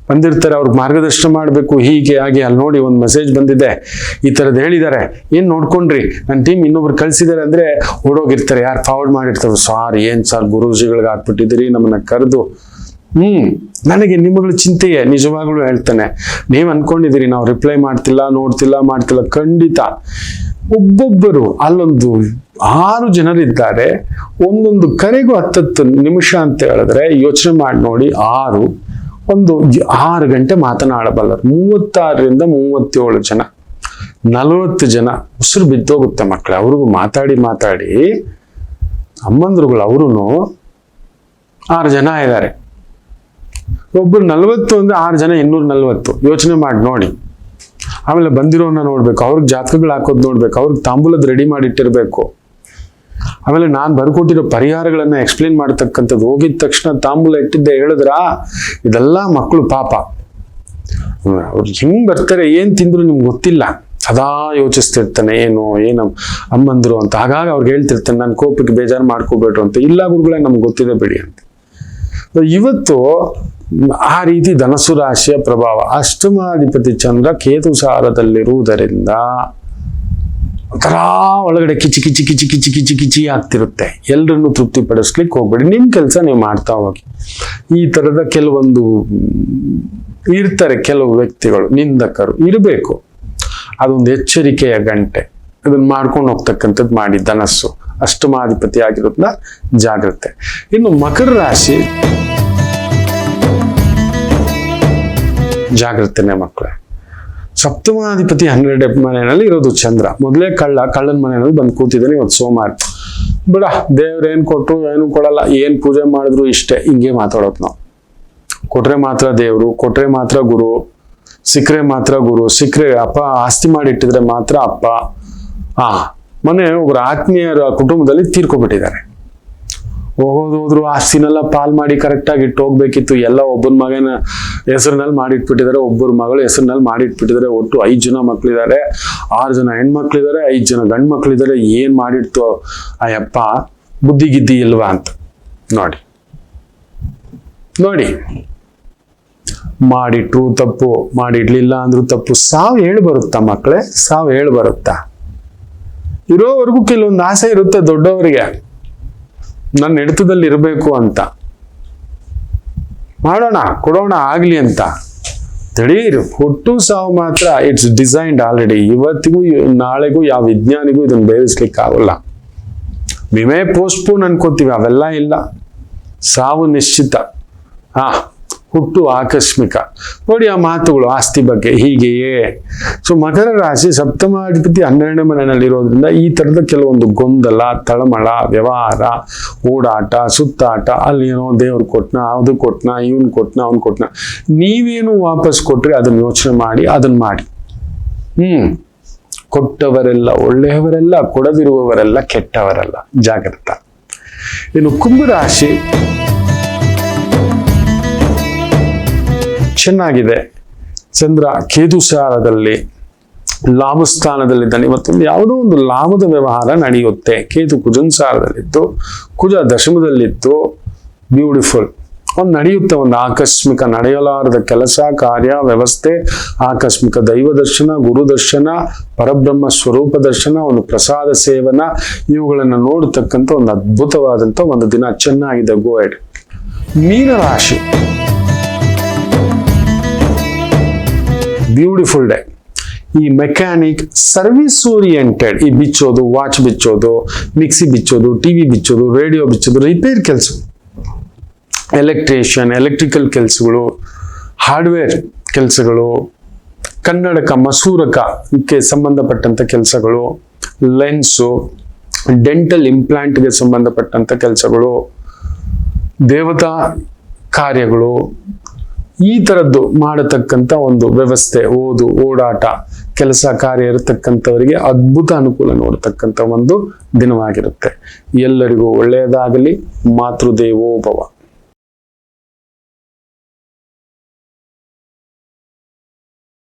ಬಂದಿರ್ತಾರೆ, ಅವ್ರಿಗೆ ಮಾರ್ಗದರ್ಶನ ಮಾಡಬೇಕು, ಹೀಗೆ ಹಾಗೆ. ಅಲ್ಲಿ ನೋಡಿ ಒಂದು ಮೆಸೇಜ್ ಬಂದಿದೆ, ಈ ಥರದ್ದು ಹೇಳಿದ್ದಾರೆ, ಏನು ನೋಡ್ಕೊಂಡ್ರಿ? ನನ್ನ ಟೀಮ್ ಇನ್ನೊಬ್ರು ಕಳ್ಸಿದ್ದಾರೆ ಅಂದರೆ ಓಡೋಗಿರ್ತಾರೆ. ಯಾರು ಫಾರ್ವರ್ಡ್ ಮಾಡಿರ್ತಾರೆ, ಸಾರ್ ಏನು ಸರ್ ಗುರೂಜಿಗಳಿಗೆ ಹಾಕ್ಬಿಟ್ಟಿದ್ದೀರಿ ನಮ್ಮನ್ನ ಕರೆದು. ನನಗೆ ನಿಮ್ಮಗಳ ಚಿಂತೆಯೇ ನಿಜವಾಗ್ಲೂ ಹೇಳ್ತಾನೆ. ನೀವು ಅನ್ಕೊಂಡಿದ್ದೀರಿ ನಾವು ರಿಪ್ಲೈ ಮಾಡ್ತಿಲ್ಲ. ಖಂಡಿತ ಒಬ್ಬೊಬ್ಬರು ಅಲ್ಲೊಂದು 6 ಜನರಿದ್ದಾರೆ. ಒಂದೊಂದು ಕರೆಗೂ 10 ನಿಮಿಷ ಅಂತ ಹೇಳಿದ್ರೆ ಯೋಚನೆ ಮಾಡಿ ನೋಡಿ. 6 ಗಂಟೆ ಮಾತನಾಡಬಲ್ಲರು. 36 ರಿಂದ 37 ಜನ, 40 ಜನ ಉಸಿರು ಬಿದ್ದೋಗುತ್ತೆ ಮಕ್ಕಳೇ. ಅವ್ರಿಗೂ ಮಾತಾಡಿ ಅಮ್ಮಂದ್ರುಗಳು ಅವರು 6 ಜನ ಇದ್ದಾರೆ. ಒಬ್ಬರು 40 ಅಂದ್ರೆ 6 ಜನ 240. ಯೋಚನೆ ಮಾಡಿ ನೋಡಿ. ಆಮೇಲೆ ಬಂದಿರೋನ್ನ ನೋಡ್ಬೇಕು, ಅವ್ರಿಗೆ ಜಾತಕಗಳು ಹಾಕೋದು ನೋಡ್ಬೇಕು, ಅವ್ರಿಗೆ ತಾಂಬೂಲದ ರೆಡಿ ಮಾಡಿಟ್ಟಿರ್ಬೇಕು. ಆಮೇಲೆ ನಾನು ಬರ್ಕೊಟ್ಟಿರೋ ಪರಿಹಾರಗಳನ್ನ ಎಕ್ಸ್ಪ್ಲೇನ್ ಮಾಡತಕ್ಕಂಥದ್ದು. ಹೋಗಿದ ತಕ್ಷಣ ತಾಂಬೂಲ ಇಟ್ಟಿದ್ದೆ ಹೇಳಿದ್ರ, ಇದೆಲ್ಲ ಮಕ್ಕಳು ಪಾಪ ಅವ್ರು ಹೆಂಗ್ ಬರ್ತಾರೆ, ಏನ್ ತಿಂದ್ರು ನಿಮ್ಗೆ ಗೊತ್ತಿಲ್ಲ. ಸದಾ ಯೋಚಿಸ್ತಿರ್ತಾನೆ ಏನು ಅಮ್ಮಂದ್ರು ಅಂತ. ಹಾಗಾಗಿ ಅವ್ರಿಗೆ ಹೇಳ್ತಿರ್ತಾನೆ, ನಾನು ಕೋಪಕ್ಕೆ ಬೇಜಾರು ಮಾಡ್ಕೋಬೇಡ್ರು ಅಂತ. ಇಲ್ಲ ಗುರುಗಳೇ ನಮ್ಗೆ ಗೊತ್ತಿದೆ ಬಿಡಿ ಅಂತ. ಇವತ್ತು ಆ ರೀತಿ ಧನಸ್ಸು ರಾಶಿಯ ಪ್ರಭಾವ, ಅಷ್ಟಮಾಧಿಪತಿ ಚಂದ್ರ ಕೇತು ಸಾರದಲ್ಲಿರುವುದರಿಂದ ಒಂಥರ ಒಳಗಡೆ ಕಿಚಿ ಆಗ್ತಿರುತ್ತೆ. ಎಲ್ಲರನ್ನು ತೃಪ್ತಿ ಪಡಿಸ್ಲಿಕ್ಕೆ ಹೋಗ್ಬೇಡಿ. ನಿಮ್ ಕೆಲಸ ನೀವು ಮಾಡ್ತಾ ಹೋಗಿ. ಈ ತರದ ಕೆಲವೊಂದು ಇರ್ತಾರೆ, ಕೆಲವು ವ್ಯಕ್ತಿಗಳು ನಿಂದಕರು ಇರಬೇಕು. ಅದೊಂದು ಎಚ್ಚರಿಕೆಯ ಗಂಟೆ. ಅದನ್ನ ಮಾಡ್ಕೊಂಡು ಹೋಗ್ತಕ್ಕಂಥದ್ದು ಮಾಡಿ. ಧನಸ್ಸು ಅಷ್ಟಮಾಧಿಪತಿ ಆಗಿರೋದ್ರಿಂದ ಜಾಗ್ರತೆ. ಇನ್ನು ಮಕರ ರಾಶಿ ಜಾಗ್ರತೆನೆ ಮಕ್ಕಳೇ. ಸಪ್ತಮಾಧಿಪತಿ 12 ಮನೆಯಲ್ಲಿ ಇರೋದು ಚಂದ್ರ. ಮೊದಲೇ ಕಳ್ಳನ ಮನೆಯಲ್ಲಿ ಬಂದು ಕೂತಿದ್ದಾನೆ. ಇವತ್ತು ಸೋಮವಾರ. ಬಿಡ, ದೇವ್ರ ಏನ್ ಕೊಟ್ರು ಏನು ಕೊಡಲ್ಲ, ಏನ್ ಪೂಜೆ ಮಾಡಿದ್ರು ಇಷ್ಟೇ, ಹಿಂಗೆ ಮಾತಾಡೋದು ನಾವು. ಕೊಟ್ರೆ ಮಾತ್ರ ದೇವ್ರು, ಕೊಟ್ರೆ ಮಾತ್ರ ಗುರು, ಸಿಕ್ಕರೆ ಮಾತ್ರ ಗುರು, ಸಿಕ್ಕರೆ ಅಪ್ಪ, ಆಸ್ತಿ ಮಾಡಿಟ್ಟಿದ್ರೆ ಮಾತ್ರ ಅಪ್ಪ. ಮೊನ್ನೆ ಒಬ್ರು ಆತ್ಮೀಯರ ಕುಟುಂಬದಲ್ಲಿ ತೀರ್ಕೊಬಿಟ್ಟಿದ್ದಾರೆ. ಹೋದ್ರು ಆಸ್ತಿನೆಲ್ಲ ಪಾಲ್ ಮಾಡಿ ಕರೆಕ್ಟಾಗಿ ಇಟ್ಟು ಹೋಗ್ಬೇಕಿತ್ತು. ಎಲ್ಲ ಒಬ್ಬನ ಮಗನ ಹೆಸರಿನಲ್ಲಿ ಮಾಡಿಟ್ಬಿಟ್ಟಿದ್ದಾರೆ, ಒಬ್ಬರ ಮಗಳ ಹೆಸರಿನಲ್ಲಿ ಮಾಡಿಟ್ಬಿಟ್ಟಿದ್ದಾರೆ. ಒಟ್ಟು 5 ಜನ ಮಕ್ಳಿದ್ದಾರೆ, 6 ಜನ ಹೆಣ್ಮಕ್ಳಿದ್ದಾರೆ, 5 ಜನ ಗಂಡು ಮಕ್ಳಿದ್ದಾರೆ. ಏನ್ ಮಾಡಿಡ್ತು ಅಯ್ಯಪ್ಪ, ಬುದ್ಧಿ ಗಿದ್ದಿ ಇಲ್ವಾ ಅಂತ ನೋಡಿ. ಮಾಡಿಟ್ರು ತಪ್ಪು, ಮಾಡಿಡ್ಲಿಲ್ಲ ಅಂದ್ರೂ ತಪ್ಪು. ಸಾವು ಹೇಳಿ ಬರುತ್ತಾ ಮಕ್ಕಳೇ? ಸಾವು ಹೇಳಿ ಬರುತ್ತಾ? ಇರೋವರೆಗೂ ಕೆಲವೊಂದು ಆಸೆ ಇರುತ್ತೆ ದೊಡ್ಡವರಿಗೆ, ನನ್ನ ಹಿಡಿತದಲ್ಲಿ ಇರಬೇಕು ಅಂತ. ಮಾಡೋಣ, ಕೊಡೋಣ, ಆಗ್ಲಿ ಅಂತ. ದಿಢೀರ್ ಹುಟ್ಟು ಸಾವು ಮಾತ್ರ ಇಟ್ಸ್ ಡಿಸೈನ್ಡ್ ಆಲ್ರೆಡಿ. ಇವತ್ತಿಗೂ ನಾಳೆಗೂ ಯಾವ ವಿಜ್ಞಾನಿಗೂ ಇದನ್ನ ಬೇಯಿಸ್ಲಿಕ್ಕೆ ಆಗಲ್ಲ. ವಿಮೆ ಪೋಸ್ಟ್ಪೋನ್ ಅನ್ಕೋತೀವಿ, ಅವೆಲ್ಲ ಇಲ್ಲ. ಸಾವು ನಿಶ್ಚಿತ. ಹುಟ್ಟು ಆಕಸ್ಮಿಕ. ನೋಡಿ ಆ ಮಾತುಗಳು ಆಸ್ತಿ ಬಗ್ಗೆ ಹೀಗೆಯೇ. ಸೊ ಮಕರ ರಾಶಿ ಸಪ್ತಮಾಧಿಪತಿ 12ನೇ ಮನೆಯಲ್ಲಿ ಇರೋದ್ರಿಂದ ಈ ತರದ ಕೆಲವೊಂದು ಗೊಂದಲ, ತಳಮಳ, ವ್ಯವಹಾರ, ಓಡಾಟ, ಸುತ್ತಾಟ. ಅಲ್ಲಿ ಏನೋ ದೇವ್ರು ಕೊಟ್ನ, ಅದು ಕೊಟ್ನ, ಇವನ್ ಕೊಟ್ನ, ಅವ್ನ್ ಕೊಟ್ನ. ನೀವೇನು ವಾಪಸ್ ಕೊಟ್ರಿ ಅದನ್ನ ಯೋಚನೆ ಮಾಡಿ ಅದನ್ನ ಮಾಡಿ. ಕೊಟ್ಟವರೆಲ್ಲ ಒಳ್ಳೆಯವರೆಲ್ಲ, ಕೊಡದಿರುವವರೆಲ್ಲ ಕೆಟ್ಟವರಲ್ಲ. ಜಾಗ್ರತ. ಇನ್ನು ಕುಂಭರಾಶಿ ಚೆನ್ನಾಗಿದೆ. ಚಂದ್ರ ಕೇತು ಸಾರದಲ್ಲಿ ಲಾಭಸ್ಥಾನದಲ್ಲಿದ್ದಾನೆ. ಇವತ್ತೊಂದು ಯಾವುದೋ ಒಂದು ಲಾಭದ ವ್ಯವಹಾರ ನಡೆಯುತ್ತೆ. ಕೇತು ಕುಜನ್ ಸಾರದಲ್ಲಿತ್ತು, ಕುಜ ದಶಮದಲ್ಲಿತ್ತು. ಬ್ಯೂಟಿಫುಲ್. ನಡೆಯುತ್ತೆ. ಒಂದು ಆಕಸ್ಮಿಕ ನಡೆಯಲಾರದ ಕೆಲಸ, ಕಾರ್ಯ, ವ್ಯವಸ್ಥೆ, ಆಕಸ್ಮಿಕ ದೈವ ದರ್ಶನ, ಗುರು ದರ್ಶನ, ಪರಬ್ರಹ್ಮ ಸ್ವರೂಪ ದರ್ಶನ, ಒಂದು ಪ್ರಸಾದ ಸೇವನ, ಇವುಗಳನ್ನು ನೋಡತಕ್ಕಂಥ ಒಂದು ಅದ್ಭುತವಾದಂಥ ಒಂದು ದಿನ. ಚೆನ್ನಾಗಿದೆ. Go ahead. ಮೀನರಾಶಿ ಬ್ಯೂಟಿಫುಲ್ ಡೇ. ಈ ಮೆಕ್ಯಾನಿಕ್, ಸರ್ವಿಸ್ ಓರಿಯೆಂಟೆಡ್, ಈ ಬಿಚ್ಚೋದು, ವಾಚ್ ಬಿಚ್ಚೋದು, ಮಿಕ್ಸಿ ಬಿಚ್ಚೋದು, ಟಿವಿ ಬಿಚ್ಚೋದು, ರೇಡಿಯೋ ಬಿಚ್ಚೋದು, ರಿಪೇರ್ ಕೆಲಸ, ಎಲೆಕ್ಟ್ರಿಷಿಯನ್, ಎಲೆಕ್ಟ್ರಿಕಲ್ ಕೆಲಸಗಳು, ಹಾರ್ಡ್ವೇರ್ ಕೆಲಸಗಳು, ಕನ್ನಡಕ, ಮಸೂರಕಕ್ಕೆ ಸಂಬಂಧಪಟ್ಟಂತ ಕೆಲಸಗಳು, ಲೆನ್ಸು, ಡೆಂಟಲ್ ಇಂಪ್ಲಾಂಟ್ಗೆ ಸಂಬಂಧಪಟ್ಟಂತ ಕೆಲಸಗಳು, ದೇವತಾ ಕಾರ್ಯಗಳು, ಈ ತರದ್ದು ಮಾಡತಕ್ಕಂತ ಒಂದು ವ್ಯವಸ್ಥೆ, ಓದು, ಓಡಾಟ, ಕೆಲಸ ಕಾರ್ಯ ಇರತಕ್ಕಂಥವರಿಗೆ ಅದ್ಭುತ ಅನುಕೂಲ ನೋಡ್ತಕ್ಕಂಥ ಒಂದು ದಿನವಾಗಿರುತ್ತೆ. ಎಲ್ಲರಿಗೂ ಒಳ್ಳೆಯದಾಗಲಿ. ಮಾತೃದೇವೋ ಭವ.